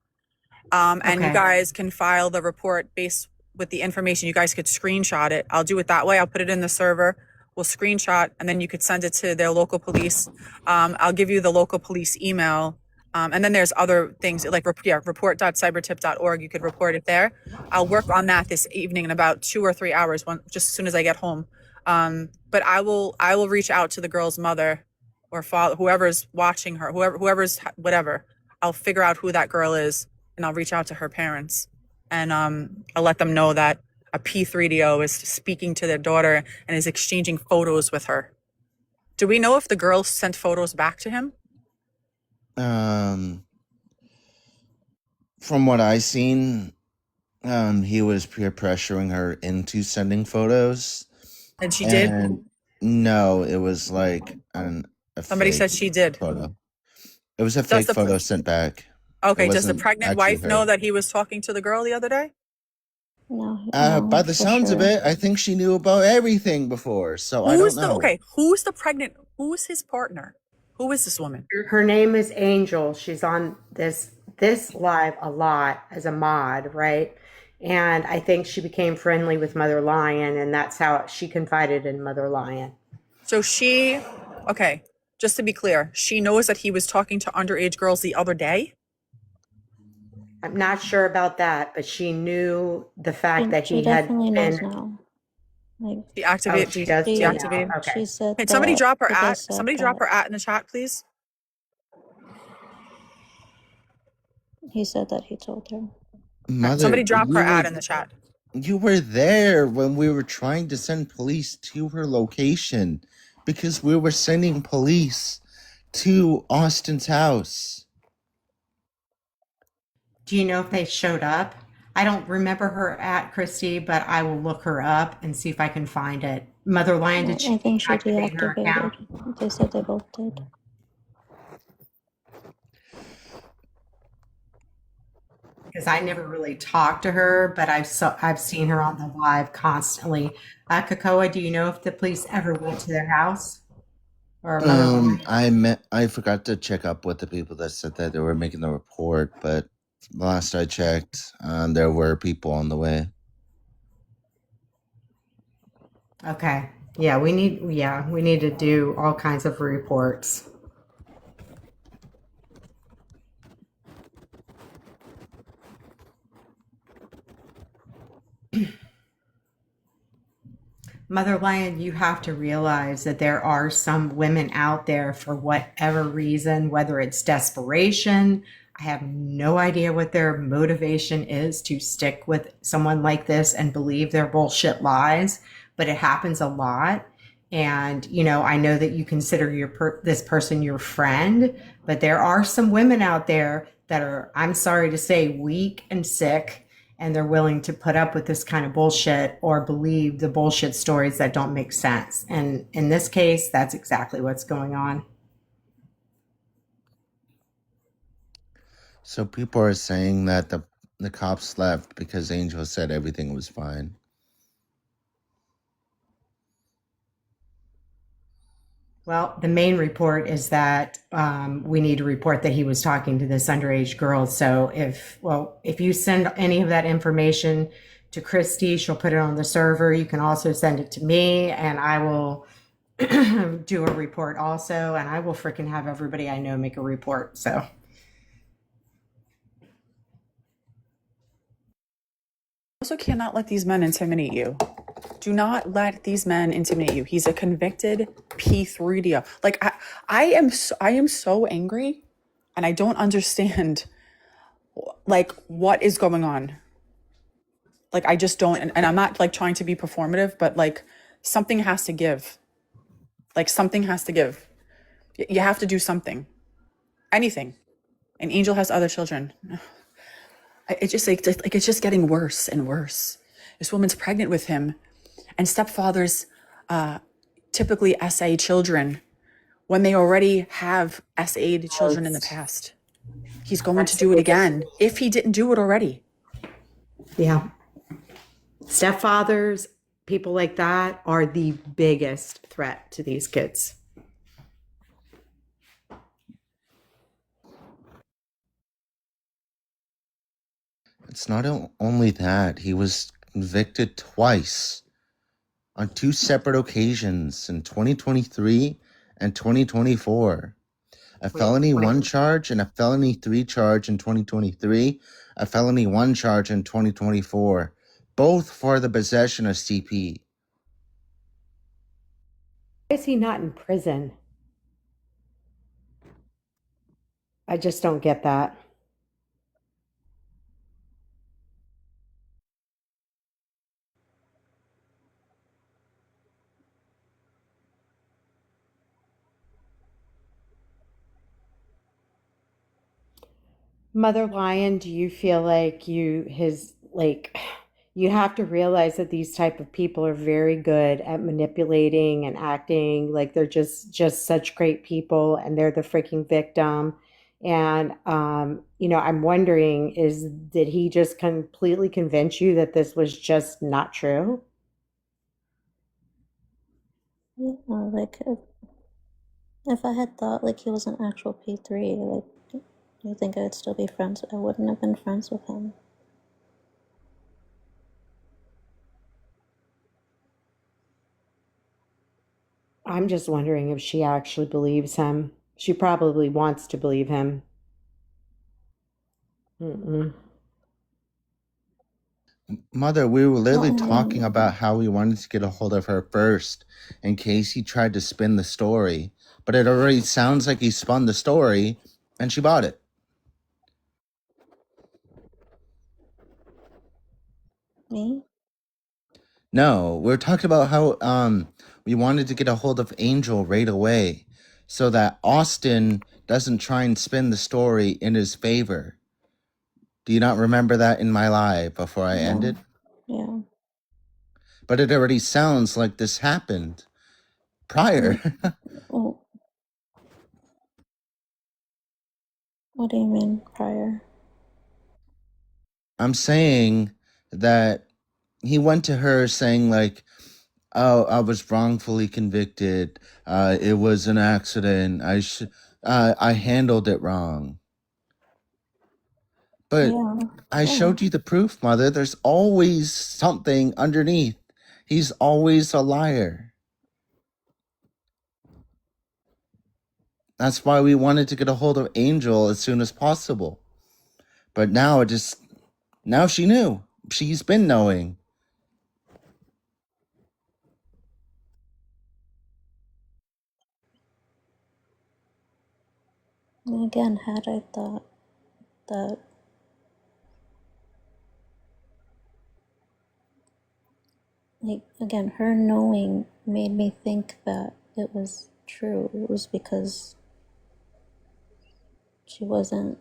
And you guys can file the report based with the information. You guys could screenshot it. I'll do it that way. I'll put it in the server. We'll screenshot and then you could send it to their local police. I'll give you the local police email. And then there's other things like report.cybertip.org. You could report it there. I'll work on that this evening in about 2 or 3 hours, just as soon as I get home. But I will reach out to the girl's mother or father, whoever's watching her, whoever's whatever. I'll figure out who that girl is and I'll reach out to her parents and I'll let them know that a P3DO is speaking to their daughter and is exchanging photos with her. Do we know if the girl sent photos back to him? From what I seen, he was peer pressuring her into sending photos. And she did? No, it was like somebody said she did. Photo. It was a fake photo sent back. Okay, does the pregnant wife know that he was talking to the girl the other day? No. By the sounds of it, I think she knew about everything before. So I don't know. Who's the pregnant? Who's his partner? Who is this woman? Her name is Angel. She's on this live a lot as a mod, right? And I think she became friendly with Mother Lion, and that's how she confided in Mother Lion. So okay, just to be clear, she knows that he was talking to underage girls the other day? I'm not sure about that, but she knew the fact that he had been... Knows now. Like, she does deactivate. Okay. She said Can somebody drop her at? Somebody drop her at in the chat, please. He said that he told her. Mother, somebody drop her at in the chat. You were there when we were trying to send police to her location because we were sending police to Austin's house. Do you know if they showed up? I don't remember her at Christy, but I will look her up and see if I can find it. Mother Lion, did she I think she deactivate her account? They said they both did. Because I never really talked to her, but I've seen her on the live constantly. Kakoa, do you know if the police ever went to their house? Or I forgot to check up with the people that said that they were making the report, but last I checked, there were people on the way. Okay. Yeah, we need to do all kinds of reports. Mother Lion, you have to realize that there are some women out there for whatever reason, whether it's desperation. I have no idea what their motivation is to stick with someone like this and believe their bullshit lies, but it happens a lot. And, I know that you consider this person your friend, but there are some women out there that are, I'm sorry to say, weak and sick, and they're willing to put up with this kind of bullshit or believe the bullshit stories that don't make sense. And in this case, that's exactly what's going on. So people are saying that the cops left because Angel said everything was fine. Well, the main report is that we need to report that he was talking to this underage girl. So if you send any of that information to Christy, she'll put it on the server. You can also send it to me, and I will do a report also. And I will freaking have everybody I know make a report. So Also cannot let these men intimidate you. Do not let these men intimidate you. He's a convicted P3DO. Like I am so angry, and I don't understand like what is going on. Like I just don't, and I'm not like trying to be performative, but like something has to give. Like something has to give. You have to do something, anything. And Angel has other children. It's just like it's just getting worse and worse. This woman's pregnant with him, and stepfathers typically SA children when they already have SA'd children in the past. He's going to do it again if he didn't do it already. yeah, stepfathers, people like that are the biggest threat to these kids. It's not only that, he was convicted twice on two separate occasions in 2023 and 2024. A felony 1 charge and a felony 3 charge in 2023, a felony 1 charge in 2024, both for the possession of CP. Why is he not in prison? I just don't get that. Mother Lion, do you feel like you have to realize that these type of people are very good at manipulating and acting like they're just such great people and they're the freaking victim. And I'm wondering, did he just completely convince you that this was just not true? Yeah, like if I had thought like he was an actual P3, like, you think I'd still be friends? I wouldn't have been friends with him. I'm just wondering if she actually believes him. She probably wants to believe him. Mm-mm. Mother, we were literally talking about how we wanted to get a hold of her first in case he tried to spin the story. But it already sounds like he spun the story and she bought it. Me? No, we're talking about how we wanted to get a hold of Angel right away so that Austin doesn't try and spin the story in his favor. Do you not remember that in my live before I ended? Yeah. But it already sounds like this happened prior. Oh. What do you mean prior? I'm saying that he went to her saying like, "Oh, I was wrongfully convicted. It was an accident. I handled it wrong." But Yeah. I showed you the proof, Mother. There's always something underneath. He's always a liar. That's why we wanted to get a hold of Angel as soon as possible. But now now she knew. She's been knowing. And again, had I thought that like again, her knowing made me think that it was true. It was because she wasn't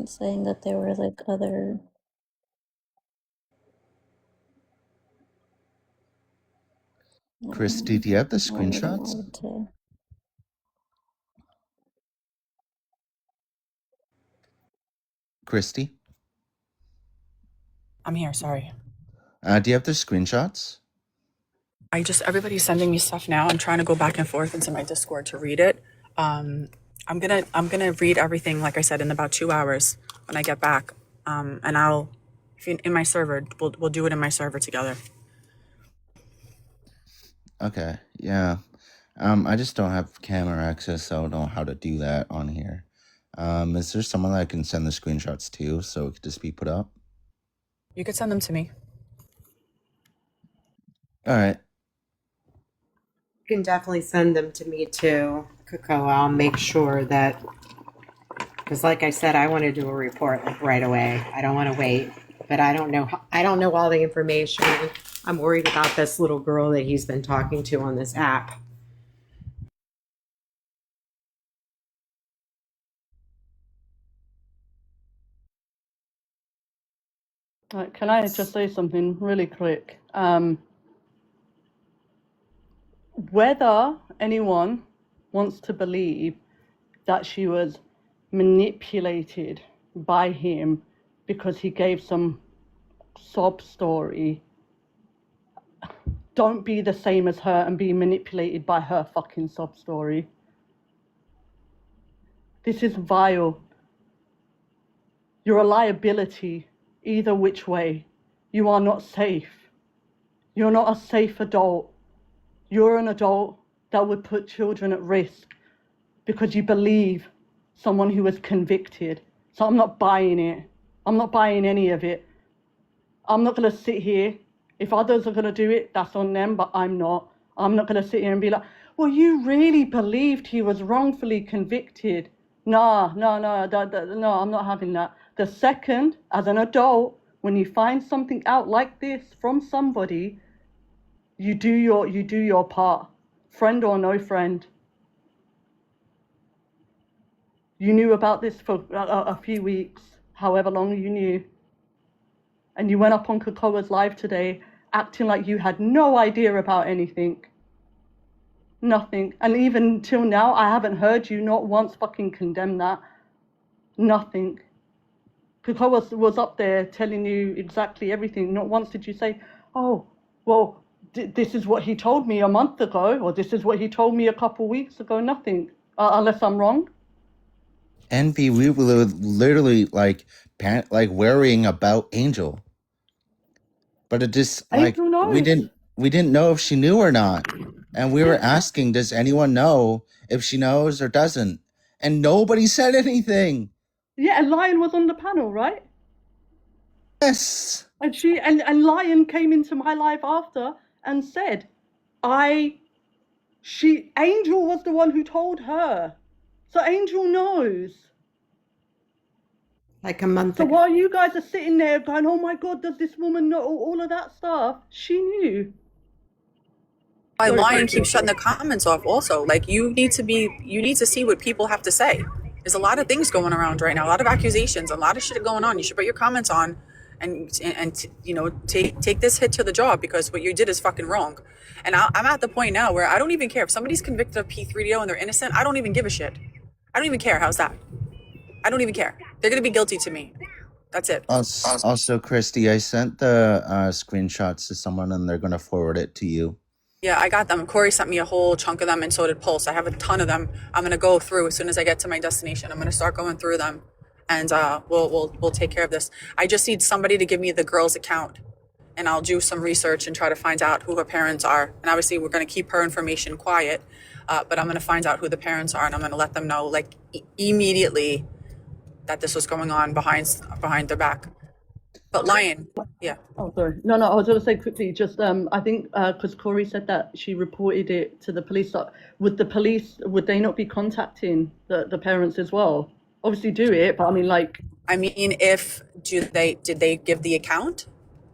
saying that there were like other. Christy, do you have the I wouldn't know screenshots? what to. Christy? I'm here. Sorry. Do you have the screenshots? Everybody's sending me stuff now. I'm trying to go back and forth into my Discord to read it. I'm gonna read everything, like I said, in about 2 hours when I get back. And I'll, if you, in my server, we'll do it in my server together. Okay, yeah. I just don't have camera access, so I don't know how to do that on here. Is there someone that I can send the screenshots to so it could just be put up? You could send them to me. All right. You can definitely send them to me too, Coco. I'll make sure that, because like I said, I want to do a report like right away. I don't want to wait, but I don't know all the information. I'm worried about this little girl that he's been talking to on this app. Can I just say something really quick? Whether anyone wants to believe that she was manipulated by him because he gave some sob story, don't be the same as her and be manipulated by her fucking sob story. This is vile. You're a liability either which way. You are not safe. You're not a safe adult. You're an adult that would put children at risk because you believe someone who was convicted. So I'm not buying it. I'm not buying any of it. I'm not going to sit here. If others are going to do it, that's on them, but I'm not. I'm not going to sit here and be like, well, you really believed he was wrongfully convicted. No, I'm not having that. The second, as an adult, when you find something out like this from somebody, you do your part, friend or no friend. You knew about this for a few weeks, however long you knew. And you went up on Kokoa's live today acting like you had no idea about anything. Nothing. And even till now, I haven't heard you not once fucking condemn that. Nothing. Kokoa was up there telling you exactly everything. Not once did you say, oh, well, this is what he told me a month ago, or this is what he told me a couple weeks ago. Nothing. Unless I'm wrong. Envy, we were literally like worrying about Angel, but it just like we didn't know if she knew or not, and we were asking, does anyone know if she knows or doesn't? And nobody said anything. Yeah, and Lion was on the panel, right? Yes. And and Lion came into my live after and said, Angel was the one who told her. So Angel knows. Like a month ago. So ago. while you guys are sitting there going, oh my God, does this woman know all of that stuff? She knew. Why Lion keeps shutting the comments off also. Like, you need to see what people have to say. There's a lot of things going around right now, a lot of accusations, a lot of shit going on. You should put your comments on and you know, take this hit to the jaw, because what you did is fucking wrong. And I'm at the point now where I don't even care if somebody's convicted of P3DO and they're innocent. I don't even give a shit. I don't even care. How's that? I don't even care. They're gonna be guilty to me. That's it. Also, Christy, I sent the screenshots to someone and they're gonna forward it to you. Yeah, I got them. Corey sent me a whole chunk of them, and so did Pulse. I have a ton of them. I'm gonna go through as soon as I get to my destination. I'm gonna start going through them, and we'll take care of this. I just need somebody to give me the girl's account, and I'll do some research and try to find out who her parents are. And obviously, we're gonna keep her information quiet, but I'm gonna find out who the parents are, and I'm gonna let them know like immediately that this was going on behind their back. But Lion, yeah. Oh, sorry. No, I was going to say quickly, just I think because Corey said that she reported it to the police. Would they not be contacting the parents as well? Obviously do it, but I mean, like. I mean, did they give the account?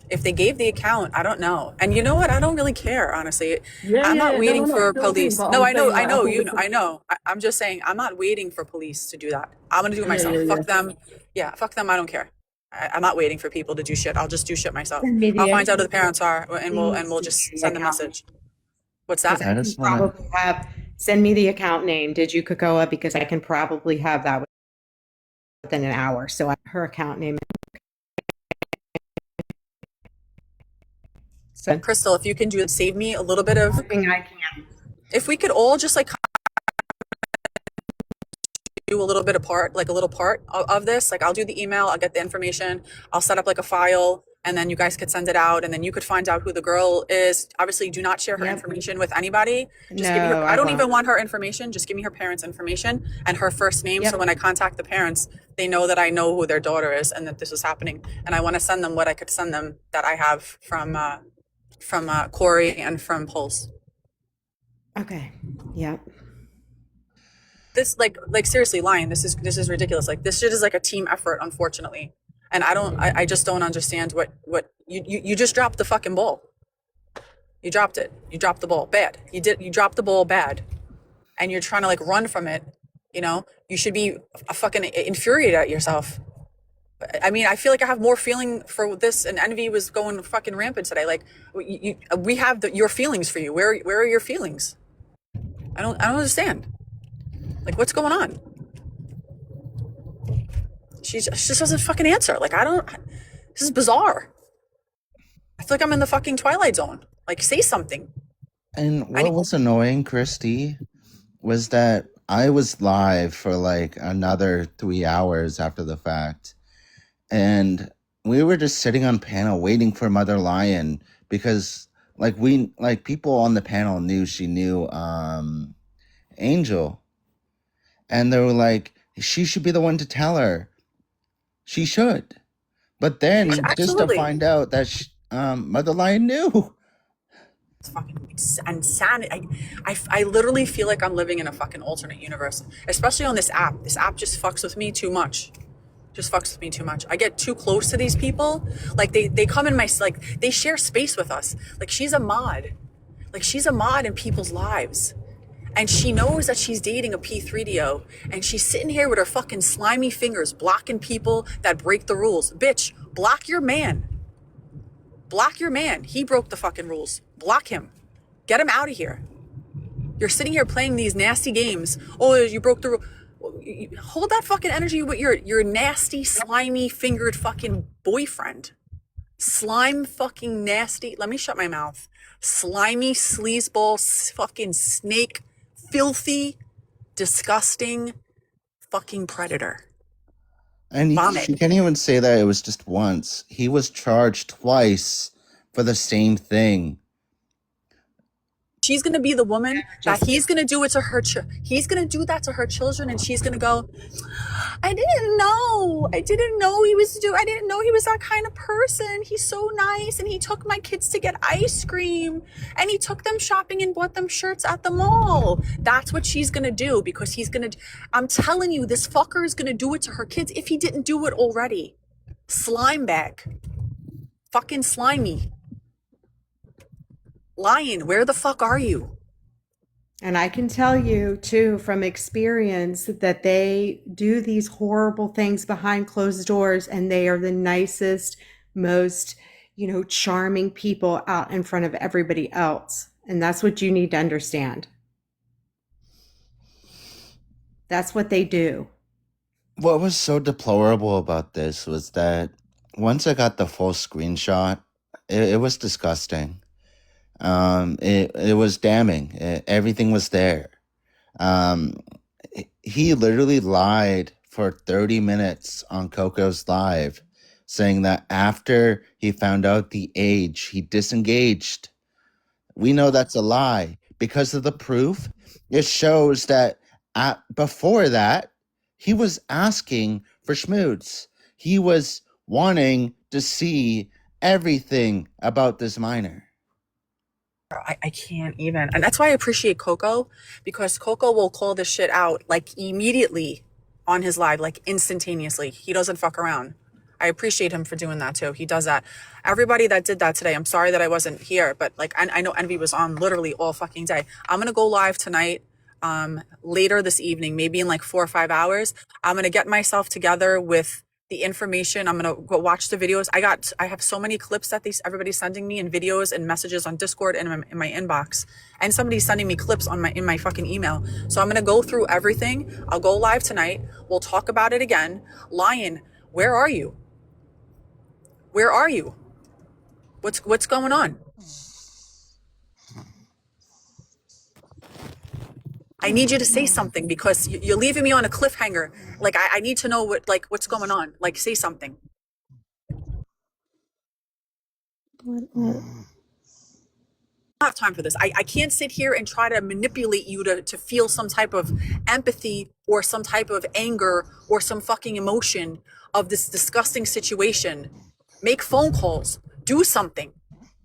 If they gave the account, I don't know. And you know what? I don't really care, honestly. I'm not waiting for police. No, I know. I'm just saying, I'm not waiting for police to do that. I'm going to do it myself. Fuck them. Yeah, fuck them. I don't care. I'm not waiting for people to do shit. I'll just do shit myself. I'll find out who the parents are, and we'll just send a message. What's that? Send me the account name. Did you, Kokoa? Because I can probably have that within an hour. So her account name. Crystal, if you can save me a little bit of, Something I can. if we could all just like do a little bit of part, like a little part of this, like I'll do the email, I'll get the information, I'll set up like a file, and then you guys could send it out, and then you could find out who the girl is. Obviously, do not share her information with anybody. Just give me her, I don't even want her information. Just give me her parents' information and her first name. So when I contact the parents, they know that I know who their daughter is and that this is happening. And I want to send them what I could send them that I have from Corey and from Pulse. Okay. Yep. This like seriously, Lion, this is ridiculous. Like this shit is like a team effort, unfortunately. And I just don't understand what you just dropped the fucking ball. You dropped it. You dropped the ball bad. You dropped the ball bad, and you're trying to like run from it. You know, you should be fucking infuriated at yourself. I mean, I feel like I have more feeling for this, and Envy was going fucking rampant today. Like we have your feelings for you. Where are your feelings? I don't understand. Like, what's going on? She just doesn't fucking answer. Like, this is bizarre. I feel like I'm in the fucking Twilight Zone. Like, say something. And what was annoying, Christy, was that I was live for like another 3 hours after the fact. And we were just sitting on panel waiting for Mother Lion because people on the panel knew she knew Angel. And they were like, she should be the one to tell her. She should. But then just to find out that Mother Lion knew. It's fucking insanity. I literally feel like I'm living in a fucking alternate universe, especially on this app. This app just fucks with me too much. I get too close to these people. Like they come in they share space with us. Like she's a mod. Like she's a mod in people's lives. And she knows that she's dating a P3DO, and she's sitting here with her fucking slimy fingers blocking people that break the rules. Bitch, block your man. Block your man. He broke the fucking rules. Block him. Get him out of here. You're sitting here playing these nasty games. Oh, you broke the rule. Hold that fucking energy with your nasty, slimy fingered fucking boyfriend. Slime fucking nasty. Let me shut my mouth. Slimy, sleazeball, fucking snake, filthy, disgusting fucking predator. And she can't even say that it was just once. He was charged twice for the same thing. She's going to be the woman that he's going to do it to her. He's going to do that to her children, and she's going to go, I didn't know he was that kind of person. He's so nice, and he took my kids to get ice cream, and he took them shopping and bought them shirts at the mall. That's what she's going to do, because I'm telling you, this fucker is going to do it to her kids if he didn't do it already. Slime bag. Fucking slimy. Lion, where the fuck are you? And I can tell you, too, from experience, that they do these horrible things behind closed doors, and they are the nicest, most, charming people out in front of everybody else. And that's what you need to understand. That's what they do. What was so deplorable about this was that once I got the full screenshot, it was disgusting. It was damning. Everything was there. He literally lied for 30 minutes on Coco's live, saying that after he found out the age, he disengaged. We know that's a lie because of the proof. It shows that before that, he was asking for schmoods. He was wanting to see everything about this minor. I can't even. And that's why I appreciate Coco, because Coco will call this shit out like immediately on his live, like instantaneously. He doesn't fuck around. I appreciate him for doing that too. He does that. Everybody that did that today, I'm sorry that I wasn't here, but like I know Envy was on literally all fucking day. I'm going to go live tonight, later this evening, maybe in like 4 or 5 hours. I'm going to get myself together with the information. I'm going to go watch the videos. I have so many clips that everybody's sending me, and videos and messages on Discord and in my inbox, and somebody's sending me clips in my fucking email. So I'm going to go through everything. I'll go live tonight. We'll talk about it again. Lion, where are you? Where are you? What's going on? I need you to say something because you're leaving me on a cliffhanger. Like, I need to know what's going on. Like, say something. What? I don't have time for this. I can't sit here and try to manipulate you to feel some type of empathy or some type of anger or some fucking emotion of this disgusting situation. Make phone calls. Do something.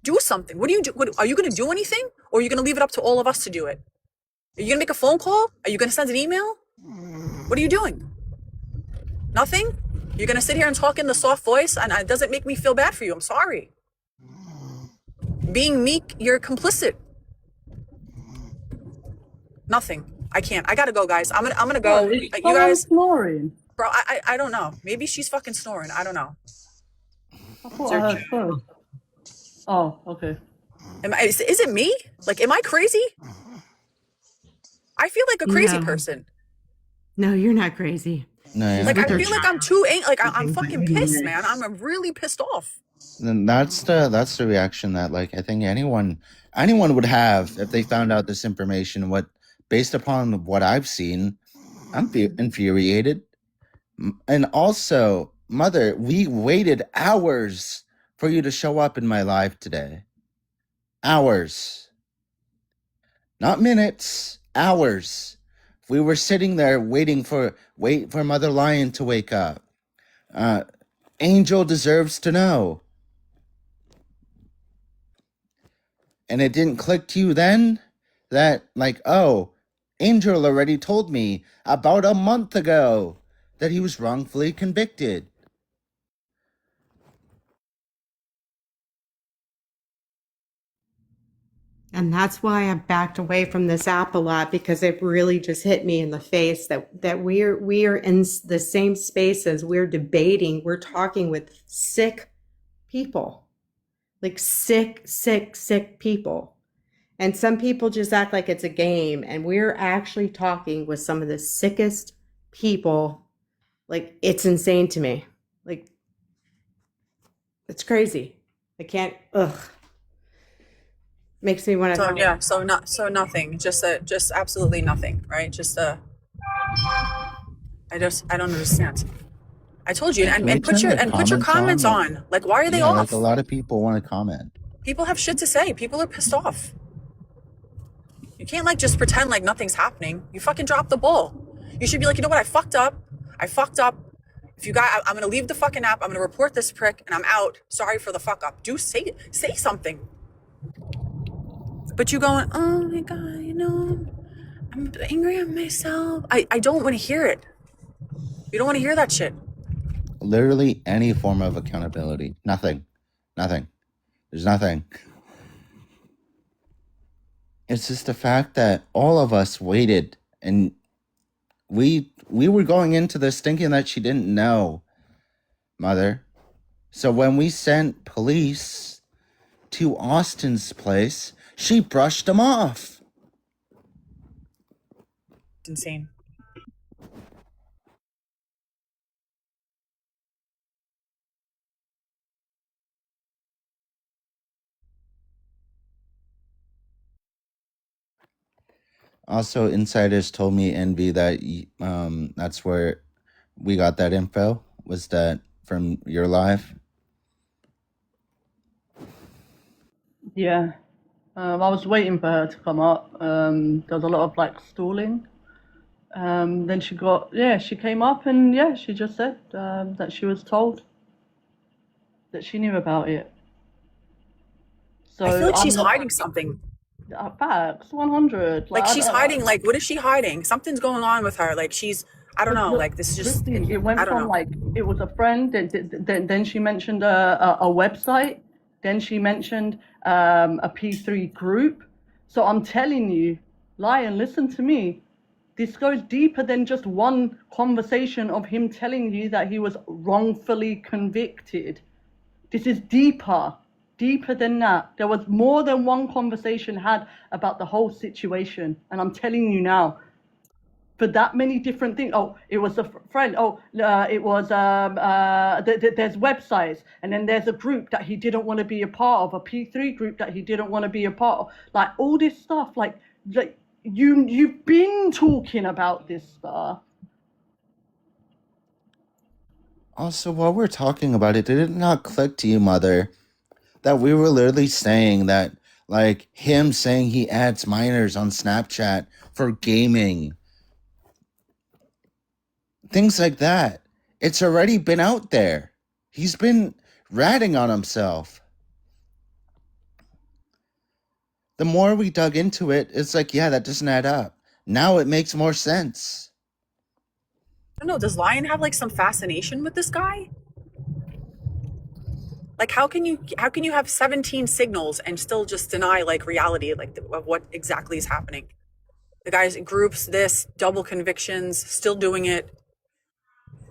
Do something. What do you do? Are you going to do anything? Or are you going to leave it up to all of us to do it? Are you going to make a phone call? Are you going to send an email? What are you doing? Nothing? You're going to sit here and talk in the soft voice and it doesn't make me feel bad for you. I'm sorry. Being meek, you're complicit. Nothing. I can't. I gotta go, guys. I'm gonna go. Oh, is You someone guys, snoring? bro. I don't know. Maybe she's fucking snoring. I don't know. I thought I heard first. Oh, okay. Is it me? Like, am I crazy? I feel like a crazy person. No, you're not crazy. No, yeah. Like, I feel like I'm too angry. Like, I'm fucking pissed, man. I'm really pissed off. Then that's the reaction that, like, I think anyone would have if they found out this information. Based upon what I've seen, I'm infuriated. And also, Mother, we waited hours for you to show up in my life today. Hours. Not minutes, hours. We were sitting there waiting for Mother Lion to wake up. Angel deserves to know. And it didn't click to you then that, like, oh, Angel already told me about a month ago that he was wrongfully convicted. And that's why I backed away from this app a lot, because it really just hit me in the face that we are in the same spaces. We're debating, we're talking with sick people, like sick people. And some people just act like it's a game, and we're actually talking with some of the sickest people. Like, it's insane to me. Like, it's crazy. I can't, makes me want to. So yeah, so nothing. Just absolutely nothing, right? I don't understand. I told you, and put your comments on. Like, why are they off? Like, a lot of people want to comment. People have shit to say. People are pissed off. You can't, like, just pretend like nothing's happening. You fucking dropped the ball. You should be like, you know what? I fucked up. If you got, I'm gonna leave the fucking app. I'm gonna report this prick, and I'm out. Sorry for the fuck up. Say something. But you going, oh my god, you know, I'm angry at myself. I don't want to hear it. You don't want to hear that shit. Literally any form of accountability. Nothing. There's nothing. It's just the fact that all of us waited, and we were going into this thinking that she didn't know, Mother. So when we sent police to Austin's place, she brushed them off. It's insane. Also, insiders told me, Envy, that that's where we got that info. Was that from your live? Yeah. I was waiting for her to come up. There was a lot of, like, stalling. Then she came up, and she just said that she was told that she knew about it. So I feel like she's hiding something. Facts, 100. Like, she's hiding. Like, what is she hiding? Something's going on with her. Like, I don't know. Like, this is just. It went from, like, it was a friend. Then she mentioned a website. Then she mentioned a P3 group. So I'm telling you, Lion, listen to me. This goes deeper than just one conversation of him telling you that he was wrongfully convicted. This is deeper than that. There was more than one conversation had about the whole situation. And I'm telling you now. for that many different things. Oh, it was a friend. Oh, it was there's websites, and then there's a group that he didn't want to be a part of, a P3 group that he didn't want to be a part of. Like all this stuff, like you've been talking about this stuff. Also, while we're talking about it, did it not click to you, Mother, that we were literally saying that, like, him saying he adds minors on Snapchat for gaming, things like that, it's already been out there. He's been ratting on himself. The more we dug into it, it's like, yeah, that doesn't add up. Now it makes more sense. I don't know. Does Lion have like some fascination with this guy? Like, how can you have 17 signals and still just deny like reality, like of what exactly is happening? The guy's in groups, this double convictions, still doing it.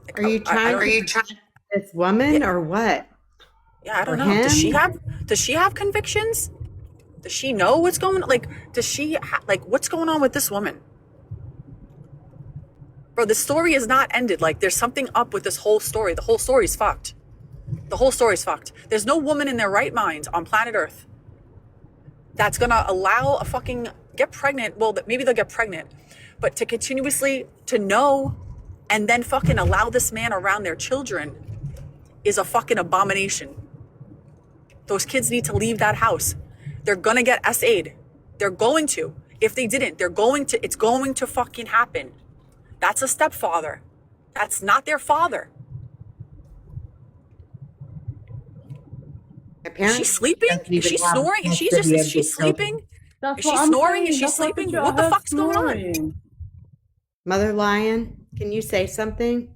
Like, Are you trying to this woman or what? Yeah, I don't Or know. him? Does she have convictions? Does she know what's going on? Like, what's going on with this woman? Bro, the story is not ended. Like, there's something up with this whole story. The whole story's fucked. The whole story's fucked. There's no woman in their right mind on planet Earth that's gonna allow a fucking get pregnant. Well, maybe they'll get pregnant, but to continuously to know and then fucking allow this man around their children is a fucking abomination. Those kids need to leave that house. They're gonna get SA'd. They're going to. If they didn't, it's going to fucking happen. That's a stepfather. That's not their father. Is she sleeping? Is she snoring? Is she sleeping? That's Is what she I'm snoring? saying. Is she That's what I sleeping? picture What the her fuck's going on? snoring. Mother Lion, can you say something?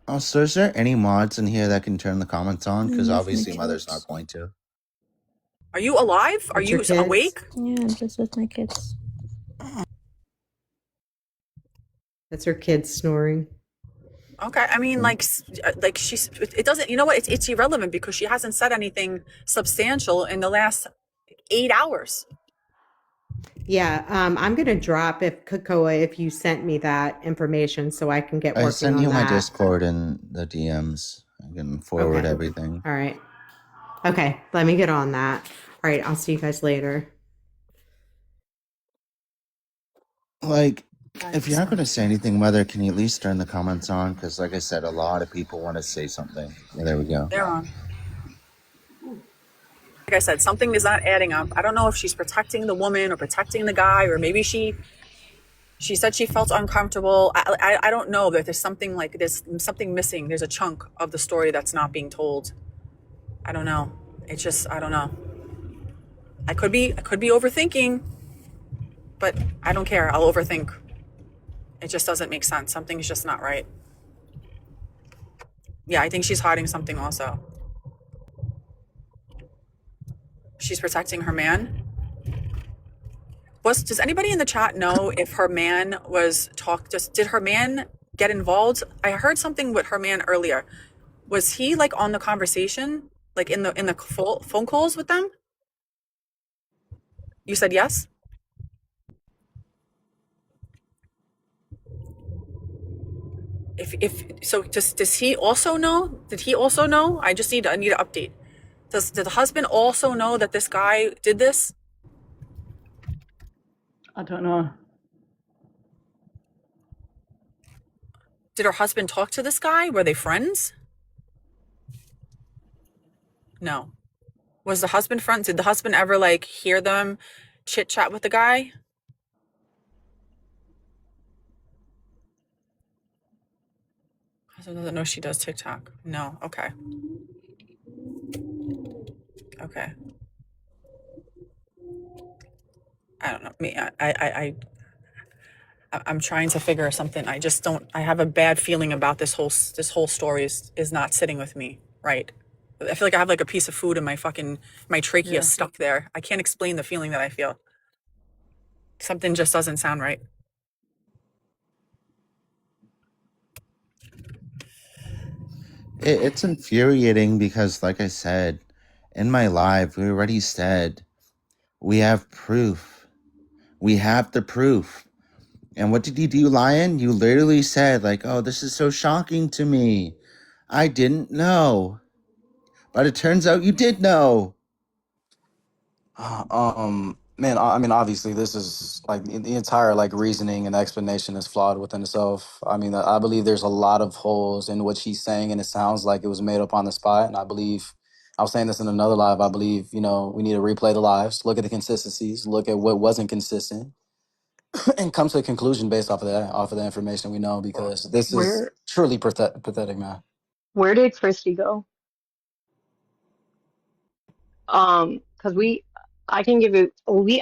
Also, is there any mods in here that can turn the comments on? Because With my obviously Mother's kids. not going to. Are you alive? Are With your you kids? awake? Yeah, just with my kids. That's her kids snoring. Okay, I mean, like she's. It doesn't. You know what? It's irrelevant because she hasn't said anything substantial in the last 8 hours. Yeah, I'm gonna drop if you sent me that information so I can get I working sent on you my that. Discord and the DMs. I can forward Okay. everything. All right. Okay, let me get on that. All right, I'll see you guys later. Like, if you're not going to say anything, Mother, can you at least turn the comments on? Because, like I said, a lot of people want to say something. Yeah, there we go. They're on. Like I said, something is not adding up. I don't know if she's protecting the woman or protecting the guy, or maybe she said she felt uncomfortable. I don't know, that there's something missing. There's a chunk of the story that's not being told. I don't know. I don't know. I could be overthinking, but I don't care. I'll overthink. It just doesn't make sense. Something's just not right. Yeah, I think she's hiding something also. She's protecting her man. Does anybody in the chat know if her man did her man get involved? I heard something with her man earlier. Was he like on the conversation, like in the phone calls with them? You said yes? Does he also know? Did he also know? I need an update. Did the husband also know that this guy did this? I don't know. Did her husband talk to this guy? Were they friends? No. Was the husband friends? Did the husband ever like hear them chit chat with the guy? Husband doesn't know she does TikTok. No. Okay. Okay. I don't know. Me, I'm trying to figure something. I just don't. I have a bad feeling about this whole story is not sitting with me. Right. I feel like I have like a piece of food in my trachea stuck there. I can't explain the feeling that I feel. Something just doesn't sound right. It's infuriating because, like I said, in my live, we already said we have proof. We have the proof. And what did you do, Lion? You literally said, like, oh, this is so shocking to me. I didn't know. But it turns out you did know. Man, I mean, obviously, this is like the entire like reasoning and explanation is flawed within itself. I mean, I believe there's a lot of holes in what she's saying, and it sounds like it was made up on the spot. And I believe I was saying this in another live. I believe we need to replay the lives, look at the consistencies, look at what wasn't consistent, and come to a conclusion based off of the information we know, because this is Where truly pathetic, man. where did Christy go? Because I can give you,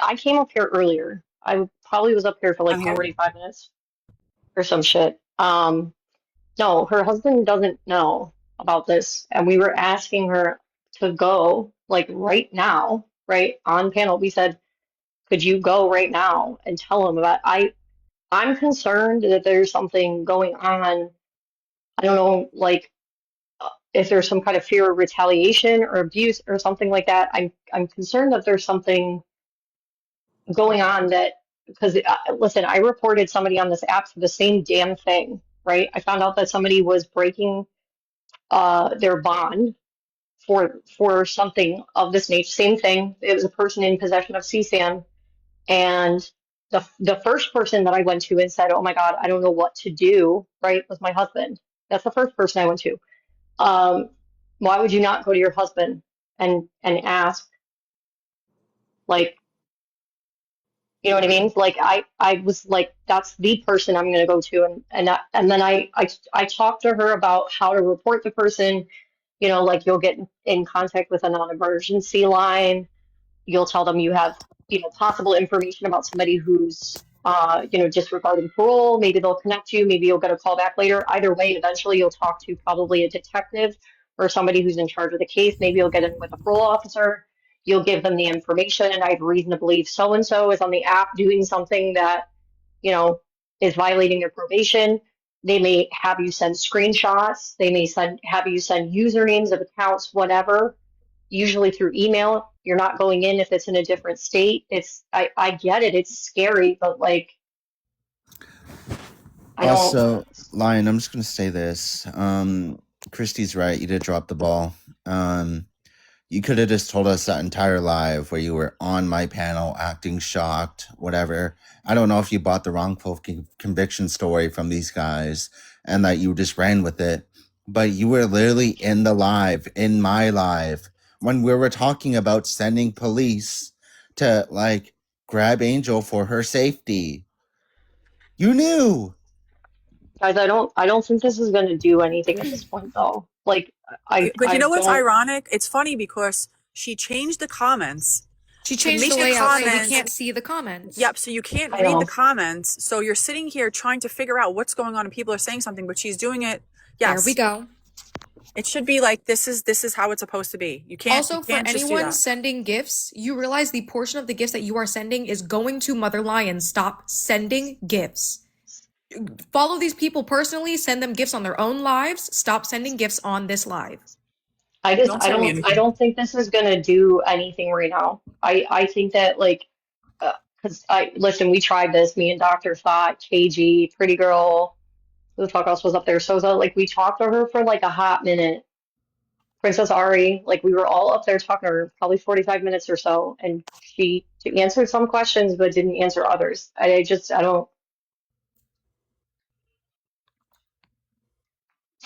I came up here earlier. I probably was up here for I'm like here. 45 minutes or some shit. No, her husband doesn't know about this, and we were asking her to go like right now, right on panel. We said, could you go right now and tell him about I'm concerned that there's something going on. I don't know, like if there's some kind of fear of retaliation or abuse or something like that. I'm concerned that there's something going on that because listen, I reported somebody on this app for the same damn thing, right? I found out that somebody was breaking their bond for something of this nature. Same thing. It was a person in possession of CSAM, and the first person that I went to and said, "Oh my God, I don't know what to do," right, was my husband. That's the first person I went to. Why would you not go to your husband and ask, like, you know what I mean? Like I was like, that's the person I'm gonna go to, and then I talked to her about how to report the person. Like you'll get in contact with a non-emergency line. You'll tell them you have, possible information about somebody who's, disregarding parole. Maybe they'll connect you. Maybe you'll get a call back later. Either way, eventually you'll talk to probably a detective or somebody who's in charge of the case. Maybe you'll get in with a parole officer. You'll give them the information, and I have reason to believe so and so is on the app doing something that, is violating their probation. They may have you send screenshots. They may have you send usernames of accounts, whatever, usually through email. You're not going in if it's in a different state. I get it. It's scary, but like, I don't. Also, Lion, I'm just going to say this. Christy's right. You did drop the ball. You could have just told us that entire live where you were on my panel acting shocked, whatever. I don't know if you bought the wrongful conviction story from these guys and that you just ran with it, but you were literally in the live, in my live, when we were talking about sending police to like grab Angel for her safety. You knew. Guys, I don't think this is going to do anything at this point, though. Like, But you know what's don't. ironic? It's funny because she changed the comments. She to changed make the layout so we comments. can't see the comments. Yep, so you can't I read know. the comments. So you're sitting here trying to figure out what's going on and people are saying something, but she's doing it. Yes. There we go. It should be like this is how it's supposed to be. You can't Also, you for can't just do anyone that. sending gifts, you realize the portion of the gifts that you are sending is going to Mother Lion. Stop sending gifts. Follow these people personally, send them gifts on their own lives. Stop sending gifts on this live. I don't think this is going to do anything right now. I think that like, because listen, we tried this, me and Dr. Thought, KG, Pretty Girl, who the fuck else was up there? Soza, like we talked to her for like a hot minute. Princess Ari, like we were all up there talking to her probably 45 minutes or so, and she answered some questions but didn't answer others. I don't.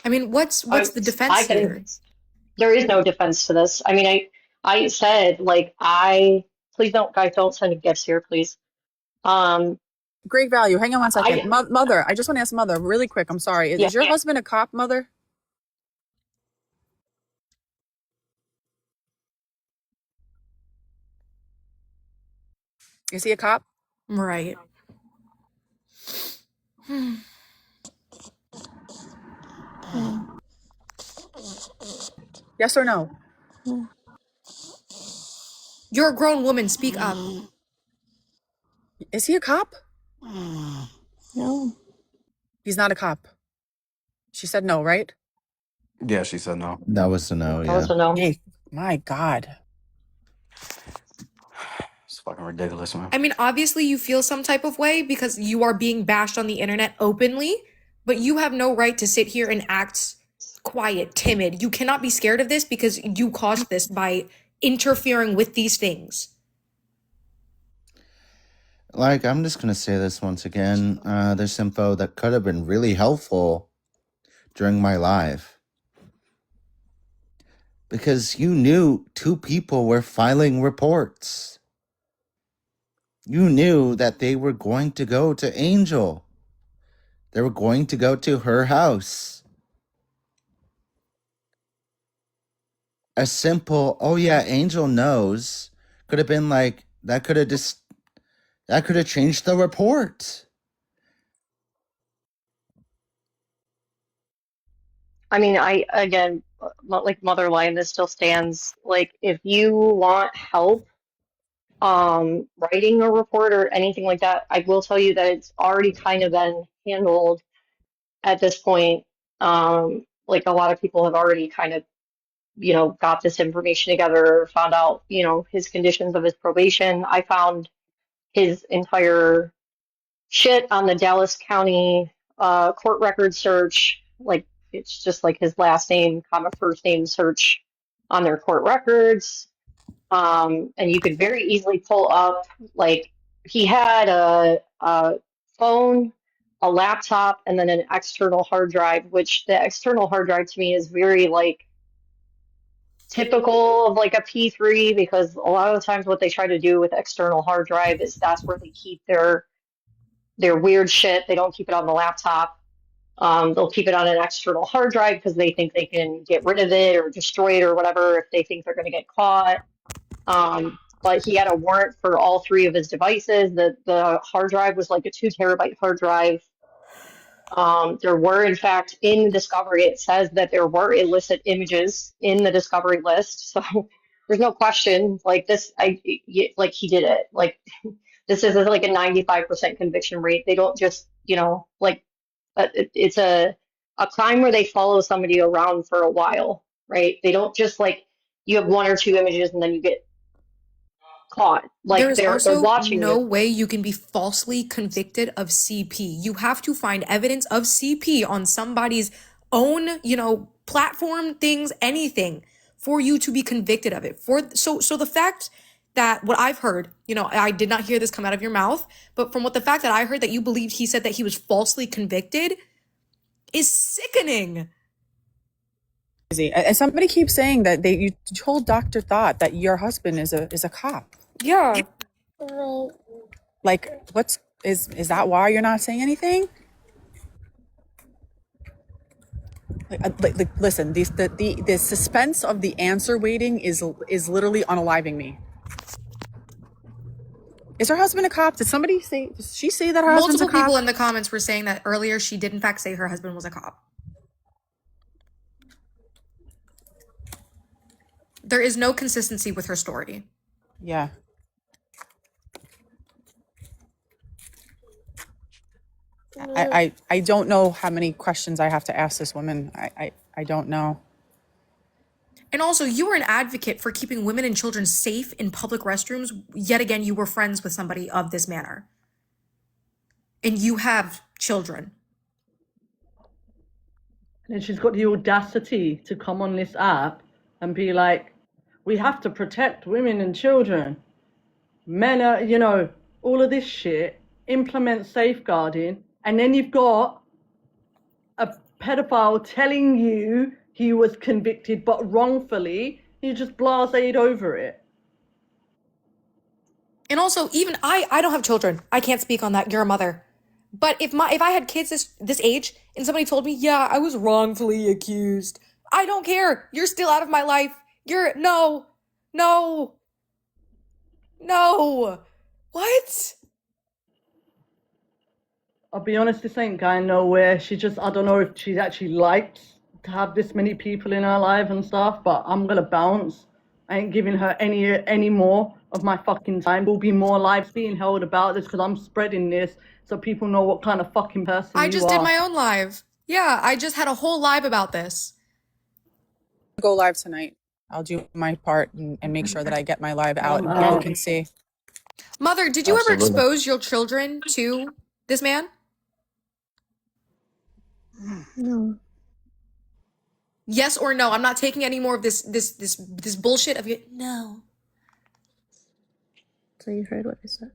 I mean, what's the defense here? There is no defense to this. I mean, I said like please don't, guys, don't send gifts here, please. Great value. Hang on one second. Mother, I just want to ask Mother really quick. I'm sorry. Is your husband a cop, Mother? Is he a cop? Right. Yes or no? You're a grown woman. Speak up. Is he a cop? No. He's not a cop. She said no, right? Yeah, she said no. That was a no, That was a no. Hey, my God. fucking ridiculous, man. I mean, obviously you feel some type of way because you are being bashed on the internet openly, but you have no right to sit here and act quiet, timid. You cannot be scared of this because you caused this by interfering with these things. Like, I'm just going to say this once again. This info that could have been really helpful during my live. Because you knew 2 people were filing reports. You knew that they were going to go to Angel. They were going to go to her house. A simple, oh yeah, Angel knows, could have been like, that could have changed the report. I mean, again, like Mother Lion, this still stands. Like, if you want help writing a report or anything like that, I will tell you that it's already kind of been handled at this point. Like, a lot of people have already kind of, got this information together, found out, his conditions of his probation. I found his entire shit on the Dallas County court record search. Like, it's just like his last name, comma, first name search on their court records. And you could very easily pull up, like, he had a phone, a laptop, and then an external hard drive, which the external hard drive to me is very, like, typical of, like, a P3, because a lot of the times what they try to do with external hard drive is that's where they keep their weird shit. They don't keep it on the laptop. They'll keep it on an external hard drive because they think they can get rid of it or destroy it or whatever if they think they're going to get caught. But he had a warrant for all 3 of his devices. The hard drive was like a 2 terabyte hard drive. There were, in fact, in the discovery, it says that there were illicit images in the discovery list. So there's no question, like, this, like, he did it. Like, this is like a 95% conviction rate. They don't just, like, it's a crime where they follow somebody around for a while, right? They don't just, like, you have 1 or 2 images and then you get caught. Like, There is they're also watching no you. way you can be falsely convicted of CP. You have to find evidence of CP on somebody's own, platform, things, anything, for you to be convicted of it. So the fact that what I've heard, I did not hear this come out of your mouth, but from the fact that I heard that you believed he said that he was falsely convicted is sickening. And somebody keeps saying that you told Dr. Thought that your husband is a cop. Yeah. Like, is that why you're not saying anything? Like, listen, the suspense of the answer waiting is literally unaliving me. Is her husband a cop? Did she say that her husband's a cop? Multiple people in the comments were saying that earlier she did in fact say her husband was a cop. There is no consistency with her story. Yeah. I don't know how many questions I have to ask this woman. I don't know. And also, you were an advocate for keeping women and children safe in public restrooms. Yet again, you were friends with somebody of this manner. And you have children. And she's got the audacity to come on this app and be like, we have to protect women and children. Men are, all of this shit, implement safeguarding. And then you've got a pedophile telling you he was convicted, but wrongfully. You just blased over it. And also, even I don't have children. I can't speak on that. You're a mother. But if I had kids this age and somebody told me, yeah, I was wrongfully accused, I don't care. You're still out of my life. No. What? I'll be honest, this ain't going nowhere. I don't know if she actually likes to have this many people in her life and stuff, but I'm gonna bounce. I ain't giving her any more of my fucking time. There'll be more lives being held about this because I'm spreading this so people know what kind of fucking person you are. I just did my own live. Yeah, I just had a whole live about this. Go live tonight. I'll do my part and make sure that I get my live out and people can see. Mother, did you ever Absolutely. expose your children to this man? No. Yes or no? I'm not taking any more of this bullshit of you. No. So you heard what I said.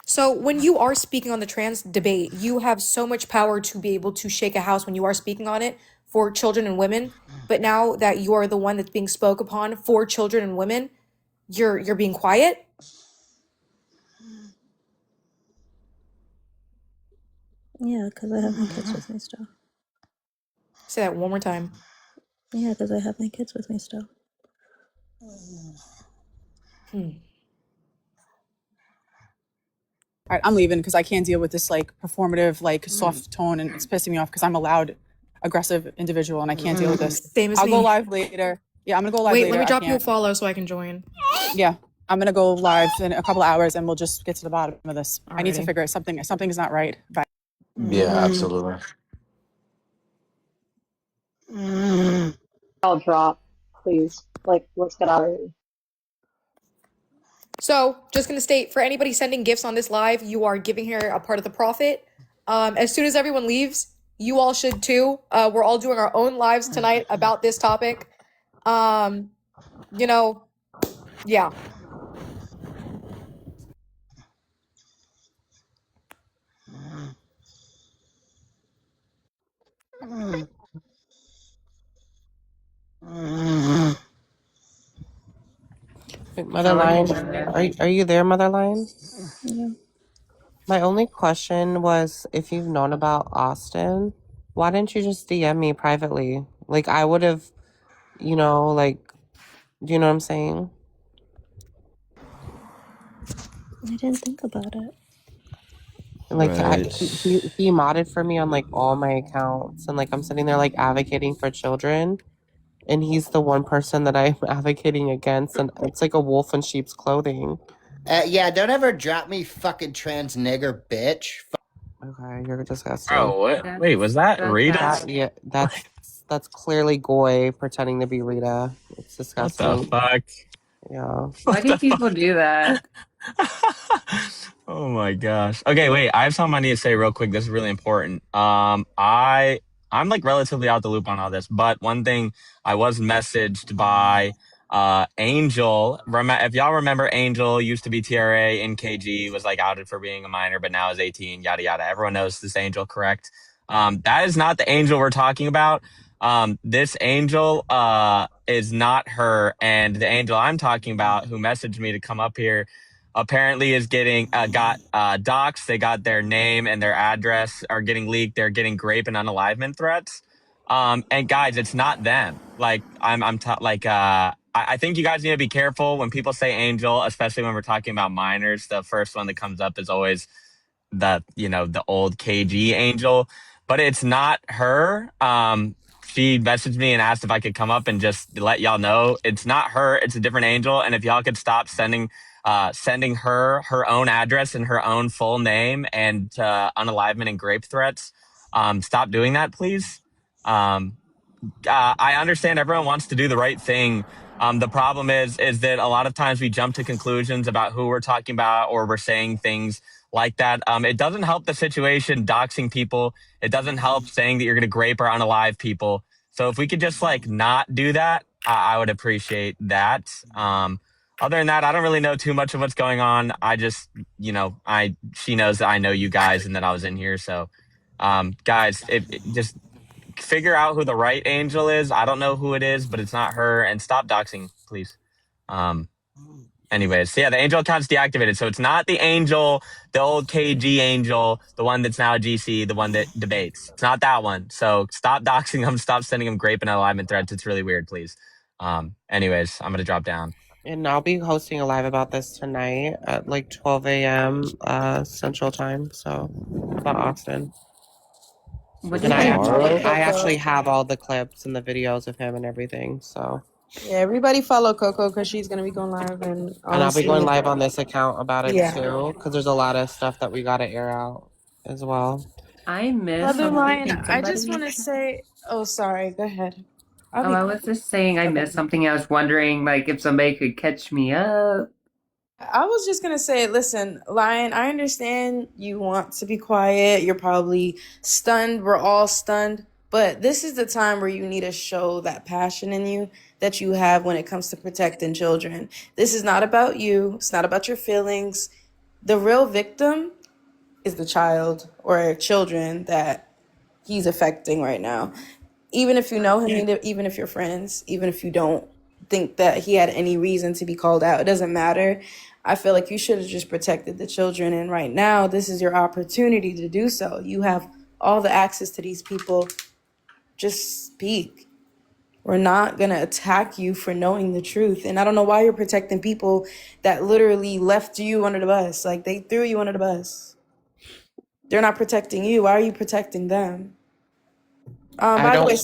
So when you are speaking on the trans debate, you have so much power to be able to shake a house when you are speaking on it for children and women. But now that you are the one that's being spoke upon for children and women, you're being quiet. Yeah, because I have my kids with me still. Say that one more time. Yeah, because I have my kids with me still. All right, I'm leaving because I can't deal with this like performative, like soft tone, and it's pissing me off because I'm a loud, aggressive individual and I can't deal with this. Same as I'll me. go live later. Yeah, I'm gonna go live Wait, later. let me I drop you a can't. follow so I can join. Yeah, I'm gonna go live in a couple of hours and we'll just get to the bottom of this. I need to Alrighty. figure it. Something is not right. Bye. Yeah, absolutely. I'll drop, please. Like, let's get out of here. So, just gonna state for anybody sending gifts on this live, you are giving her a part of the profit. As soon as everyone leaves, you all should too. We're all doing our own lives tonight about this topic. You know, yeah. Mother Lion, are you there, Mother Lion? Yeah. My only question was if you've known about Austin, why didn't you just DM me privately? Like I would have, like, do you know what I'm saying? I didn't think about it. Like Right. he modded for me on like all my accounts, and like I'm sitting there like advocating for children, and he's the one person that I'm advocating against, and it's like a wolf in sheep's clothing. Yeah, don't ever drop me, fucking trans nigger bitch. Okay, you're disgusting. Oh, what? Wait, was that Rita? That's clearly Goy pretending to be Rita. It's What disgusting. the fuck? Yeah. Why do people do that? Oh my gosh. Okay, wait. I have something I need to say real quick. This is really important. I'm like relatively out the loop on all this, but one thing I was messaged by Angel. If y'all remember, Angel used to be TRA in KG, was like outed for being a minor, but now is 18. Yada yada. Everyone knows this Angel, correct? That is not the Angel we're talking about. This Angel is not her, and the Angel I'm talking about, who messaged me to come up here, apparently is getting got doxxed. They got their name and their address are getting leaked. They're getting grape and unalivement threats. And guys, it's not them. Like I think you guys need to be careful when people say Angel, especially when we're talking about minors. The first one that comes up is always the old KG Angel, but it's not her. She messaged me and asked if I could come up and just let y'all know it's not her. It's a different Angel, and if y'all could stop sending her own address and her own full name and unalivement and grape threats, stop doing that, please. I understand everyone wants to do the right thing. The problem is that a lot of times we jump to conclusions about who we're talking about, or we're saying things like that. It doesn't help the situation doxing people. It doesn't help saying that you're going to grape or unalive people. So if we could just like not do that, I would appreciate that. Other than that, I don't really know too much of what's going on. I just, she knows that I know you guys and that I was in here. So, guys, just figure out who the right Angel is. I don't know who it is, but it's not her. And stop doxing, please. Anyways, so yeah, the Angel account's deactivated. So it's not the Angel, the old KG Angel, the one that's now a GC, the one that debates. It's not that one. So stop doxing them. Stop sending them grape and alignment threats. It's really weird, please. Anyways, I'm going to drop down. And I'll be hosting a live about this tonight at like 12 a.m. Central Time. So about Austin. And I actually have all the clips and the videos of him and everything. So yeah, everybody follow Coco because she's gonna be going live, and I'll be going live on this account about it Yeah. too, because there's a lot of stuff that we got to air out. as well. I miss Mother something. Lion, Can I just somebody? want to say, oh, sorry, go ahead. I'll Oh, be I quiet. was just saying I missed something. I was wondering, like, if somebody could catch me up. I was just going to say, listen, Lion, I understand you want to be quiet. You're probably stunned. We're all stunned. But this is the time where you need to show that passion in you that you have when it comes to protecting children. This is not about you. It's not about your feelings. The real victim is the child or children that he's affecting right now. Even if you know him, even if you're friends, even if you don't think that he had any reason to be called out, it doesn't matter. I feel like you should have just protected the children. And right now, this is your opportunity to do so. You have all the access to these people. Just speak. We're not going to attack you for knowing the truth. And I don't know why you're protecting people that literally left you under the bus. Like, they threw you under the bus. They're not protecting you. Why are you protecting them? I By the don't way,